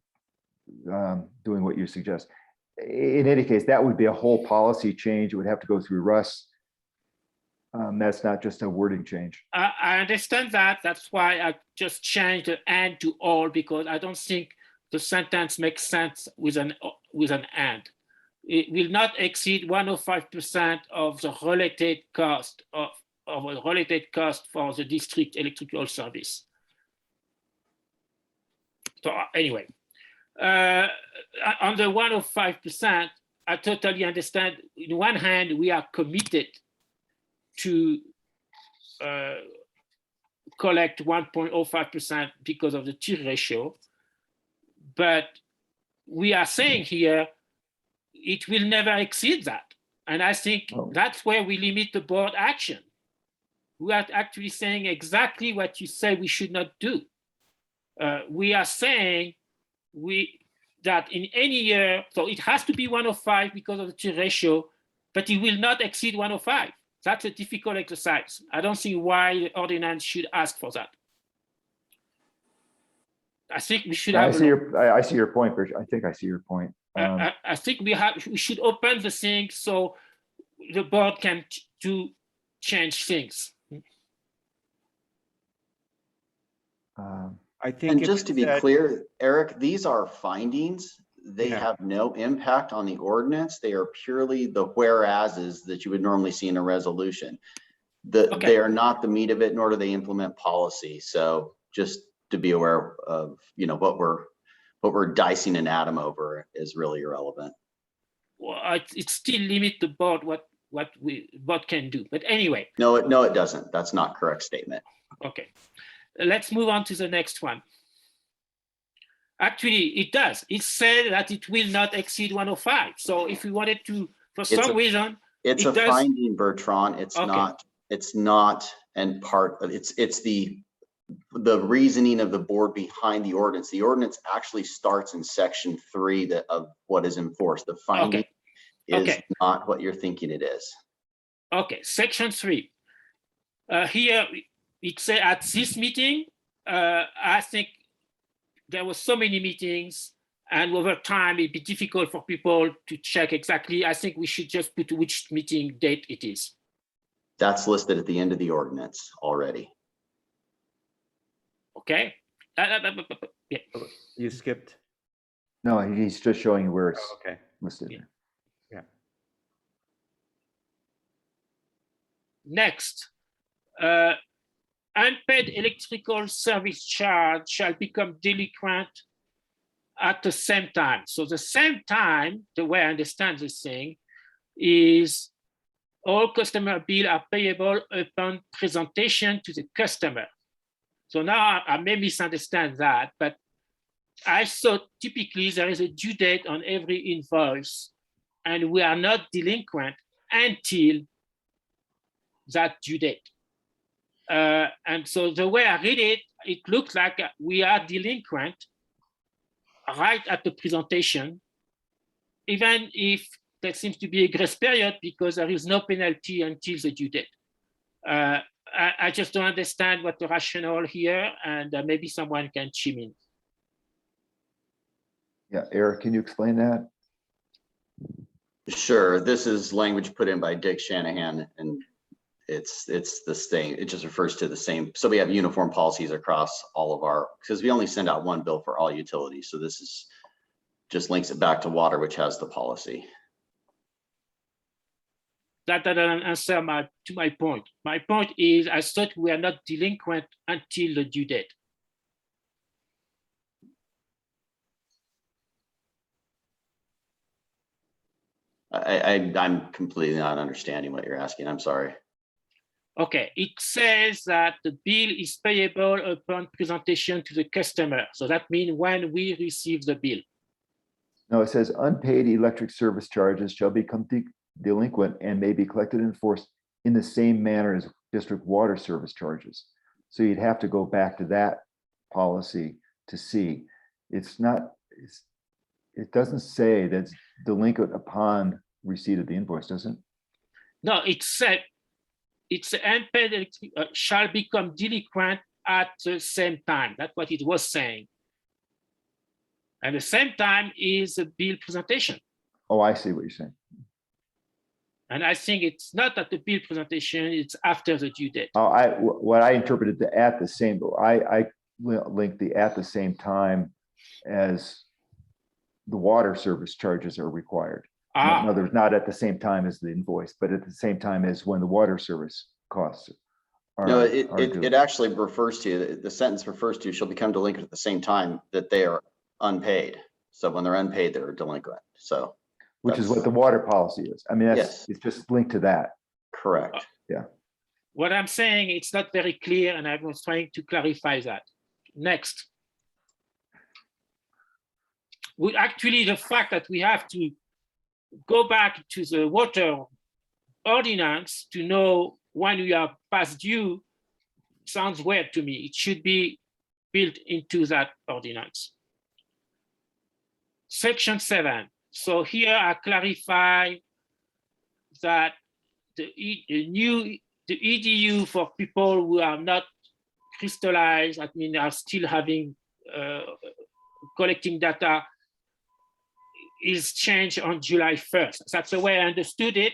doing what you suggest. In any case, that would be a whole policy change. It would have to go through Russ. That's not just a wording change. I understand that. That's why I just changed the and to all, because I don't think the sentence makes sense with an and. It will not exceed 105% of the related cost of a related cost for the district electrical service. So anyway, on the 105%, I totally understand. On one hand, we are committed to collect 1.05% because of the tier ratio, but we are saying here, it will never exceed that. And I think that's where we limit the board action. We are actually saying exactly what you say we should not do. We are saying that in any year, so it has to be 105 because of the tier ratio, but it will not exceed 105. That's a difficult exercise. I don't see why the ordinance should ask for that. I think we should have. I see your point, Bridget. I think I see your point. I think we should open the thing so the board can change things. I think, and just to be clear, Eric, these are findings. they Yeah. have no impact on the ordinance. They are purely the whereases that you would normally see in a resolution. Okay. They are not the meat of it, nor do they implement policy. So just to be aware of, you know, what we're dicing an atom over is really irrelevant. Well, it still limit the board what can do. But anyway, No, it doesn't. That's not correct statement. okay. Let's move on to the next one. Actually, it does. It said that it will not exceed 105. So if we wanted to, for some reason, It's it a does. finding, Bertrand. It's Okay. not, and part of it's the reasoning of the board behind the ordinance. The ordinance actually starts in section 3 of what is enforced. The finding is not what you're thinking it is. Okay, section 3. Here it says at this meeting, I think there were so many meetings, and over time it'd be difficult for people to check exactly. I think we should just put which meeting date it is. That's listed at the end of the ordinance already. Okay. Yeah. You skipped? No, he's just showing you where it's Oh, okay. listed. Yeah. Next, unpaid electrical service charge shall become delinquent at the same time. So the same time, the way I understand this thing, is all customer bills are payable upon presentation to the customer. So now I may misunderstand that, but I thought typically there is a due date on every invoice, and we are not delinquent until that due date. And so the way I read it, it looks like we are delinquent right at the presentation, even if there seems to be a grace period because there is no penalty until the due date. I just don't understand what the rationale here, and maybe someone can chime in. Yeah, Eric, can you explain that? Sure. This is language put in by Dick Shanahan, and it's the same. It just refers to the same. So we have uniform policies across all of our, because we only send out one bill for all utilities. So this is just links it back to water, which has the policy. That doesn't answer to my point. My point is, I thought we are not delinquent until the due date. I'm completely not understanding what you're asking. I'm sorry. Okay, it says that the bill is payable upon presentation to the customer. So that means when we receive the bill. No, it says unpaid electric service charges shall become delinquent and may be collected and enforced in the same manner as district water service charges. So you'd have to go back to that policy to see. It doesn't say that's delinquent upon receipt of the invoice, does it? No, it said it's unpaid electric shall become delinquent at the same time. That's what it was saying. And the same time is a bill presentation. Oh, I see what you're saying. And I think it's not at the bill presentation, it's after the due date. Oh, what I interpreted the at the same, I linked the at the same time as the water service charges are required. No, there's not at the same time as the invoice, but at the same time as when the water service costs are. No, due. it actually refers to, the sentence refers to shall become delinquent at the same time that they are unpaid. So when they're unpaid, they're delinquent. So. Which is what the water policy is. I mean, Yes. it's just linked to that. Correct. Yeah. What I'm saying, it's not very clear, and I was trying to clarify that. Next. Actually, the fact that we have to go back to the water ordinance to know when we are past due sounds weird to me. It should be built into that ordinance. Section 7. So here I clarify that the EDU for people who are not crystallized, I mean, are still having collecting data, is changed on July 1st. That's the way I understood it.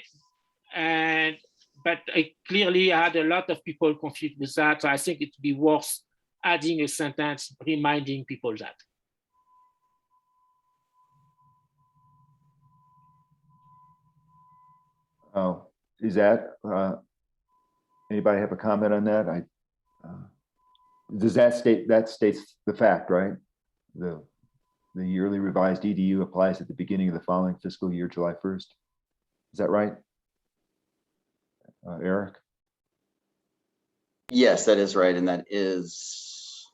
But I clearly had a lot of people confused with that. So I think it'd be worth adding a sentence reminding people that. Oh, is that, anybody have a comment on that? Does that states the fact, right? The yearly revised EDU applies at the beginning of the following fiscal year, July 1st. Is that right? Eric? Yes, that is right. And that is,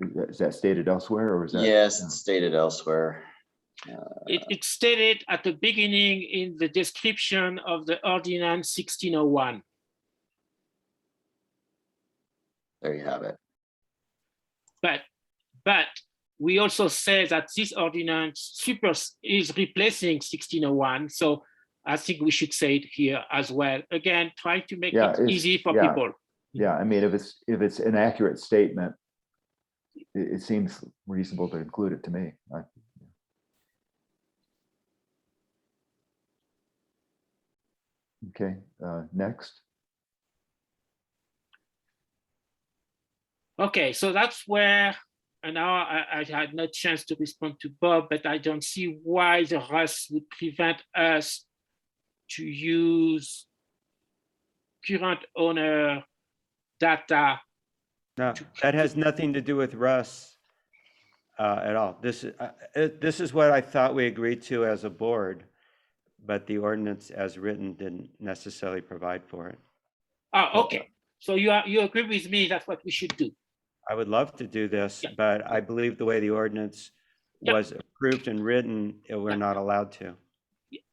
Is that stated elsewhere or is that? yes, it's stated elsewhere. It's stated at the beginning in the description of the ordinance 1601. There you have it. But we also say that this ordinance is replacing 1601. So I think we should say it here as well. Again, try to make it easy for people. Yeah, I mean, if it's an accurate statement, it seems reasonable to include it to me. Okay, next. Okay, so that's where, and now I had no chance to respond to Bob, but I don't see why the rest would prevent us to use current owner data. No, that has nothing to do with Russ at all. This is what I thought we agreed to as a board, but the ordinance as written didn't necessarily provide for it. Oh, okay. So you agree with me that's what we should do. I would love to do this, Yeah. but I believe the way the ordinance Yeah. was approved and written, we're Yeah. not allowed to.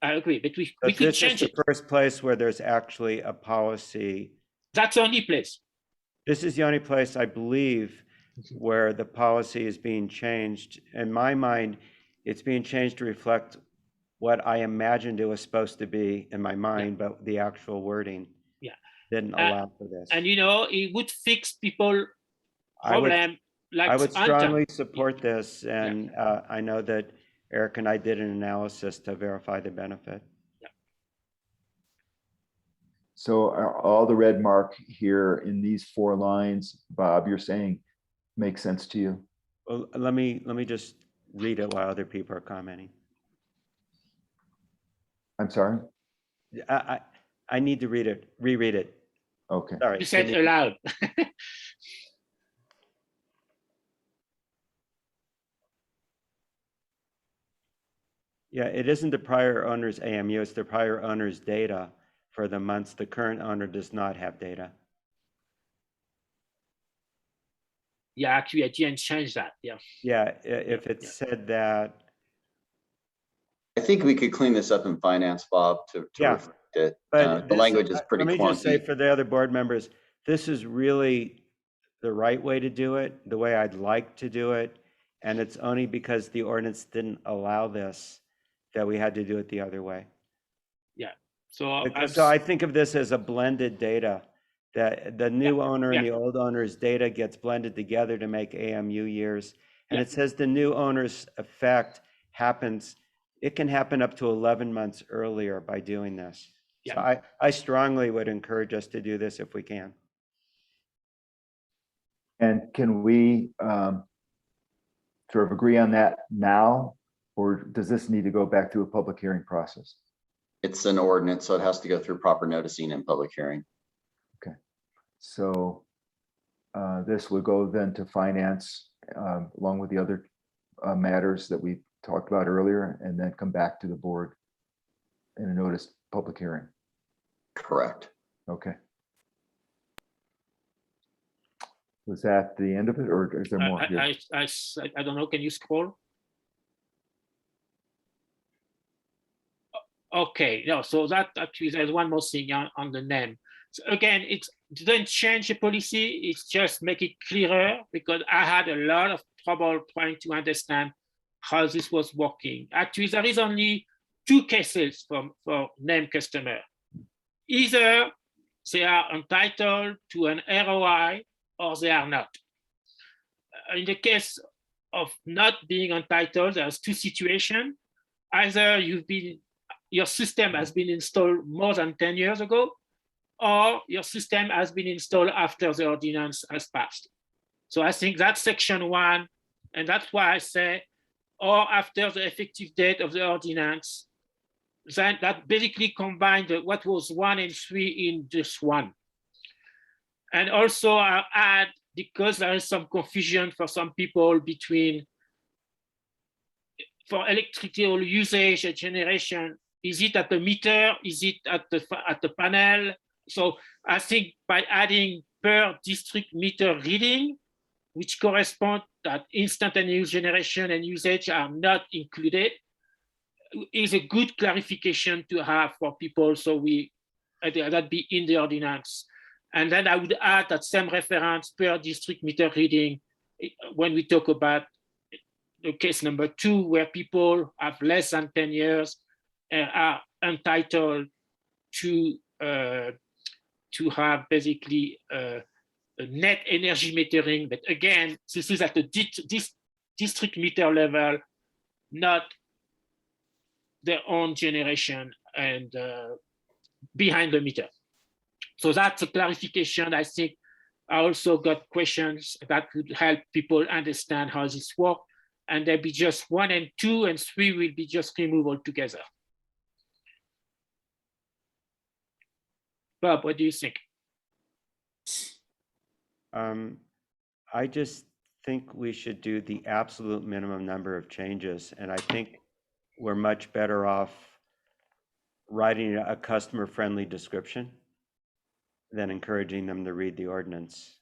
I agree, but we But could this change is it. the first place where there's actually a policy. That's the only place. This is the only place I believe where the policy is being changed. In my mind, it's being changed to reflect what I imagined it was supposed to be in my mind, but the actual wording didn't allow for this. And you know, it would fix people I would like strongly support this, and I know that Eric and I did an analysis to verify the benefit. So are all the red mark here in these 4 lines, Bob, you're saying makes sense to you? Well, let me just read it while other people are commenting. I'm sorry? I need to reread it. Okay. Sorry. You said aloud. Yeah, it isn't the prior owner's AMU, it's the prior owner's data for the months the current owner does not have data. Yeah, actually, I didn't change that. Yeah. Yeah, if it said that. I think we could clean this up in finance, Bob, to reflect it. But the language is pretty Let me just say clunky. for the other board members, this is really the right way to do it, the way I'd like to do it. And it's only because the ordinance didn't allow this that we had to do it the other way. Yeah. So I think of this as a blended data, that the new owner and the old owner's data gets blended together to make AMU years. And it says the new owner's effect happens, it can happen up to 11 months earlier by doing this. So I strongly would encourage us to do this if we can. And can we sort of agree on that now, or does this need to go back to a public hearing process? It's an ordinance, so it has to go through proper noticing and public hearing. Okay, so this would go then to finance along with the other matters that we talked about earlier, and then come back to the board in a notice public hearing. Correct. Okay. Was that the end of it, or is there more here? I don't know. Can you scroll? Okay, no, so that actually there's one more thing on the name. So again, it didn't change the policy, it's just make it clearer, because I had a lot of trouble trying to understand how this was working. Actually, there is only 2 cases for named customer. Either they are entitled to an ROI or they are not. In the case of not being entitled, there's 2 situations. Either your system has been installed more than 10 years ago, or your system has been installed after the ordinance has passed. So I think that's section 1, and that's why I say, or after the effective date of the ordinance, that basically combined what was 1 and 3 in just one. And also I add, because there is some confusion for some people between, for electrical usage and generation, is it at the meter? Is it at the panel? So I think by adding per district meter reading, which correspond that instantaneous generation and usage are not included, is a good clarification to have for people. So that be in the ordinance. And then I would add that same reference per district meter reading when we talk about the case number 2, where people have less than 10 years are entitled to have basically a net energy metering. But again, this is at the district meter level, not their own generation and behind the meter. So that's a clarification. I think I also got questions that could help people understand how this works. And there'll be just 1 and 2, and 3 will be just removed altogether. Bob, what do you think? I just think we should do the absolute minimum number of changes. And I think we're much better off writing a customer-friendly description than encouraging them to read the ordinance.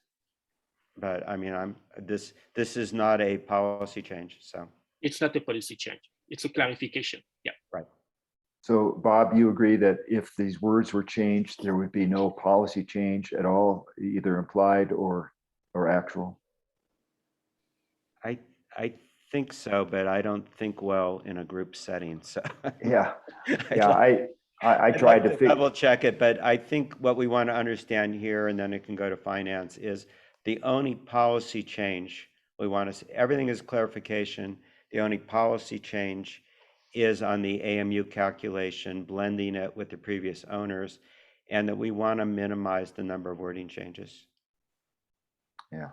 But I mean, this is not a policy change, so. It's not a policy change. It's a clarification. Yeah. Right. So Bob, you agree that if these words were changed, there would be no policy change at all, either implied or actual? I think so, but I don't think well in a group setting, so. Yeah, yeah, I tried to figure. Double check it, but I think what we want to understand here, and then it can go to finance, is the only policy change we want to see, everything is clarification. The only policy change is on the AMU calculation, blending it with the previous owners, and that we want to minimize the number of wording changes. Yeah.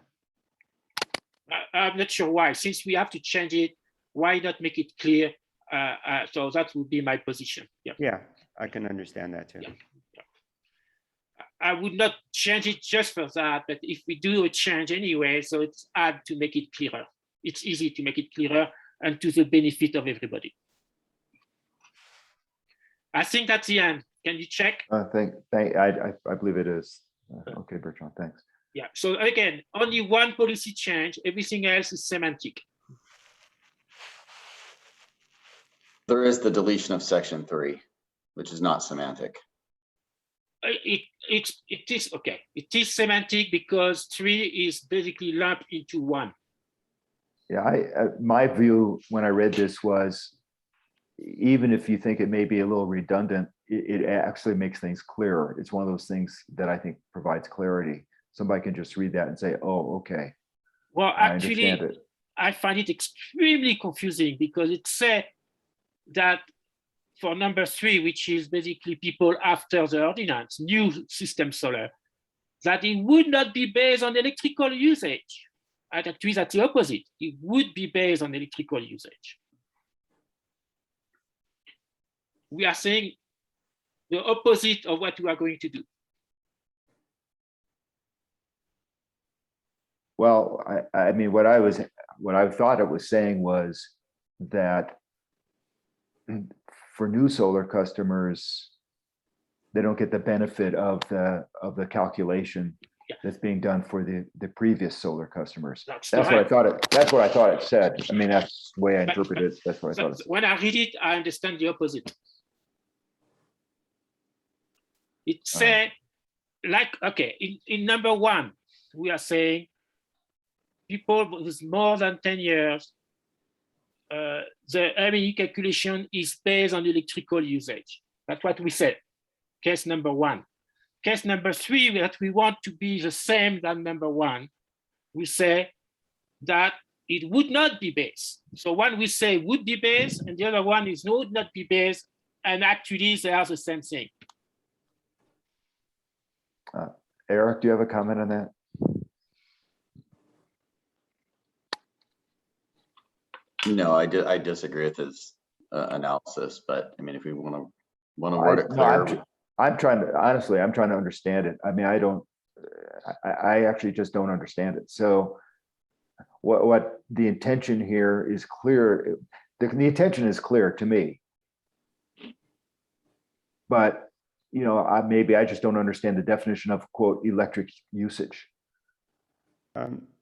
I'm not sure why. Since we have to change it, why not make it clear? So that would be my position. Yeah. Yeah, I can understand that too. Yeah. I would not change it just for that, but if we do a change anyway, so it's hard to make it clearer. It's easy to make it clearer and to the benefit of everybody. I think that's the end. Can you check? I believe it is. Okay, Bertrand, thanks. Yeah, so again, only one policy change, everything else is semantic. There is the deletion of section 3, which is not semantic. It is okay. It is semantic because 3 is basically lumped into 1. Yeah, my view when I read this was, even if you think it may be a little redundant, it actually makes things clearer. It's one of those things that I think provides clarity. Somebody can just read that and say, oh, okay. Well, actually, I find it extremely confusing because it said that for number 3, which is basically people after the ordinance, new system solar, that it would not be based on electrical usage. And actually, that's the opposite. It would be based on electrical usage. We are saying the opposite of what we are going to do. Well, I mean, what I thought it was saying was that for new solar customers, they don't get the benefit of the calculation that's being done for the previous solar customers. That's what I thought it. That's what I thought it said. I mean, that's the way I interpret it. That's what I thought. When I read it, I understand the opposite. It said, like, okay, in number 1, we are saying people with more than 10 years, the RME calculation is based on electrical usage. That's what we said, case number 1. Case number 3, that we want to be the same than number 1, we say that it would not be based. So one we say would be based, and the other one is would not be based, and actually they are the same thing. Eric, do you have a comment on that? No, I disagree with his analysis, but I mean, if we want to Want to word it No, clear? I'm trying to, honestly, I'm trying to understand it. I mean, I actually just don't understand it. So what the intention here is clear. The intention is clear to me. But, you know, maybe I just don't understand the definition of quote, electric usage.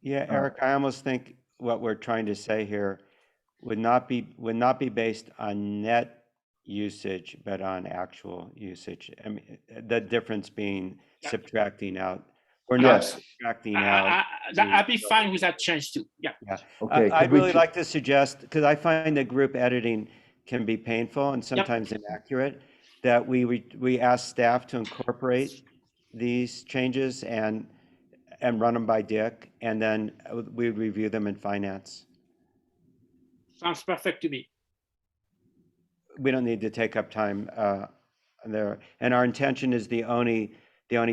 Yeah, Eric, I almost think what we're trying to say here would not be based on net usage, but on actual usage. I mean, the difference being subtracting out. We're not Yes. subtracting out. I'd be fine with that change too. Yeah. Yeah. Okay. I'd really like to suggest, because I find that group editing can be painful and sometimes inaccurate, that we ask staff to incorporate these changes and run them by Dick, and then we review them in finance. Sounds perfect to me. We don't need to take up time there. And our intention is the only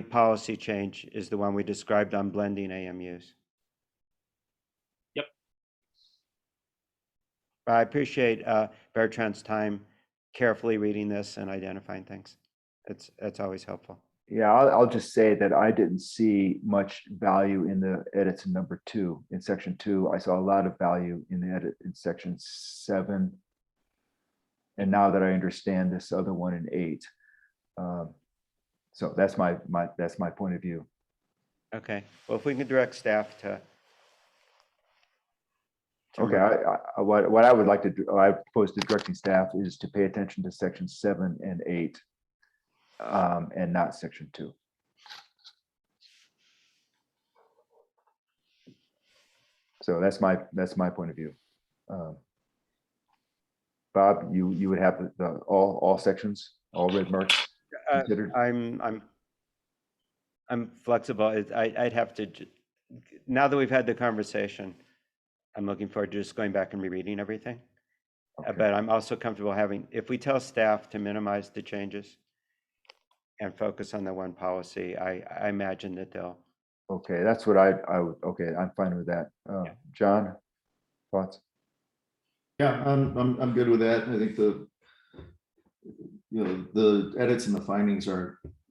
policy change is the one we described on blending AMUs. Yep. I appreciate Bertrand's time carefully reading this and identifying things. It's always helpful. Yeah, I'll just say that I didn't see much value in the edits in number 2, in section 2. I saw a lot of value in the edit in section 7. And now that I understand this other one in 8. So that's my point of view. Okay, well, if we can direct staff to Okay, what I would like to do, I propose to directing staff is to pay attention to section 7 and 8. And not section 2. So that's my point of view. Bob, you would have all sections, all red marks considered? I'm flexible. I'd have to, now that we've had the conversation, I'm looking forward to just going back and rereading everything. Okay. But I'm also comfortable having, if we tell staff to minimize the changes and focus on the one policy, I imagine that they'll. Okay, that's what I would, okay, I'm fine with that. John, thoughts? Yeah, I'm good with that. I think the edits and the findings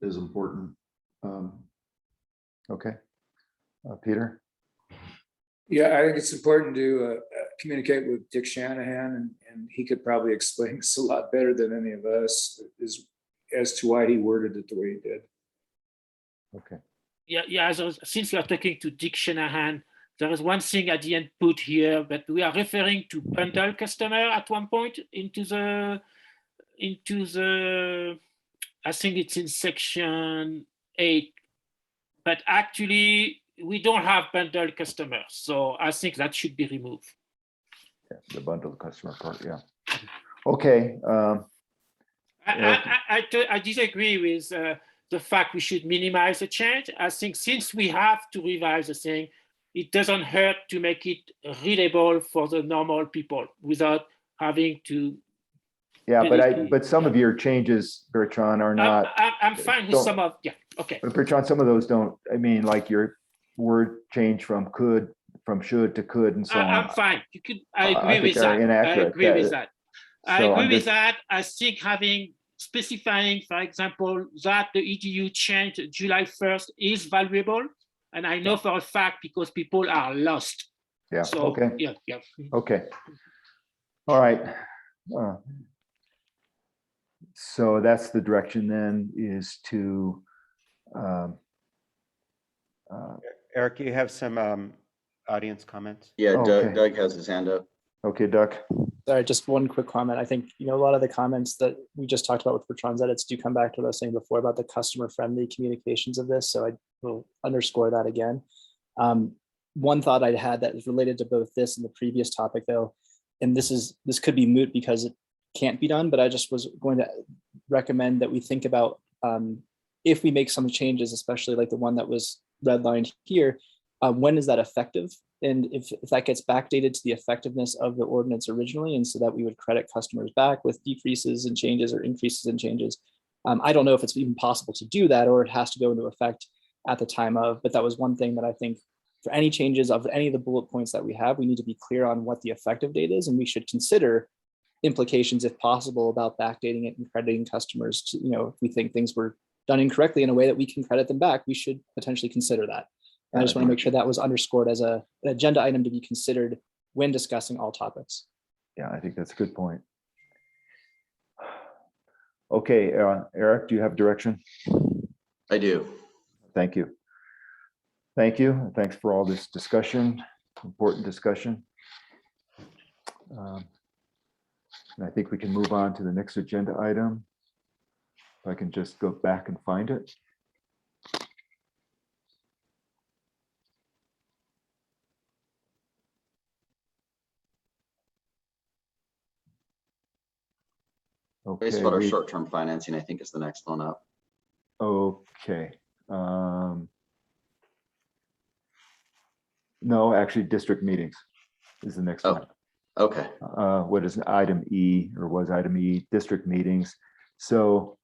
is important. Okay, Peter? Yeah, I think it's important to communicate with Dick Shanahan, and he could probably explain this a lot better than any of us as to why he worded it the way he did. Okay. Yeah. Since we are talking to Dick Shanahan, there is one thing I didn't put here, but we are referring to bundle customer at one point into the, I think it's in section 8, but actually we don't have bundle customers. So I think that should be removed. Yeah, the bundle customer part, yeah. Okay. I disagree with the fact we should minimize the change. I think since we have to revise the thing, it doesn't hurt to make it readable for the normal people without having to. Yeah, but some of your changes, Bertrand, are not. I'm fine with some of, yeah, okay. But Bertrand, some of those don't, I mean, like your word change from should to could and so on. I'm fine. I agree with that. Inaccurate. I agree with that. I So agree with that. I think specifying, for example, that the EDU change July 1st is valuable. And I know for a fact because people are lost. Yeah, so, okay. Yeah. Okay. All right. So that's the direction then, is to Eric, you have some audience comments? Yeah, okay. Doug has his hand up. Okay, Doug. Sorry, just one quick comment. I think, a lot of the comments that we just talked about with Bertrand's edits do come back to what I was saying before about the customer-friendly communications of this. So I will underscore that again. One thought I had that is related to both this and the previous topic, though, and this could be moot because it can't be done, but I just was going to recommend that we think about if we make some changes, especially like the one that was redlined here, when is that effective? And if that gets backdated to the effectiveness of the ordinance originally, and so that we would credit customers back with decreases in changes or increases in changes. I don't know if it's even possible to do that, or it has to go into effect at the time of, but that was one thing that I think for any changes of any of the bullet points that we have, we need to be clear on what the effective date is, and we should consider implications, if possible, about backdating it and crediting customers to, if we think things were done incorrectly in a way that we can credit them back, we should potentially consider that. And I just want to make sure that was underscored as an agenda item to be considered when discussing all topics. Yeah, I think that's a good point. Okay, Eric, do you have direction? I do. Thank you. Thank you. Thanks for all this discussion, important discussion. And I think we can move on to the next agenda item. If I can just go back and find it. Okay. Wastewater short-term financing, I think, is the next one up. Okay. No, actually, district meetings is the next one. Okay. What is item E, or was item E, district meetings. So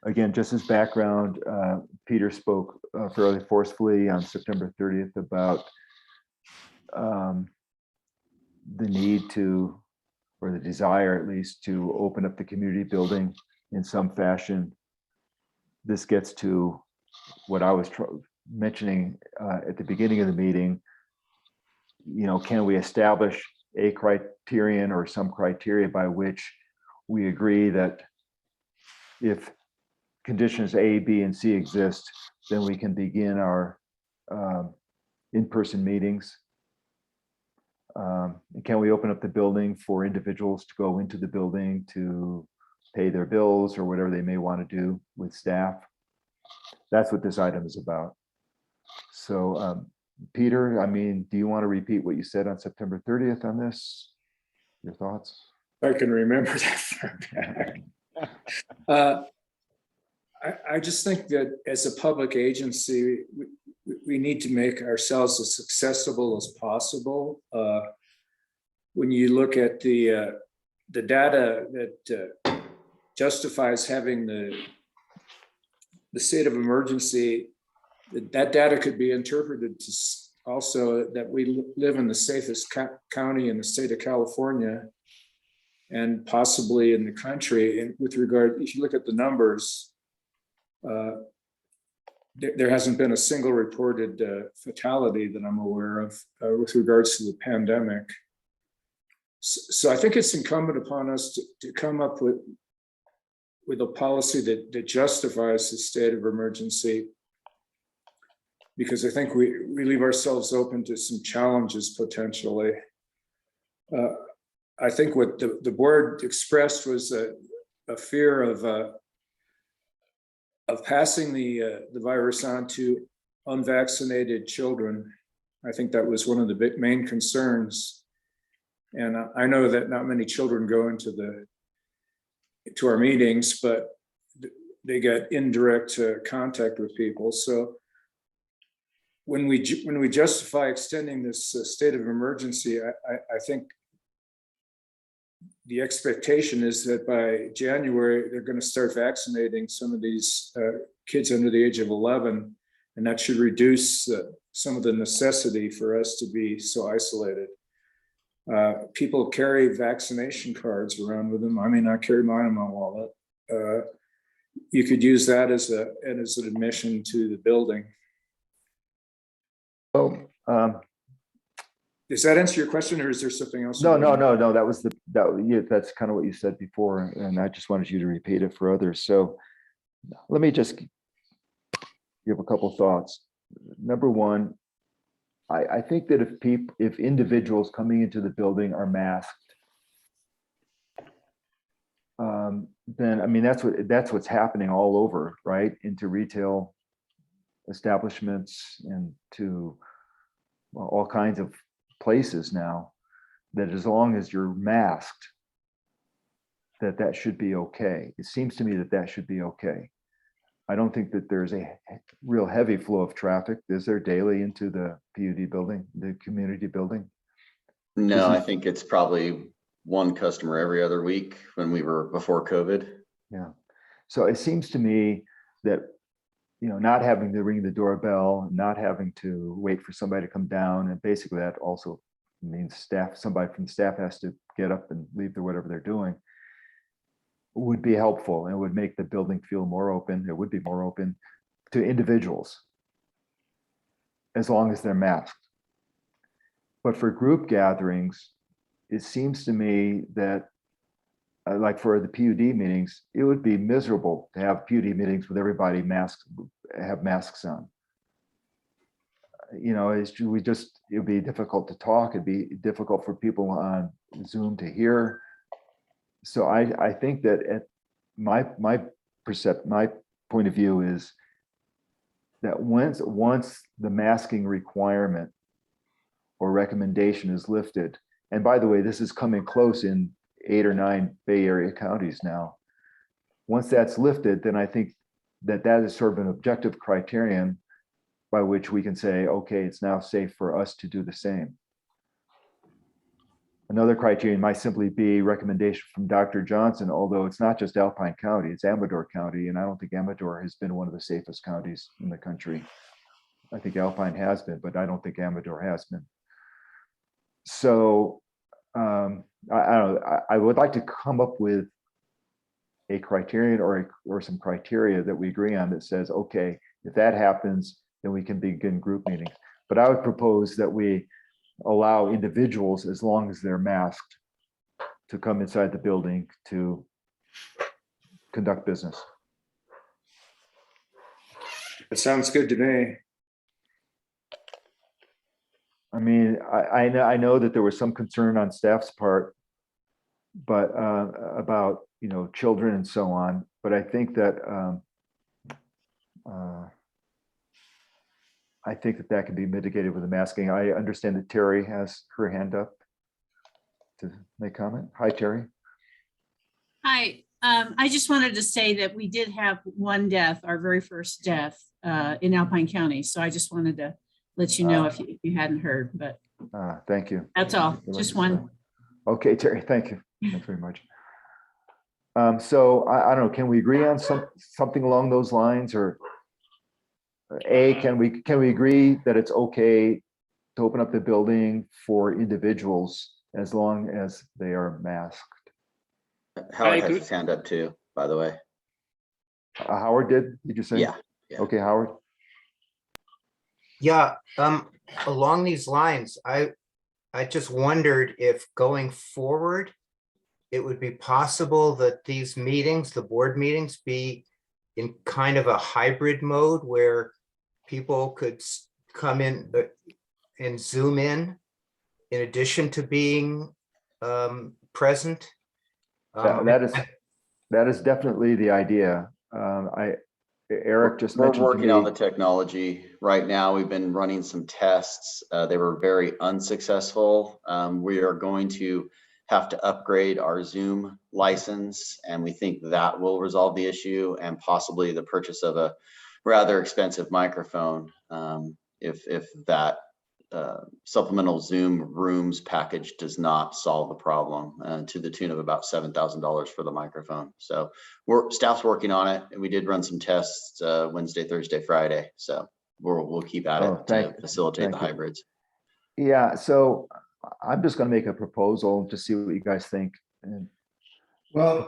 again, just as background, Peter spoke fairly forcefully on September 30th about the need to, or the desire at least, to open up the community building in some fashion. This gets to what I was mentioning at the beginning of the meeting. Can we establish a criterion or some criteria by which we agree that if conditions A, B, and C exist, then we can begin our in-person meetings? Can we open up the building for individuals to go into the building to pay their bills or whatever they may want to do with staff? That's what this item is about. So, Peter, do you want to repeat what you said on September 30th on this? Your thoughts? I can remember that far back. I just think that as a public agency, we need to make ourselves as accessible as possible. When you look at the data that justifies having the state of emergency, that data could be interpreted to also that we live in the safest county in the state of California and possibly in the country. And with regard, if you look at the numbers, there hasn't been a single reported fatality that I'm aware of with regards to the pandemic. So I think it's incumbent upon us to come up with a policy that justifies the state of emergency, because I think we leave ourselves open to some challenges potentially. I think what the board expressed was a fear of passing the virus on to unvaccinated children. I think that was one of the main concerns. And I know that not many children go into our meetings, but they get indirect contact with people. So when we justify extending this state of emergency, I think the expectation is that by January, they're going to start vaccinating some of these kids under the age of 11, and that should reduce some of the necessity for us to be so isolated. People carry vaccination cards around with them. I may not carry mine in my wallet. You could use that as an admission to the building. So, does that answer your question, or is there something else? No. That's kind of what you said before, and I just wanted you to repeat it for others. So let me just give a couple thoughts. Number one, I think that if individuals coming into the building are masked, then that's what's happening all over, right? Into retail establishments and to all kinds of places now, that as long as you're masked, that should be okay. It seems to me that should be okay. I don't think that there's a real heavy flow of traffic. Is there daily into the PUD building, the community building? No, I think it's probably one customer every other week when we were before COVID. Yeah. So it seems to me that, not having to ring the doorbell, not having to wait for somebody to come down, and basically that also means staff, somebody from staff has to get up and leave to whatever they're doing, would be helpful and would make the building feel more open. It would be more open to individuals, as long as they're masked. But for group gatherings, it seems to me that, like for the PUD meetings, it would be miserable to have PUD meetings with everybody masked, have masks on. You know, it would be difficult to talk. It'd be difficult for people on Zoom to hear. So I think that at my point of view is that once the masking requirement or recommendation is lifted, and by the way, this is coming close in 8 or 9 Bay Area counties now. Once that's lifted, then I think that is sort of an objective criterion by which we can say, okay, it's now safe for us to do the same. Another criterion might simply be recommendation from Dr. Johnson, although it's not just Alpine County, it's Amador County, and I don't think Amador has been one of the safest counties in the country. I think Alpine has been, but I don't think Amador has been. So I don't know, I would like to come up with a criterion or some criteria that we agree on that says, okay, if that happens, then we can begin group meetings. But I would propose that we allow individuals, as long as they're masked, to come inside the building to conduct business. It sounds good to me. I mean, I know that there was some concern on staff's part, but about, you know, children and so on. But I think that that can be mitigated with the masking. I understand that Terry has her hand up to make comment. Hi, Terry. Hi, I just wanted to say that we did have one death, our very first death in Alpine County. So I just wanted to let you know if you hadn't heard, but Thank you. that's all, just one. Okay, Terry, thank you. Thanks very much. So I don't know, can we agree on something along those lines, or can we agree that it's okay to open up the building for individuals as long as they are masked? Howard has his hand up too, by the way. Howard did you say? Yeah. Okay, Howard. Yeah, along these lines, I just wondered if going forward, it would be possible that these meetings, the board meetings, be in kind of a hybrid mode where people could come in and Zoom in addition to being present. That is definitely the idea. Eric just mentioned we're working on the technology right now. We've been running some tests. They were very unsuccessful. We are going to have to upgrade our Zoom license, and we think that will resolve the issue, and possibly the purchase of a rather expensive microphone if that supplemental Zoom rooms package does not solve the problem, to the tune of about $7,000 for the microphone. So staff's working on it, and we did run some tests Wednesday, Thursday, Friday. So we'll keep at it to facilitate the hybrids. Yeah, so I'm just going to make a proposal to see what you guys think. Well,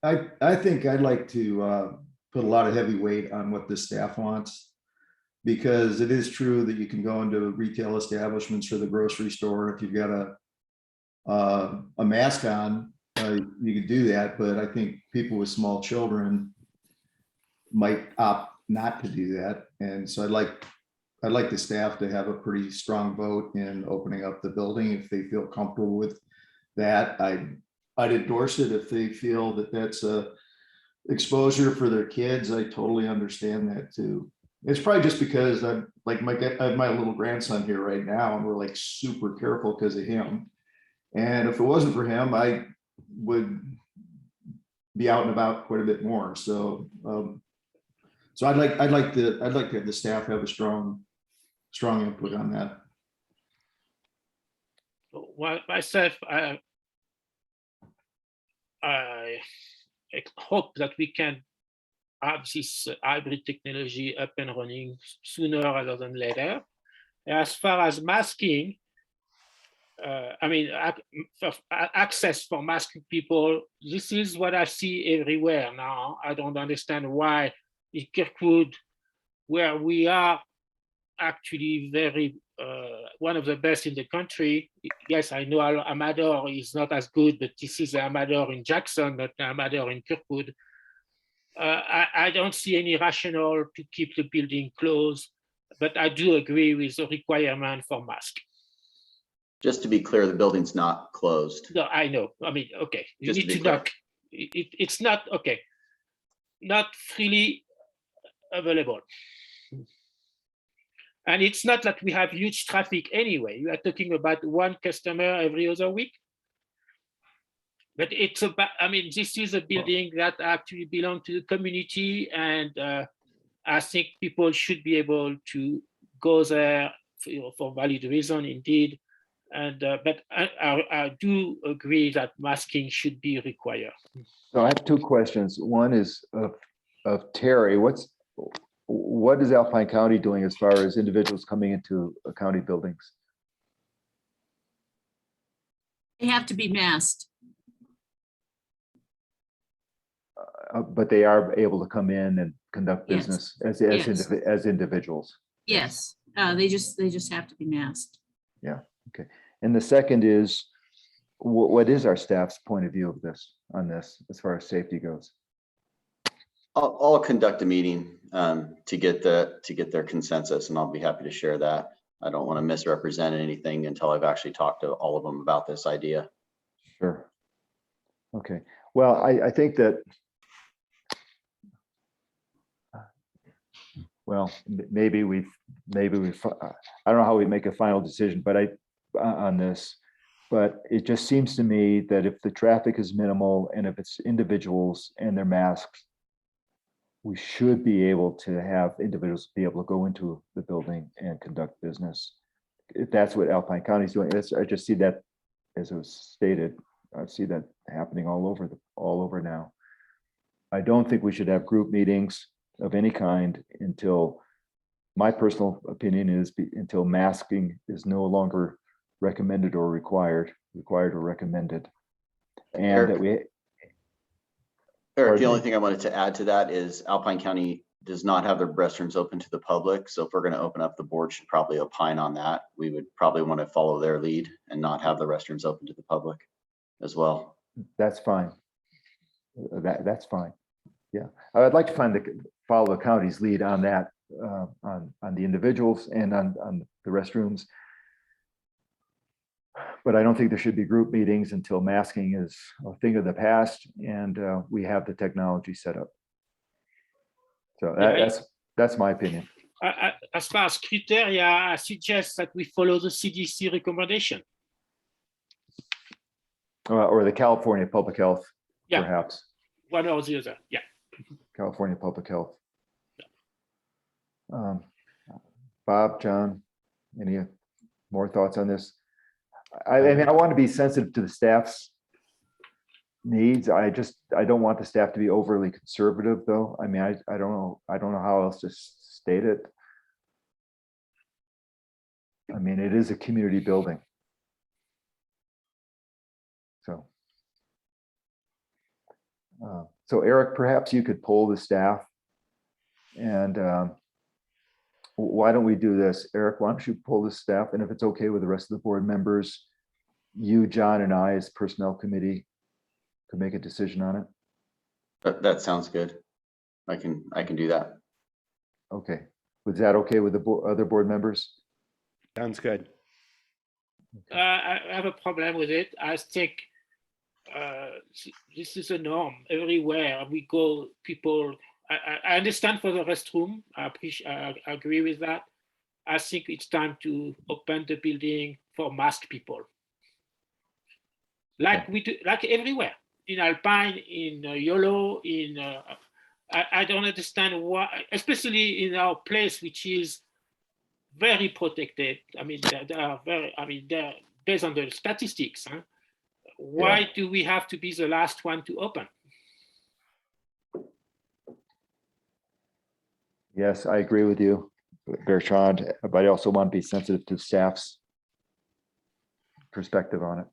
I think I'd like to put a lot of heavy weight on what the staff wants, because it is true that you can go into retail establishments or the grocery store. If you've got a mask on, you could do that. But I think people with small children might opt not to do that. And so I'd like the staff to have a pretty strong vote in opening up the building. If they feel comfortable with that, I'd endorse it. If they feel that that's a exposure for their kids, I totally understand that too. It's probably just because I'm like I have my little grandson here right now, and we're like super careful because of him. And if it wasn't for him, I would be out and about quite a bit more. So, so I'd like to have the staff have a strong input on that. Well, myself, I hope that we can have this hybrid technology up and running sooner rather than later. As far as masking, I mean, access for masked people. This is what I see everywhere now. I don't understand why in Kirkwood, where we are actually very one of the best in the country. Yes, I know Amador is not as good, but this is Amador in Jackson, not Amador in Kirkwood. I don't see any rationale to keep the building closed, but I do agree with the requirement for masks. Just to be clear, the building's not closed. No, I know. I mean, okay, you Just to need be to clear. knock. It's not okay. Not freely available. And it's not that we have huge traffic anyway. You are talking about one customer every other week. But it's about, I mean, this is a building that actually belongs to the community, and I think people should be able to go there for valid reason indeed. And but I do agree that masking should be required. So I have two questions. One is of Terry. What is Alpine County doing as far as individuals coming into county buildings? They have to be masked. But they are able to come in and conduct Yes. business Yes. as individuals. Yes, they just have to be masked. Yeah. Okay. And the second is, what is our staff's point of view of this on this as far as safety goes? I'll conduct a meeting to get their consensus, and I'll be happy to share that. I don't want to misrepresent anything until I've actually talked to all of them about this idea. Sure. Okay. Well, I think that, well, maybe we, I don't know how we make a final decision, but on this, but it just seems to me that if the traffic is minimal and if it's individuals and their masks, we should be able to have individuals be able to go into the building and conduct business. If that's what Alpine County is doing, I just see that, as it was stated, I see that happening all over now. I don't think we should have group meetings of any kind until, my personal opinion is, until masking is no longer recommended or required or recommended. And that we, Eric, the only thing I wanted to add to that is Alpine County does not have their restrooms open to the public. So if we're going to open up, the board should probably opine on that. We would probably want to follow their lead and not have the restrooms open to the public as well. That's fine. That's fine. Yeah, I would like to follow the county's lead on that, on the individuals and on the restrooms. But I don't think there should be group meetings until masking is a thing of the past and we have the technology set up. So that's my opinion. As far as criteria, I suggest that we follow the CDC recommendation. Or the California Public Health, Yeah. Perhaps. One or the other, yeah. California Public Health. Bob, John, any more thoughts on this? I mean, I want to be sensitive to the staff's needs. I don't want the staff to be overly conservative, though. I mean, I don't know how else to state it. I mean, it is a community building. So Eric, perhaps you could poll the staff, and why don't we do this? Eric, why don't you poll the staff, and if it's okay with the rest of the board members, you, John, and I as personnel committee could make a decision on it. That sounds good. I can do that. Okay. Was that okay with the other board members? Sounds good. I have a problem with it. I think this is a norm everywhere we go. People, I understand for the restroom. I agree with that. I think it's time to open the building for masked people, like we do, like everywhere in Alpine, in YOLO, in. I don't understand why, especially in our place, which is very protected. I mean, they are very. I mean, they're based on the statistics. Huh? Why do we have to be the last one to open? Yes, I agree with you, Bertrand, but I also want to be sensitive to staff's perspective on it.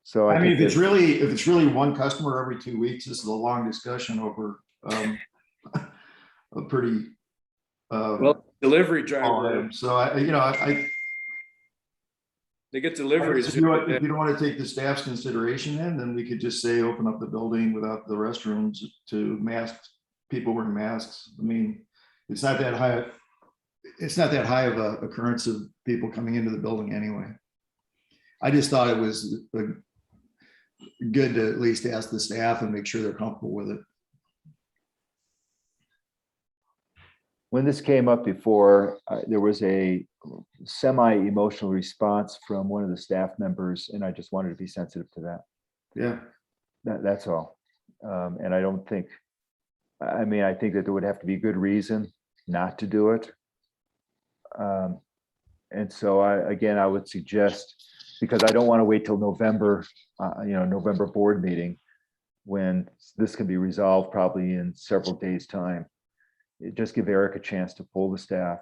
So I mean, think if it's really one customer every 2 weeks, this is a long discussion over a pretty Well, delivery driver, so I they get I deliveries. guess if you don't want to take the staff's consideration in, then we could just say, open up the building without the restrooms to masks, people wearing masks. I mean, it's not that high. It's not that high of a occurrence of people coming into the building anyway. I just thought it was good to at least ask the staff and make sure they're comfortable with it. when this came up before, there was a semi-emotional response from one of the staff members, and I just wanted to be sensitive to that. Yeah. That's all. And I don't think, I mean, I think that there would have to be good reason not to do it. And so I would suggest, because I don't want to wait till November, November board meeting, when this can be resolved probably in several days' time. Just give Eric a chance to pull the staff,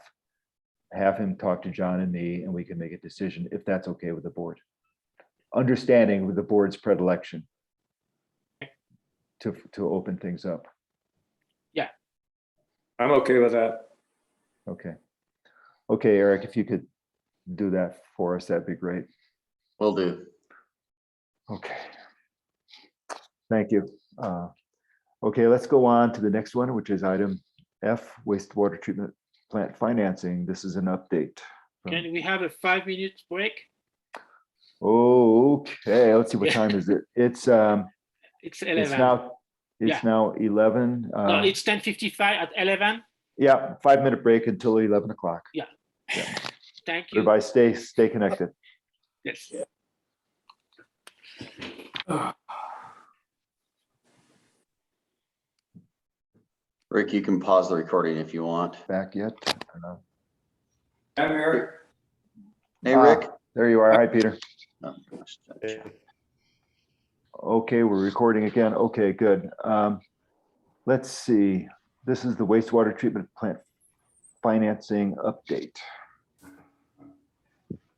have him talk to John and me, and we can make a decision if that's okay with the board. Understanding with the board's predilection to open things up. Yeah. I'm okay with that. Okay. Okay, Eric, if you could do that for us, that'd be great. Will do. Okay. Thank you. Okay, let's go on to the next one, which is item F, wastewater treatment plant financing. This is an update. Can we have a 5-minute break? Okay, let's see, what time is it? It's 11. It's now 11. No, it's 10:55 at 11. Yeah, 5-minute break until 11 o'clock. Yeah. Thank you. Everybody stay connected. Yes. Rick, you can pause the recording if you want. Back yet? I'm Eric. Hey, Rick. There you are. Hi, Peter. Oh, gosh. Okay, we're recording again. Okay, good. Let's see. This is the wastewater treatment plant financing update.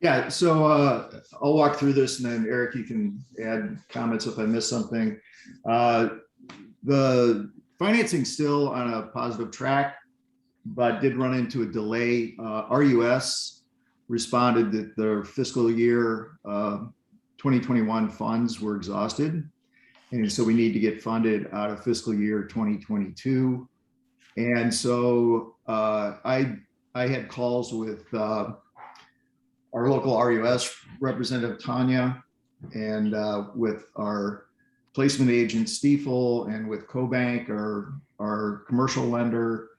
Yeah, so I'll walk through this, and then Eric, you can add comments if I miss something. The financing's still on a positive track, but did run into a delay. RUS responded that their fiscal year 2021 funds were exhausted. And so we need to get funded out of fiscal year 2022. And so I had calls with our local RUS representative, Tanya, and with our placement agent, Stiefel, and with CoBank, our commercial lender,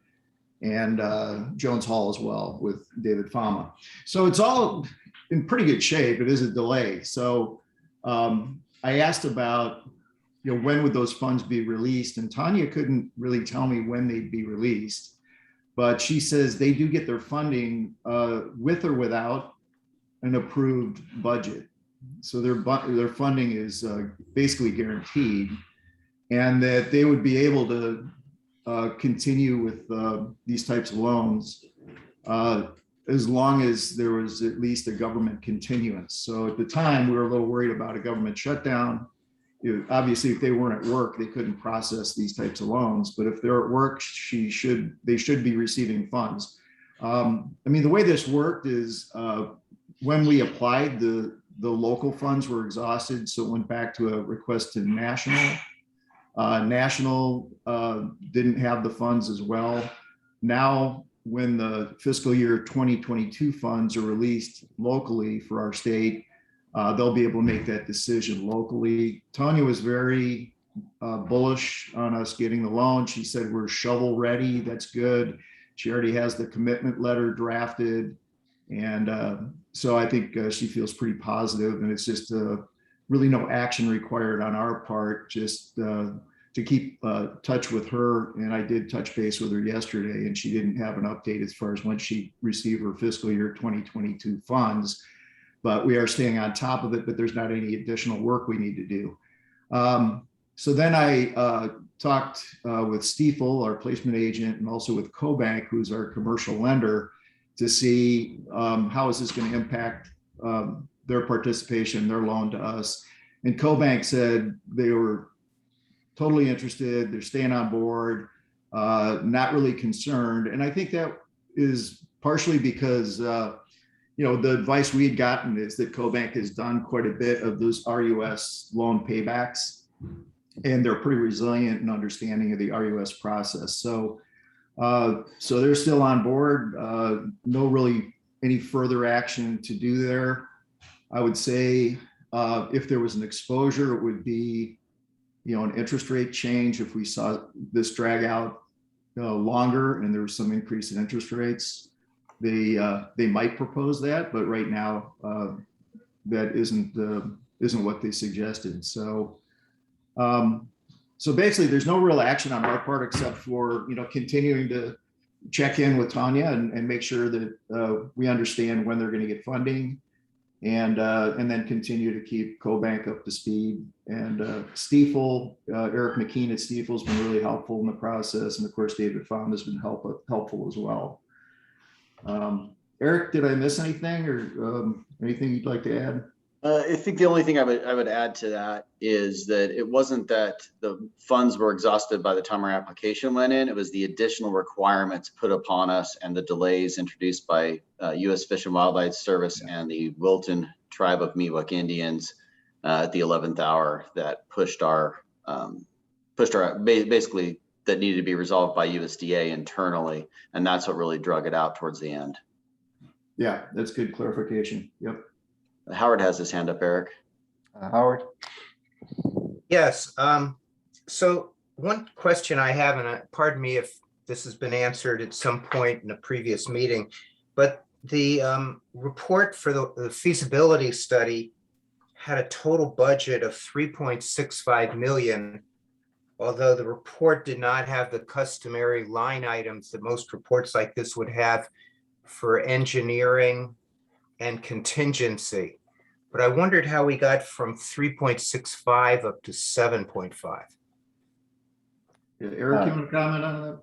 and Jones Hall as well with David Fama. So it's all in pretty good shape. It is a delay. So I asked about, when would those funds be released? And Tanya couldn't really tell me when they'd be released, but she says they do get their funding with or without an approved budget. So their funding is basically guaranteed, and that they would be able to continue with these types of loans as long as there was at least a government continuance. So at the time, we were a little worried about a government shutdown. Obviously, if they weren't at work, they couldn't process these types of loans. But if they're at work, they should be receiving funds. I mean, the way this worked is when we applied, the local funds were exhausted, so it went back to a request to national. National didn't have the funds as well. Now, when the fiscal year 2022 funds are released locally for our state, they'll be able to make that decision locally. Tanya was very bullish on us getting the loan. She said, we're shovel ready. That's good. She already has the commitment letter drafted. And so I think she feels pretty positive, and it's just really no action required on our part, just to keep touch with her. And I did touch base with her yesterday, and she didn't have an update as far as when she received her fiscal year 2022 funds, but we are staying on top of it, but there's not any additional work we need to do. So then I talked with Stiefel, our placement agent, and also with CoBank, who's our commercial lender, to see how is this going to impact their participation, their loan to us. And CoBank said they were totally interested. They're staying on board, not really concerned. And I think that is partially because, you know, the advice we had gotten is that CoBank has done quite a bit of those RUS loan paybacks, and they're pretty resilient in understanding of the RUS process. So, so they're still on board. No really any further action to do there. I would say if there was an exposure, it would be, you know, an interest rate change. If we saw this drag out longer and there was some increase in interest rates, they might propose that, but right now that isn't what they suggested. So so basically, there's no real action on our part except for, you know, continuing to check in with Tanya and make sure that we understand when they're going to get funding, and then continue to keep CoBank up to speed. And Stiefel, Eric McKean at Stiefel has been really helpful in the process, and of course David Fahm has been helpful as well. Eric, did I miss anything, or anything you'd like to add? I think the only thing I would add to that is that it wasn't that the funds were exhausted by the time our application went in. It was the additional requirements put upon us and the delays introduced by U.S. Fish and Wildlife Service and the Wilton Tribe of Miwok Indians at the 11th hour that pushed our basically that needed to be resolved by USDA internally, and that's what really drug it out towards the end. Yeah, that's good clarification. Yep. Howard has his hand up, Eric. Howard? Yes. So one question I have, and pardon me if this has been answered at some point in a previous meeting, but the report for the feasibility study had a total budget of 3.65 million, although the report did not have the customary line items that most reports like this would have for engineering and contingency. But I wondered how we got from 3.65 up to 7.5. Yeah, Eric, you want to comment on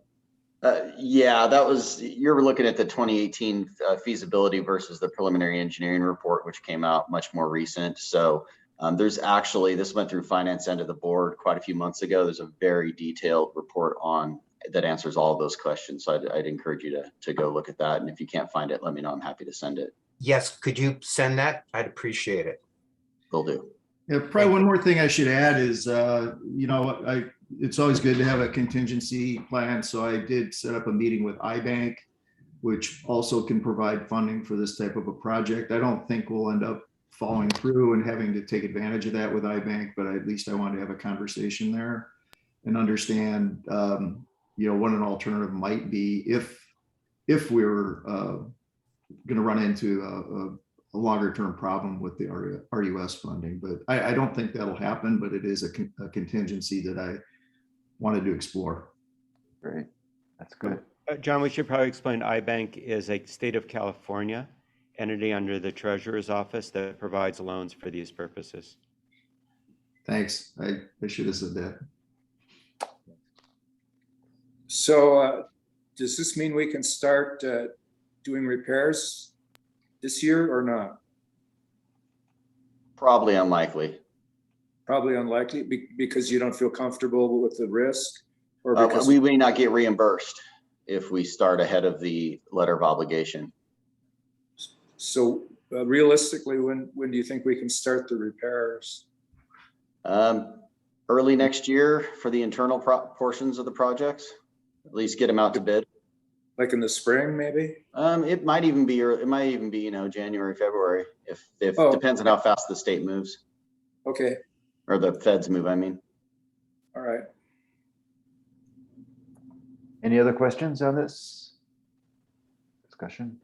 that? Yeah, that was, you're looking at the 2018 feasibility versus the preliminary engineering report, which came out much more recent. So there's actually, this went through finance end of the board quite a few months ago. There's a very detailed report on that answers all of those questions. So I'd encourage you to go look at that. And if you can't find it, let me know. I'm happy to send it. Yes, could you send that? I'd appreciate it. Will do. Yeah, probably one more thing I should add is, you know, it's always good to have a contingency plan. So I did set up a meeting with iBank, which also can provide funding for this type of a project. I don't think we'll end up following through and having to take advantage of that with iBank, but at least I want to have a conversation there and understand, you know, what an alternative might be if we're going to run into a longer term problem with the RUS funding. But I don't think that'll happen, but it is a contingency that I wanted to explore. Great, that's good. John, we should probably explain iBank is a state of California entity under the Treasurer's Office that provides loans for these purposes. Thanks. I should have said that. So does this mean we can start doing repairs this year or not? Probably unlikely. Probably unlikely because you don't feel comfortable with the risk, or because we may not get reimbursed if we start ahead of the letter of obligation. So realistically, when do you think we can start the repairs? Early next year for the internal portions of the projects, at least get them out to bid. Like in the spring, maybe? It might even be, you know, January, February, if depends on how fast the state moves. Okay. Or the feds move, I mean. All right. Any other questions on this discussion?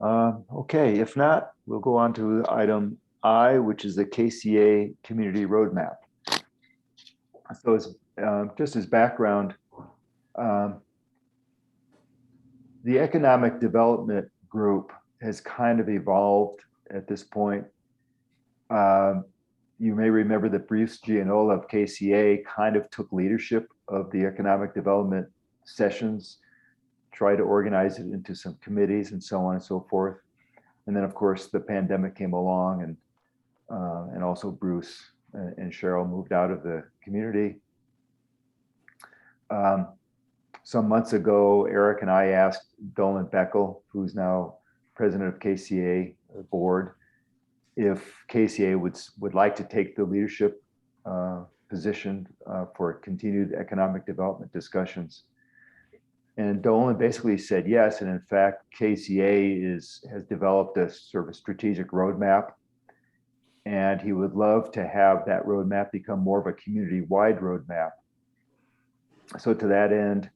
Okay, if not, we'll go on to item I, which is the KCA Community Roadmap. So as just as background, the Economic Development Group has kind of evolved at this point. You may remember that Bruce Gianola of KCA kind of took leadership of the economic development sessions, tried to organize it into some committees and so on and so forth. And then, of course, the pandemic came along, and also Bruce and Cheryl moved out of the community. Some months ago, Eric and I asked Dolan Beckel, who's now president of KCA board, if KCA would like to take the leadership position for continued economic development discussions. And Dolan basically said yes. And in fact, KCA has developed a sort of strategic roadmap. And he would love to have that roadmap become more of a community-wide roadmap. So to that end,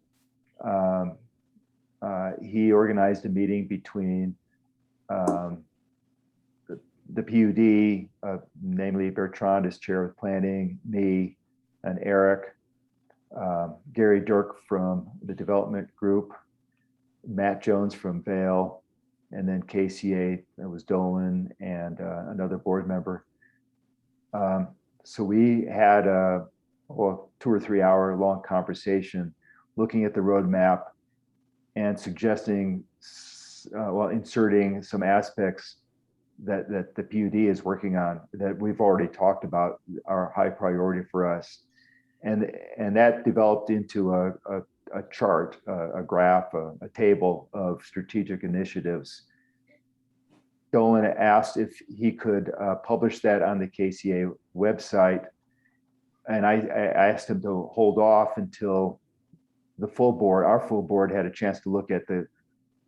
he organized a meeting between the PUD, namely Bertrand as chair of planning, me and Eric, Gary Dirk from the development group, Matt Jones from Vail, and then KCA, there was Dolan and another board member. So we had a 2 or 3 hour long conversation looking at the roadmap and suggesting, inserting some aspects that the PUD is working on that we've already talked about are high priority for us. And that developed into a chart, a graph, a table of strategic initiatives. Dolan asked if he could publish that on the KCA website. And I asked him to hold off until the full board, our full board, had a chance to look at the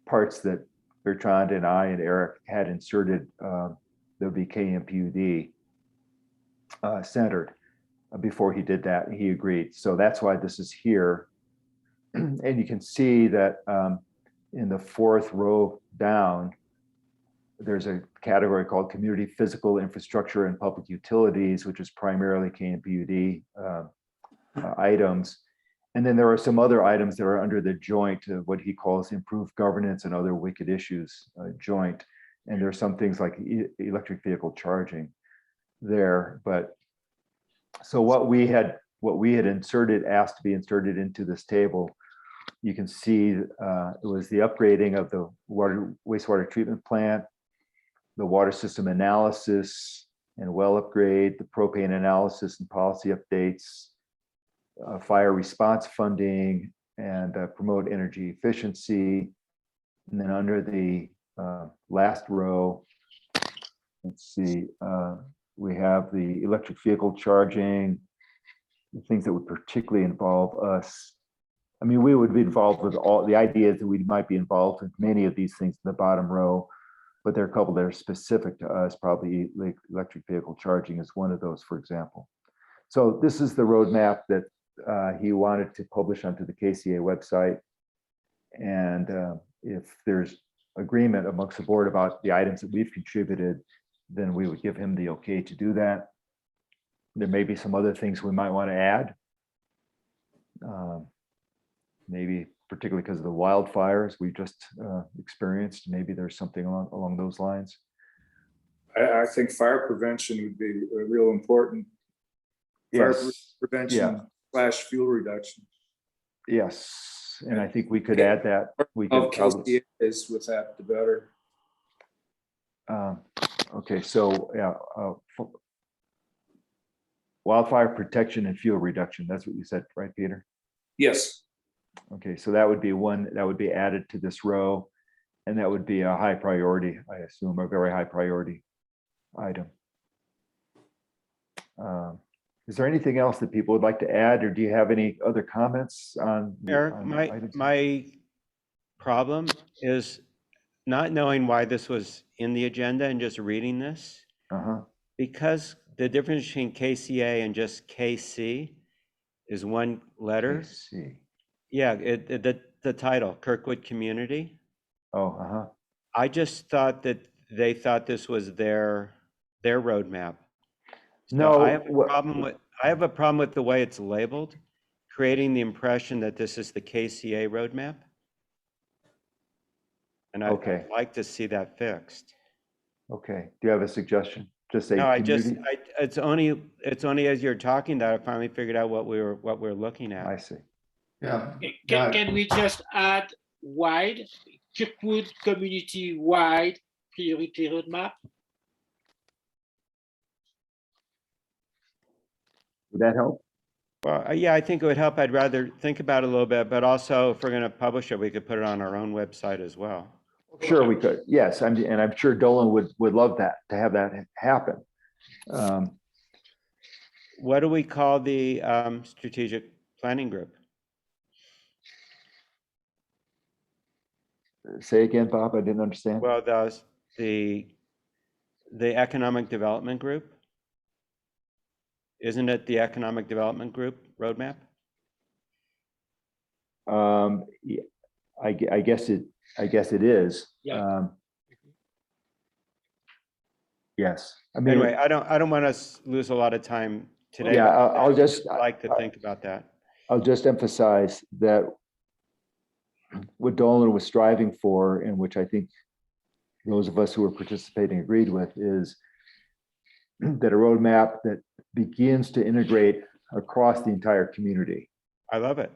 parts that Bertrand and I and Eric had inserted that would be KMPUD centered. Before he did that, he agreed. So that's why this is here. And you can see that in the 4th row down, there's a category called community physical infrastructure and public utilities, which is primarily KMPUD items. And then there are some other items that are under the joint of what he calls improved governance and other wicked issues joint. And there's some things like electric vehicle charging there. But so what we had inserted, asked to be inserted into this table, you can see it was the upgrading of the wastewater treatment plant, the water system analysis and well upgrade, the propane analysis and policy updates, fire response funding, and promote energy efficiency. And then under the last row, let's see, we have the electric vehicle charging, the things that would particularly involve us. I mean, we would be involved with all the ideas that we might be involved with many of these things in the bottom row, but there are a couple that are specific to us. Probably like electric vehicle charging is one of those, for example. So this is the roadmap that he wanted to publish onto the KCA website. And if there's agreement amongst the board about the items that we've contributed, then we would give him the okay to do that. There may be some other things we might want to add. Maybe particularly because of the wildfires we just experienced, maybe there's something along those lines. I think fire prevention would be real important. Fire Yes. prevention / fuel reduction. Yes, and I think we could add that. We could KCA is with that, the better. Okay, so yeah, wildfire protection and fuel reduction. That's what you said, right, Peter? Yes. Okay, so that would be one that would be added to this row, and that would be a high priority, I assume, a very high priority item. Is there anything else that people would like to add, or do you have any other comments on? Eric, on items? my problem is not knowing why this was in the agenda and just reading this. Because the difference between KCA and just KC is one letter. KC. Yeah, the title, Kirkwood Community. Oh, I just thought that they thought this was their roadmap. So no, I have a problem with the way it's labeled, creating the impression that this is the KCA roadmap. And I'd like to see that fixed. Okay, do you have a suggestion? Just say No, community? it's only as you're talking that I finally figured out what we're looking at. I see. Yeah. Can we just add wide, Kirkwood community wide priority roadmap? Would that help? Well, yeah, I think it would help. I'd rather think about it a little bit, but also if we're going to publish it, we could put it on our own website as well. Sure, we could. Yes, and I'm sure Dolan would love that, to have that happen. What do we call the strategic planning group? Say again, Bob, I didn't understand. Well, the economic development group. Isn't it the economic development group roadmap? Yeah, I guess it is. Yeah. Yes, I mean, Anyway, I don't want us lose a lot of time today. yeah, I'll just like to think about that. I'll just emphasize that what Dolan was striving for, and which I think those of us who are participating agreed with, is that a roadmap that begins to integrate across the entire community. I love it.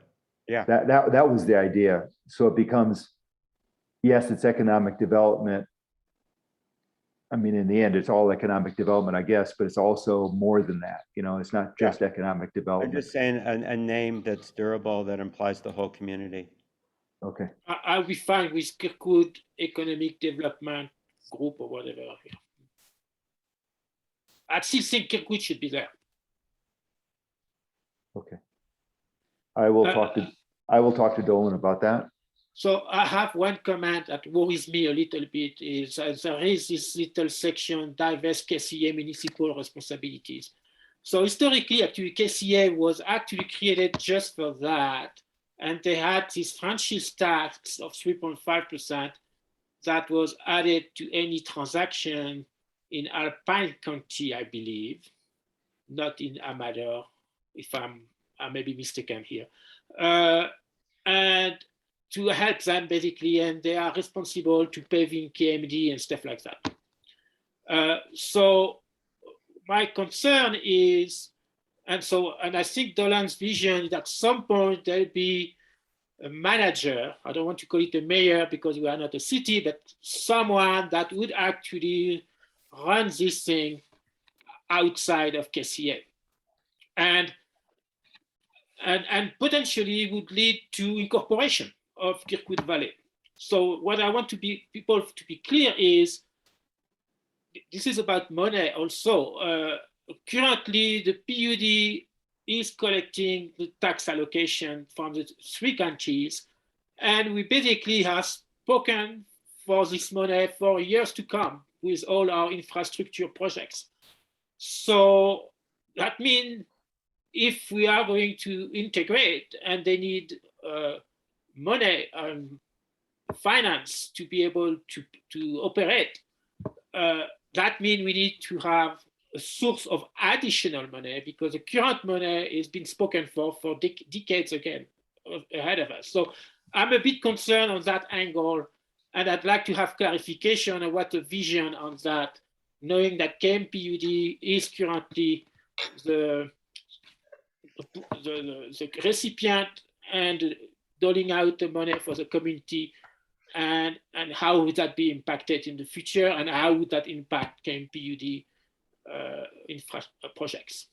Yeah. That was the idea. So it becomes, yes, it's economic development. I mean, in the end, it's all economic development, I guess, but it's also more than that. You know, it's not just economic I'm development. just saying a name that's durable, that implies the whole community. Okay. I'll be fine with KMPUD Economic Development Group or whatever. I still think KMPUD should be there. Okay. I will talk to Dolan about that. So I have one comment that worries me a little bit is there is this little section, divest KCA municipal responsibilities. So historically, actually, KCA was actually created just for that. And they had this franchise tax of 3.5% that was added to any transaction in Alpine County, I believe, not in Amador, if I may be mistaken here. And to help them basically, and they are responsible to paving KMD and stuff like that. So my concern is, and I think Dolan's vision is at some point there'll be a manager, I don't want to call it a mayor because we are not a city, but someone that would actually run this thing outside of KCA. And potentially would lead to incorporation of Kirkwood Valley. So what I want people to be clear is, this is about money also. Currently, the PUD is collecting the tax allocation from the 3 counties, and we basically have spoken for this money for years to come with all our infrastructure projects. So that means if we are going to integrate and they need money and finance to be able to operate, that means we need to have a source of additional money because the current money has been spoken for decades again ahead of us. So I'm a bit concerned on that angle, and I'd like to have clarification on what the vision on that, knowing that KMPUD is currently the recipient and doling out the money for the community, and how would that be impacted in the future, and how would that impact KMPUD infra projects?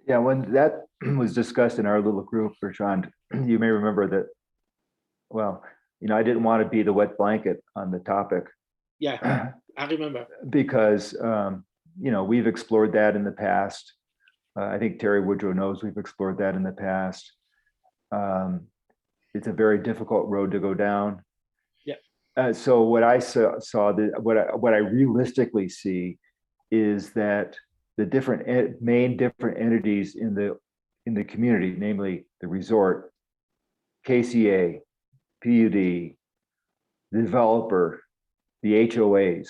Yeah, when that was discussed in our little group, Bertrand, you may remember that, well, you know, I didn't want to be the wet blanket on the topic. Yeah, I remember. Because, you know, we've explored that in the past. I think Terry Woodrow knows we've explored that in the past. It's a very difficult road to go down. Yeah. So what I saw what I realistically see is that the different entities in the community, namely the resort, KCA, PUD, the developer, the HOAs,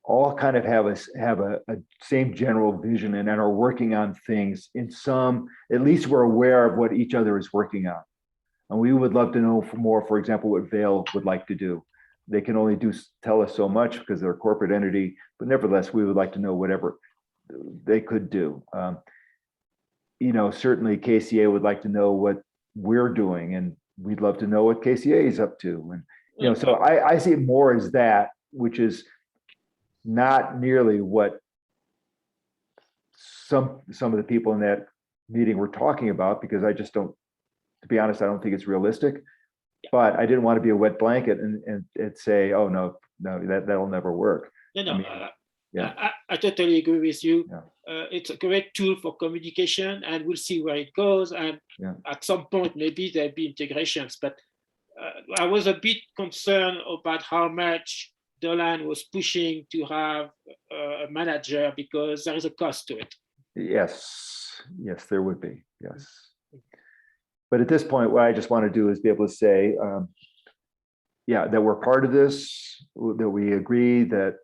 all kind of have a same general vision and are working on things in some, at least we're aware of what each other is working on. And we would love to know more, for example, what Vail would like to do. They can only tell us so much because they're a corporate entity, but nevertheless, we would like to know whatever they could do. You know, certainly KCA would like to know what we're doing, and we'd love to know what KCA is up to. You know, so I see it more as that, which is not nearly what some of the people in that meeting were talking about, because I just don't, to be honest, I don't think it's realistic. But I didn't want to be a wet blanket and say, oh, no, that'll never work. No, no, I mean, yeah. I totally agree with you. Yeah. It's a great tool for communication, and we'll see where it goes. And Yeah. at some point, maybe there'll be integrations. But I was a bit concerned about how much Dolan was pushing to have a manager, because there is a cost to it. Yes, there would be, yes. But at this point, what I just want to do is be able to say, yeah, that we're part of this, that we agree that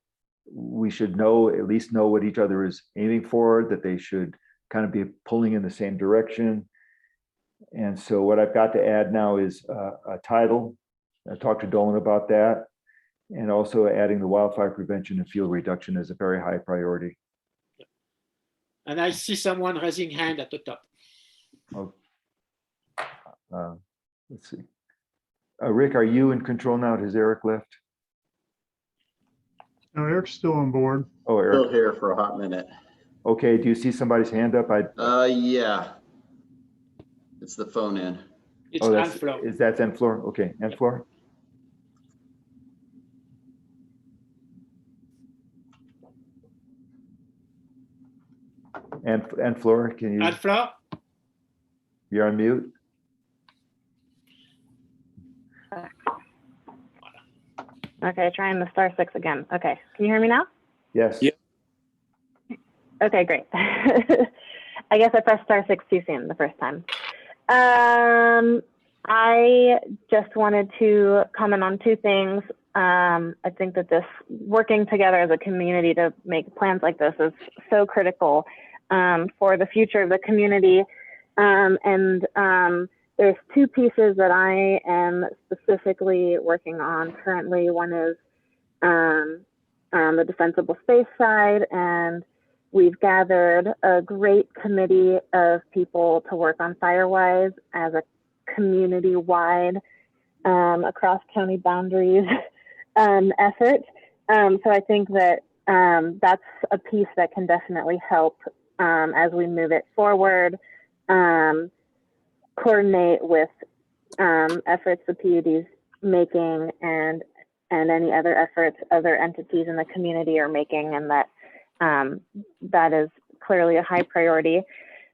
we should at least know what each other is aiming for, that they should kind of be pulling in the same direction. And so what I've got to add now is a title. I talked to Dolan about that, and also adding the wildfire prevention and fuel reduction as a very high priority. And I see someone raising hand at the top. Oh, let's see. Rick, are you in control now? Has Eric left? No, Eric's still on board. Oh, Eric. Still here for a hot minute. Okay, do you see somebody's hand up? Yeah. It's the phone in. It's Anne-Fleur. That's Anne-Fleur? Okay, Anne-Fleur. Anne-Fleur, can you? Anne-Fleur? You're on mute. Okay, trying the *6 again. Okay, can you hear me now? Yes. Yeah. Okay, great. I guess I pressed *6 too soon the first time. I just wanted to comment on two things. I think that this working together as a community to make plans like this is so critical for the future of the community. There's two pieces that I am specifically working on currently. One is the defensible space side, and we've gathered a great committee of people to work on Firewise as a community-wide, across county boundaries effort. So I think that that's a piece that can definitely help as we move it forward. Coordinate with efforts the PUD's making and any other efforts other entities in the community are making, and that is clearly a high priority.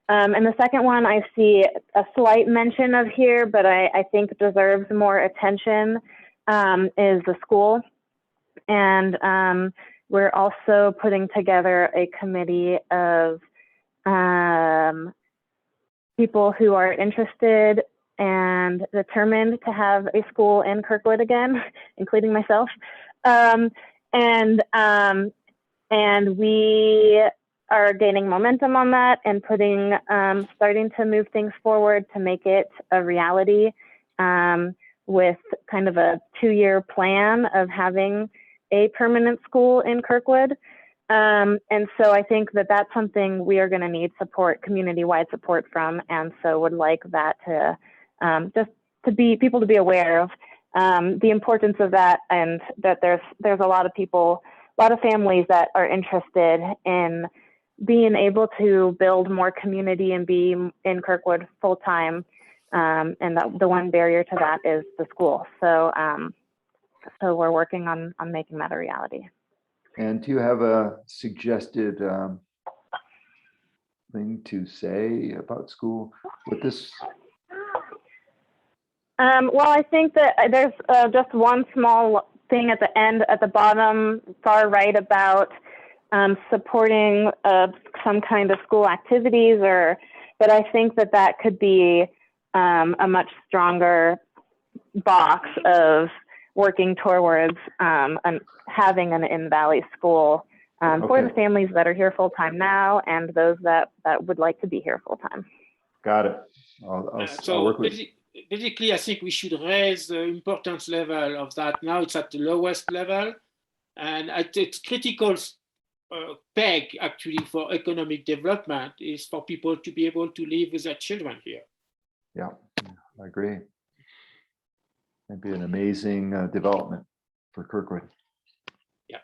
And the second one I see a slight mention of here, but I think deserves more attention, is the school. And we're also putting together a committee of people who are interested and determined to have a school in Kirkwood again, including myself. And we are gaining momentum on that and starting to move things forward to make it a reality, with kind of a 2-year plan of having a permanent school in Kirkwood. And so I think that that's something we are going to need community-wide support from. And so would like that to just to be people to be aware of the importance of that, and that there's a lot of people, a lot of families that are interested in being able to build more community and be in Kirkwood full time. And the one barrier to that is the school. So so we're working on making that a reality. And do you have a suggested thing to say about school with this? Well, I think that there's just one small thing at the end, at the bottom, far right, about supporting some kind of school activities, but I think that could be a much stronger box of working towards having an in-Valley school for the families that are here full-time now and those that would like to be here full-time. Got it. I'll work with. Basically, I think we should raise the importance level of that. Now it's at the lowest level, and it's critical peg actually for economic development is for people to be able to live with their children here. Yeah, I agree. That'd be an amazing development for Kirkwood. Yeah.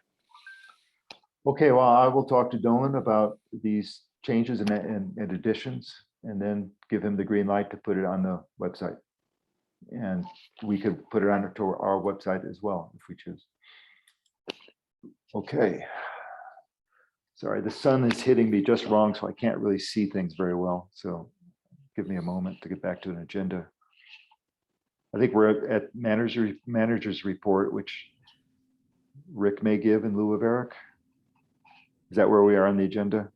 Okay, well, I will talk to Dolan about these changes and additions, and then give him the green light to put it on the website. And we could put it on to our website as well, if we choose. Okay. Sorry, the sun is hitting me just wrong, so I can't really see things very well. So give me a moment to get back to an agenda. I think we're at manager's report, which Rick may give in lieu of Eric. Is that where we are on the agenda?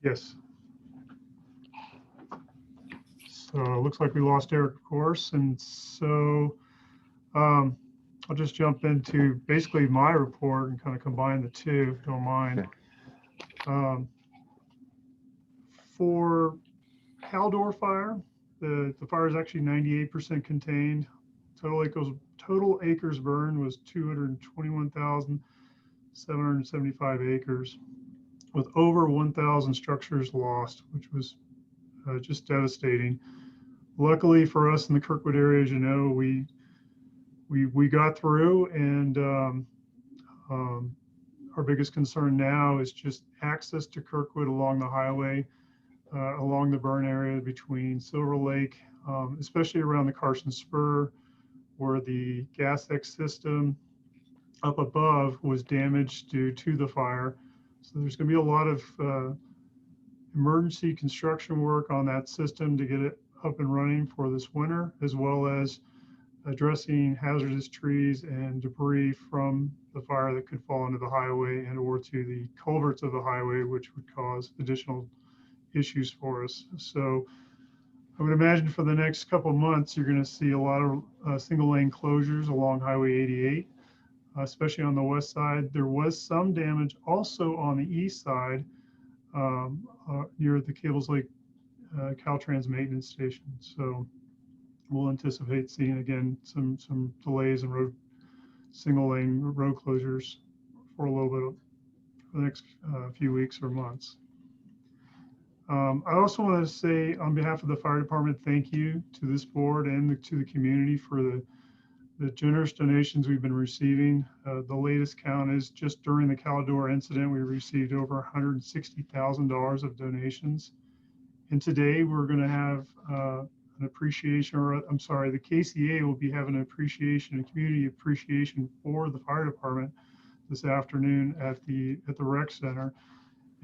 Yes. So it looks like we lost Eric, of course. And so I'll just jump into basically my report and kind of combine the two, if you don't mind. Okay. For Caldor fire, the fire is actually 98% contained. Total acres burned was 221,775 acres, with over 1,000 structures lost, which was just devastating. Luckily for us in the Kirkwood area, as you know, we got through, and our biggest concern now is just access to Kirkwood along the highway, along the burn area between Silver Lake, especially around the Carson Spur, where the gas X system up above was damaged due to the fire. So there's going to be a lot of emergency construction work on that system to get it up and running for this winter, as well as addressing hazardous trees and debris from the fire that could fall into the highway and or to the culverts of the highway, which would cause additional issues for us. So I would imagine for the next couple of months, you're going to see a lot of single lane closures along Highway 88, especially on the west side. There was some damage also on the east side near the Cables Lake Caltrans maintenance station. So we'll anticipate seeing again some delays in single lane road closures for a little bit for the next few weeks or months. I also want to say on behalf of the fire department, thank you to this board and to the community for the generous donations we've been receiving. The latest count is just during the Caldor incident, we received over $160,000 of donations. And today we're going to have an appreciation, or I'm sorry, the KCA will be having an appreciation, a community appreciation for the fire department this afternoon at the rec center.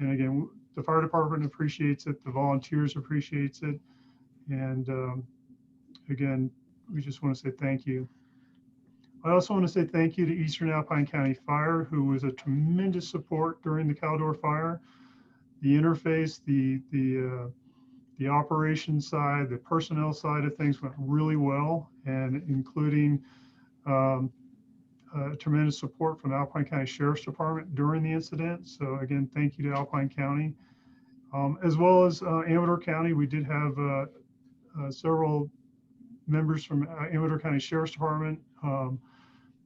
And again, the fire department appreciates it, the volunteers appreciates it. And again, we just want to say thank you. I also want to say thank you to Eastern Alpine County Fire, who was a tremendous support during the Caldor fire. The interface, the operations side, the personnel side of things went really well, and including tremendous support from the Alpine County Sheriff's Department during the incident. So again, thank you to Alpine County. As well as Amador County, we did have several members from Amador County Sheriff's Department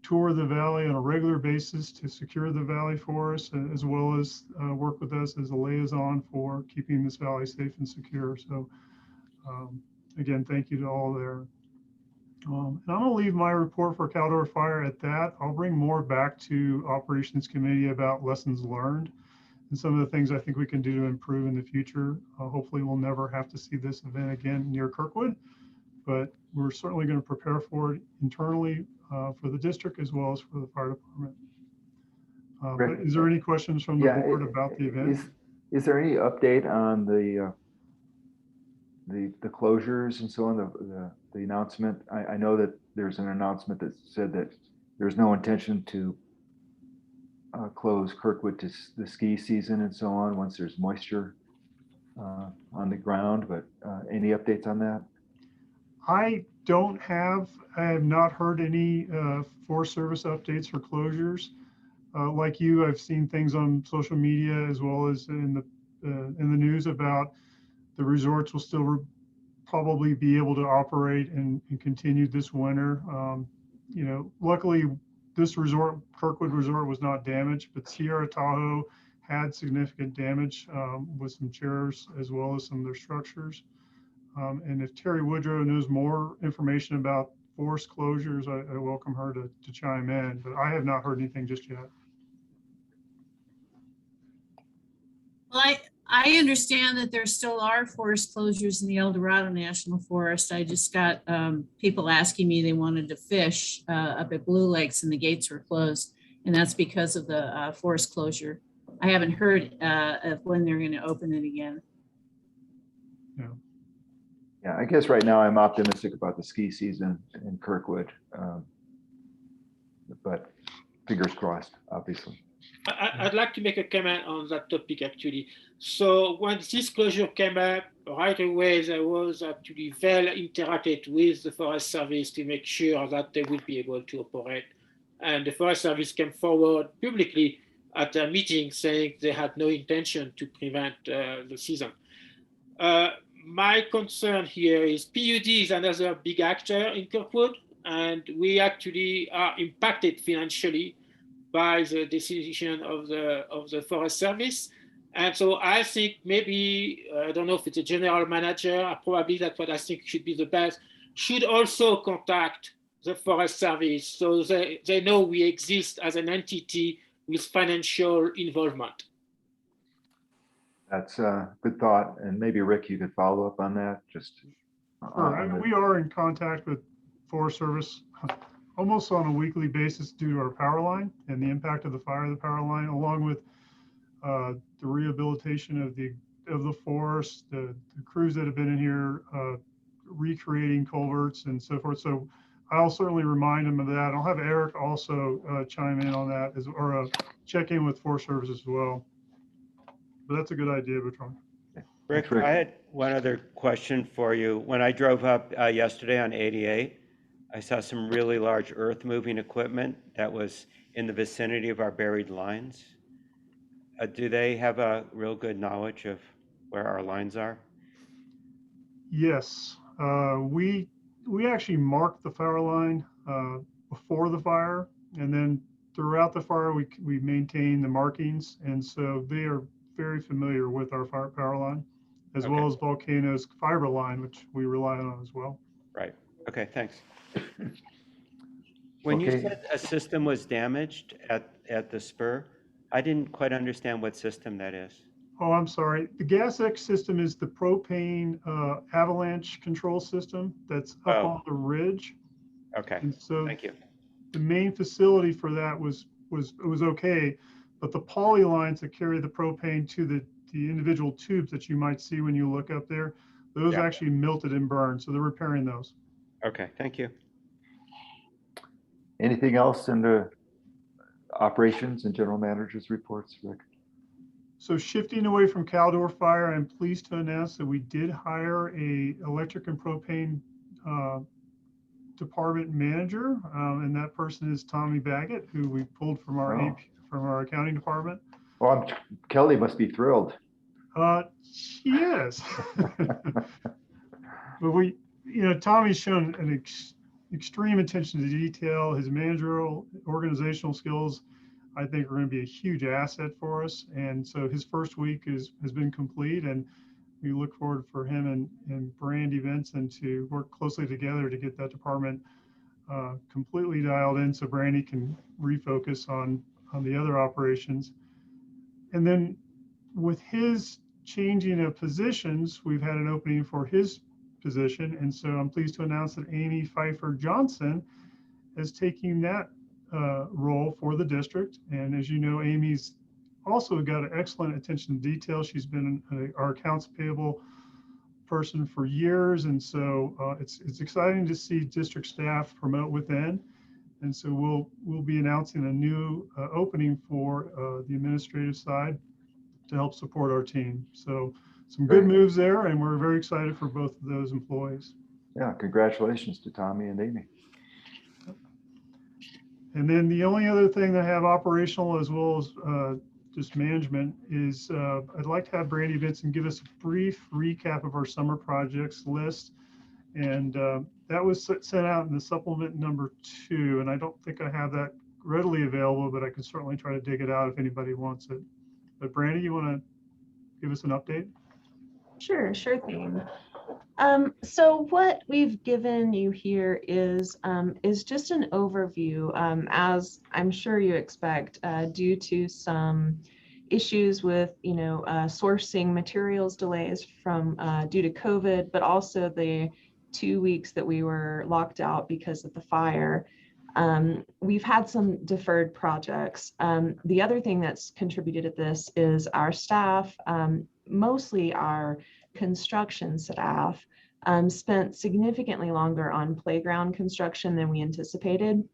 tour the valley on a regular basis to secure the valley for us, as well as work with us as a liaison for keeping this valley safe and secure. So again, thank you to all there. And I'm going to leave my report for Caldor Fire at that. I'll bring more back to Operations Committee about lessons learned and some of the things I think we can do to improve in the future. Hopefully we'll never have to see this event again near Kirkwood, but we're certainly going to prepare for it internally for the district as well as for the fire department. But is there any questions from the board about the event? Is there any update on the closures and so on, the announcement? I know that there's an announcement that said that there's no intention to close Kirkwood to the ski season and so on once there's moisture on the ground, but any updates on that? I have not heard any Forest Service updates for closures. Like you, I've seen things on social media as well as in the news about the resorts will still probably be able to operate and continue this winter. You know, luckily this resort, Kirkwood Resort, was not damaged, but Sierra Tahoe had significant damage with some chairs as well as some of their structures. And if Terry Woodrow knows more information about forest closures, I welcome her to chime in, but I have not heard anything just yet. Well, I understand that there still are forest closures in the El Dorado National Forest. I just got people asking me they wanted to fish up at Blue Lakes and the gates were closed. And that's because of the forest closure. I haven't heard of when they're going to open it again. Yeah, I guess right now I'm optimistic about the ski season in Kirkwood. But fingers crossed, obviously. I'd like to make a comment on that topic actually. So when this closure came up, right away there was actually well interacted with the Forest Service to make sure that they would be able to operate. And the Forest Service came forward publicly at a meeting saying they had no intention to prevent the season. My concern here is PUD is another big actor in Kirkwood, and we actually are impacted financially by the decision of the Forest Service. And so I think maybe, I don't know if it's a general manager, probably that's what I think should be the best, should also contact the Forest Service so they know we exist as an entity with financial involvement. That's a good thought. And maybe Rick, you could follow up on that. Just Sure. I mean, we are in contact with Forest Service almost on a weekly basis due to our power line and the impact of the fire of the power line, along with the rehabilitation of the forest, the crews that have been in here recreating culverts and so forth. So I'll certainly remind them of that. I'll have Eric also chime in on that or check in with Forest Service as well. But that's a good idea, Bertrand. Rick, I had one other question for you. When I drove up yesterday on 88, I saw some really large earth moving equipment that was in the vicinity of our buried lines. Do they have a real good knowledge of where our lines are? Yes, we actually marked the fire line before the fire, and then throughout the fire we maintain the markings, and so they are very familiar with our power line, as well as Volcano's fiber line, which we rely on as well. Right. Okay. Thanks. When you said a system was damaged at the spur, I didn't quite understand what system that is. Oh, I'm sorry. The GasX system is the propane avalanche control system that's up on the ridge. Okay. And so thank you. The main facility for that was okay, but the poly lines that carry the propane to the individual tubes that you might see when you look up there, those actually melted and burned. So they're repairing those. Okay. Thank you. Anything else in the operations and general managers reports, Rick? So shifting away from Caldor Fire, I'm pleased to announce that we did hire a electric and propane department manager, and that person is Tommy Baggett, who we pulled from our accounting department. Well, Kelly must be thrilled. Yes. But Tommy's shown an extreme attention to detail. His managerial organizational skills, I think, are going to be a huge asset for us. And so his first week has been complete, and we look forward for him and Brandy Vincent to work closely together to get that department completely dialed in so Brandy can refocus on the other operations. And then with his changing of positions, we've had an opening for his position. And so I'm pleased to announce that Amy Pfeiffer Johnson is taking that role for the district. And as you know, Amy's also got an excellent attention to detail. She's been our accounts payable person for years. And so it's exciting to see district staff promote within. And so we'll be announcing a new opening for the administrative side to help support our team. So some good moves there, and we're very excited for both of those employees. Yeah, congratulations to Tommy and Amy. And then the only other thing that I have operational as well as just management is I'd like to have Brandy Vincent give us a brief recap of our summer projects list. And that was sent out in the supplement number 2. And I don't think I have that readily available, but I can certainly try to dig it out if anybody wants it. But Brandy, you want to give us an update? Sure thing. So what we've given you here is just an overview, as I'm sure you expect, due to some issues with, sourcing materials delays from due to COVID, but also the 2 weeks that we were locked out because of the fire. We've had some deferred projects. The other thing that's contributed to this is our staff, mostly our construction staff, spent significantly longer on playground construction than we anticipated.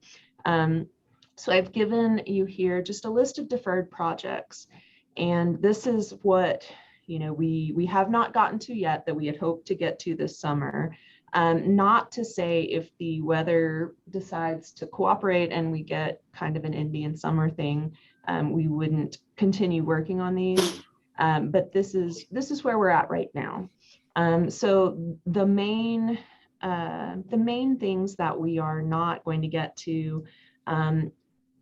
So I've given you here just a list of deferred projects. And this is what, we have not gotten to yet that we had hoped to get to this summer. Not to say if the weather decides to cooperate and we get kind of an Indian summer thing, we wouldn't continue working on these. But this is where we're at right now. So the main things that we are not going to get to,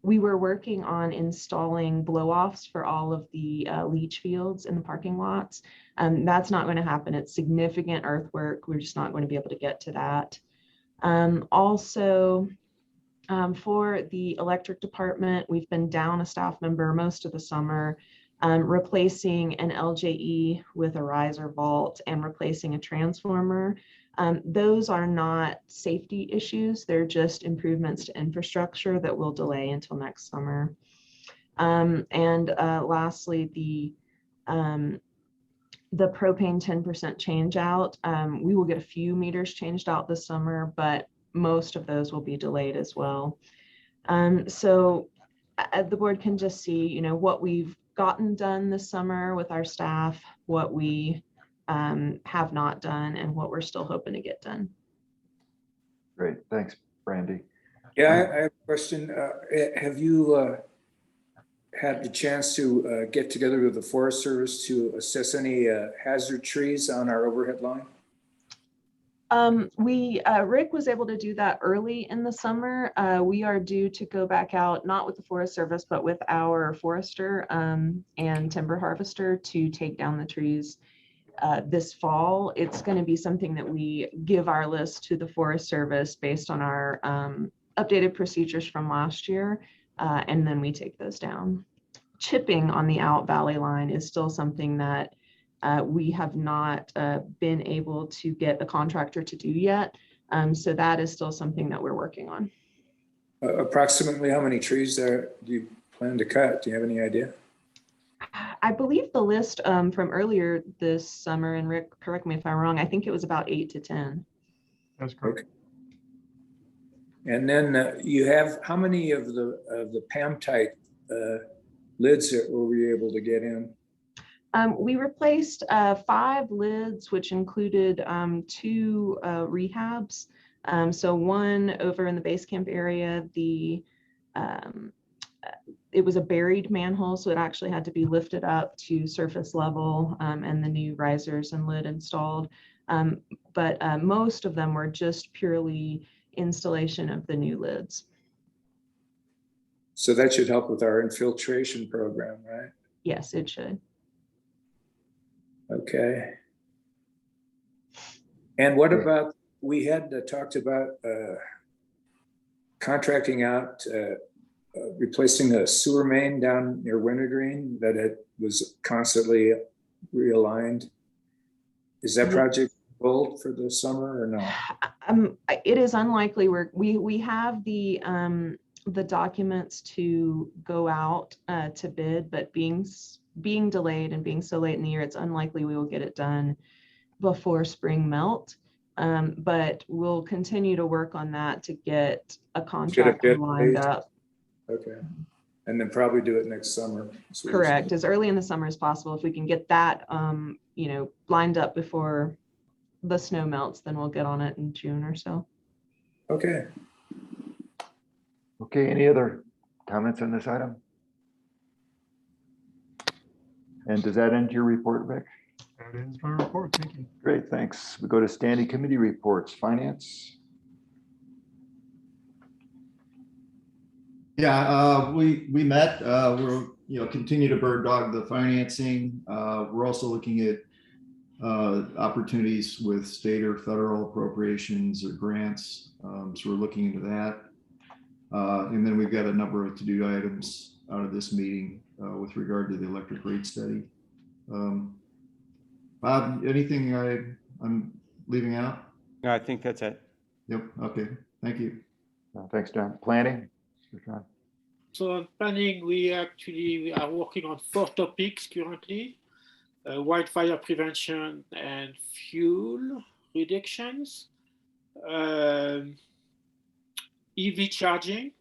we were working on installing blow-offs for all of the leach fields in the parking lots. That's not going to happen. It's significant earthwork. We're just not going to be able to get to that. Also, for the electric department, we've been down a staff member most of the summer, replacing an LJE with a riser vault and replacing a transformer. Those are not safety issues. They're just improvements to infrastructure that will delay until next summer. Lastly, the propane 10% change out. We will get a few meters changed out this summer, but most of those will be delayed as well. So the board can just see, what we've gotten done this summer with our staff, what we have not done, and what we're still hoping to get done. Great, thanks, Brandy. Yeah, I have a question. Have you had the chance to get together with the Forest Service to assess any hazard trees on our overhead line? Rick was able to do that early in the summer. We are due to go back out, not with the Forest Service, but with our forester and timber harvester to take down the trees this fall. It's going to be something that we give our list to the Forest Service based on our updated procedures from last year, and then we take those down. Chipping on the Out Valley line is still something that we have not been able to get a contractor to do yet. So that is still something that we're working on. Approximately how many trees do you plan to cut? Do you have any idea? I believe the list from earlier this summer, and Rick, correct me if I'm wrong, I think it was about 8 to 10. That's correct. Okay. And then you have, how many of the PAM-type lids were we able to get in? We replaced 5 lids, which included 2 rehabs. So one over in the base camp area, it was a buried manhole, so it actually had to be lifted up to surface level and the new risers and lid installed. But most of them were just purely installation of the new lids. So that should help with our infiltration program, right? Yes, it should. Okay. And what about, we had talked about contracting out, replacing a sewer main down near Wintergreen that it was constantly realigned. Is that project pulled for the summer or no? It is unlikely. We have the documents to go out to bid, but being delayed and being so late in the year, it's unlikely we will get it done before spring melt. But we'll continue to work on that to get a contractor lined up. Okay. And then probably do it next summer. Correct. As early in the summer as possible. If we can get that, lined up before the snow melts, then we'll get on it in June or so. Okay. Okay, any other comments on this item? And does that end your report, Rick? That ends my report. Thank you. Great, thanks. We go to standing committee reports. Finance. Yeah, we met. We're continue to bird dog the financing. We're also looking at opportunities with state or federal appropriations or grants. So we're looking into that. And then we've got a number of to-do items out of this meeting with regard to the electric rate study. Bob, anything I'm leaving out? No, I think that's it. Yep. Okay. Thank you. Thanks, John. Planning? Mr. John? So on planning, we are working on 4 topics currently: wildfire prevention and fuel reductions, EV charging,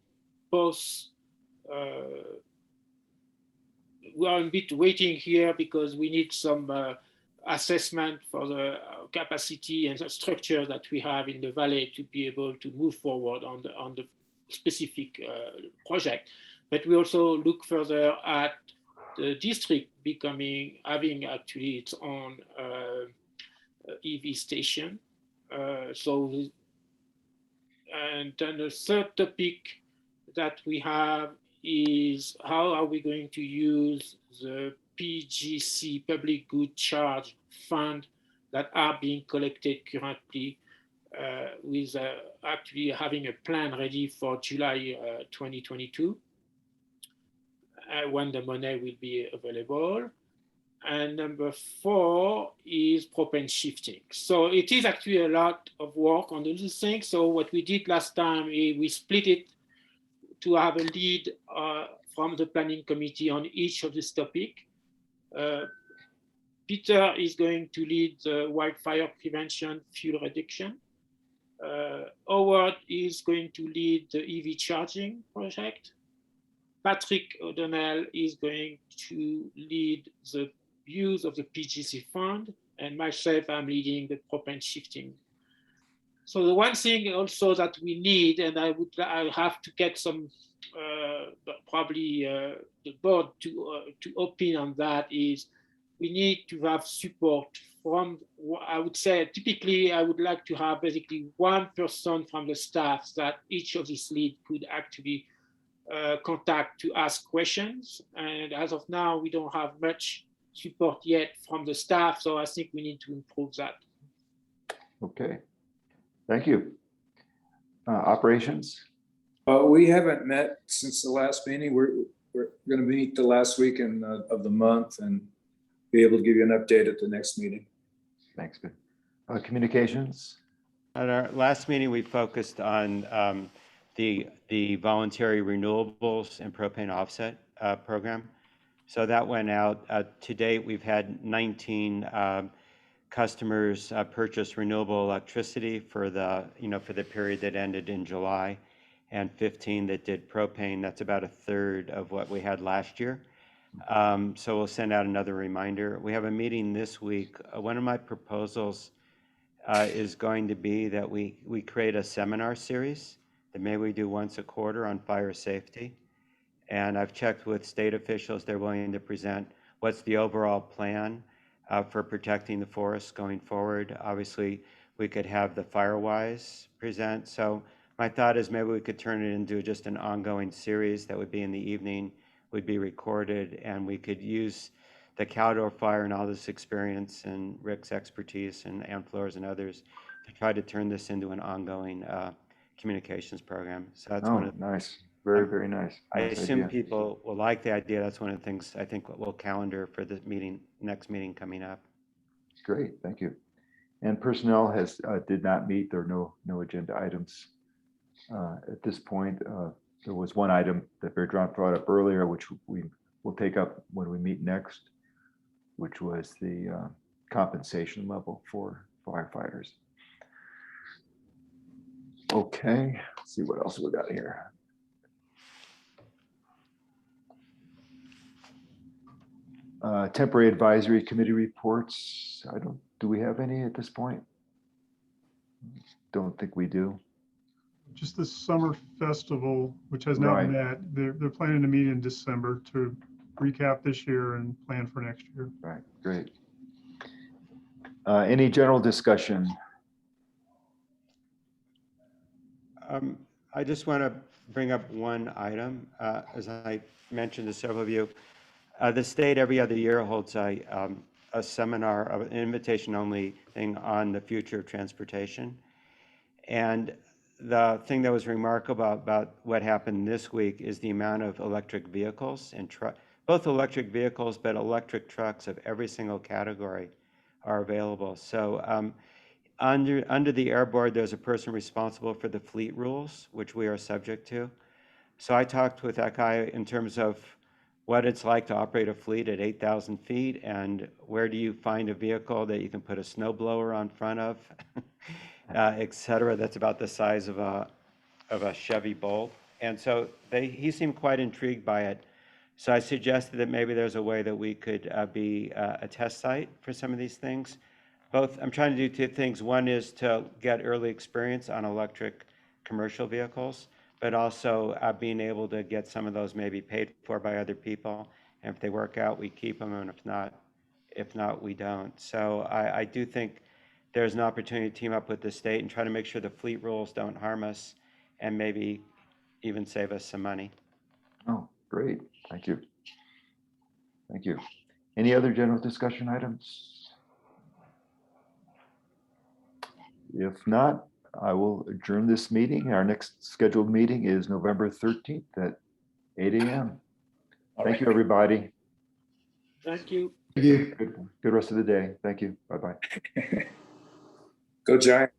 both. We are a bit waiting here because we need some assessment for the capacity and the structure that we have in the valley to be able to move forward on the specific project. But we also look further at the district having actually its own EV station. And then the third topic that we have is how are we going to use the PGC, Public Good Charge Fund, that are being collected currently, with actually having a plan ready for July 2022, when the money will be available. And number 4 is propane shifting. So it is actually a lot of work on those things. So what we did last time is we split it to have a lead from the planning committee on each of this topic. Peter is going to lead the wildfire prevention fuel reduction. Howard is going to lead the EV charging project. Patrick O'Donnell is going to lead the use of the PGC fund, and myself, I'm leading the propane shifting. So the one thing also that we need, and I have to get some, probably the board to opine on that, is we need to have support from, I would say, typically I would like to have basically one person from the staff that each of these leads could actually contact to ask questions. And as of now, we don't have much support yet from the staff. So I think we need to improve that. Okay, thank you. Operations? We haven't met since the last meeting. We're going to meet the last week of the month and be able to give you an update at the next meeting. Thanks, good. Communications? At our last meeting, we focused on the voluntary renewables and propane offset program. So that went out. To date, we've had 19 customers purchase renewable electricity for the period that ended in July, and 15 that did propane. That's about a third of what we had last year. So we'll send out another reminder. We have a meeting this week. One of my proposals is going to be that we create a seminar series that maybe we do once a quarter on fire safety. And I've checked with state officials. They're willing to present what's the overall plan for protecting the forests going forward. Obviously, we could have the Firewise present. So my thought is maybe we could turn it into just an ongoing series that would be in the evening, would be recorded, and we could use the Caldor fire and all this experience and Rick's expertise and Ann Flores and others to try to turn this into an ongoing communications program. So that's one of the, nice. Very, very nice. I Nice assume idea. people will like the idea. That's one of the things I think we'll calendar for the next meeting coming up. Great, thank you. And personnel did not meet. There are no agenda items at this point. There was one item that Bertrand brought up earlier, which we will take up when we meet next, which was the compensation level for firefighters. Okay, let's see what else we got here. Temporary advisory committee reports. Do we have any at this point? Don't think we do. Just the summer festival, which has not Right. met, they're planning to meet in December to recap this year and plan for next year. Right, great. Any general discussion? I just want to bring up one item. As I mentioned to several of you, the state every other year holds a a seminar, an invitation only thing on the future of transportation. And the thing that was remarkable about what happened this week is the amount of electric vehicles and both electric vehicles, but electric trucks of every single category are available. So under the Air Board, there's a person responsible for the fleet rules, which we are subject to. So I talked with that guy in terms of what it's like to operate a fleet at 8,000 feet, and where do you find a vehicle that you can put a snow blower on front of, et cetera. That's about the size of a Chevy Bolt. And so he seemed quite intrigued by it. So I suggested that maybe there's a way that we could be a test site for some of these things. I'm trying to do two things. One is to get early experience on electric commercial vehicles, but also being able to get some of those maybe paid for by other people. And if they work out, we keep them, and if not, we don't. So I do think there's an opportunity to team up with the state and try to make sure the fleet rules don't harm us and maybe even save us some money. Oh, great. Thank you. Thank you. Any other general discussion items? If not, I will adjourn this meeting. Our next scheduled meeting is November 13th at 8 a.m. Thank you, everybody. Thank you. Thank you. Good rest of the day. Thank you. Bye-bye. Go Giants.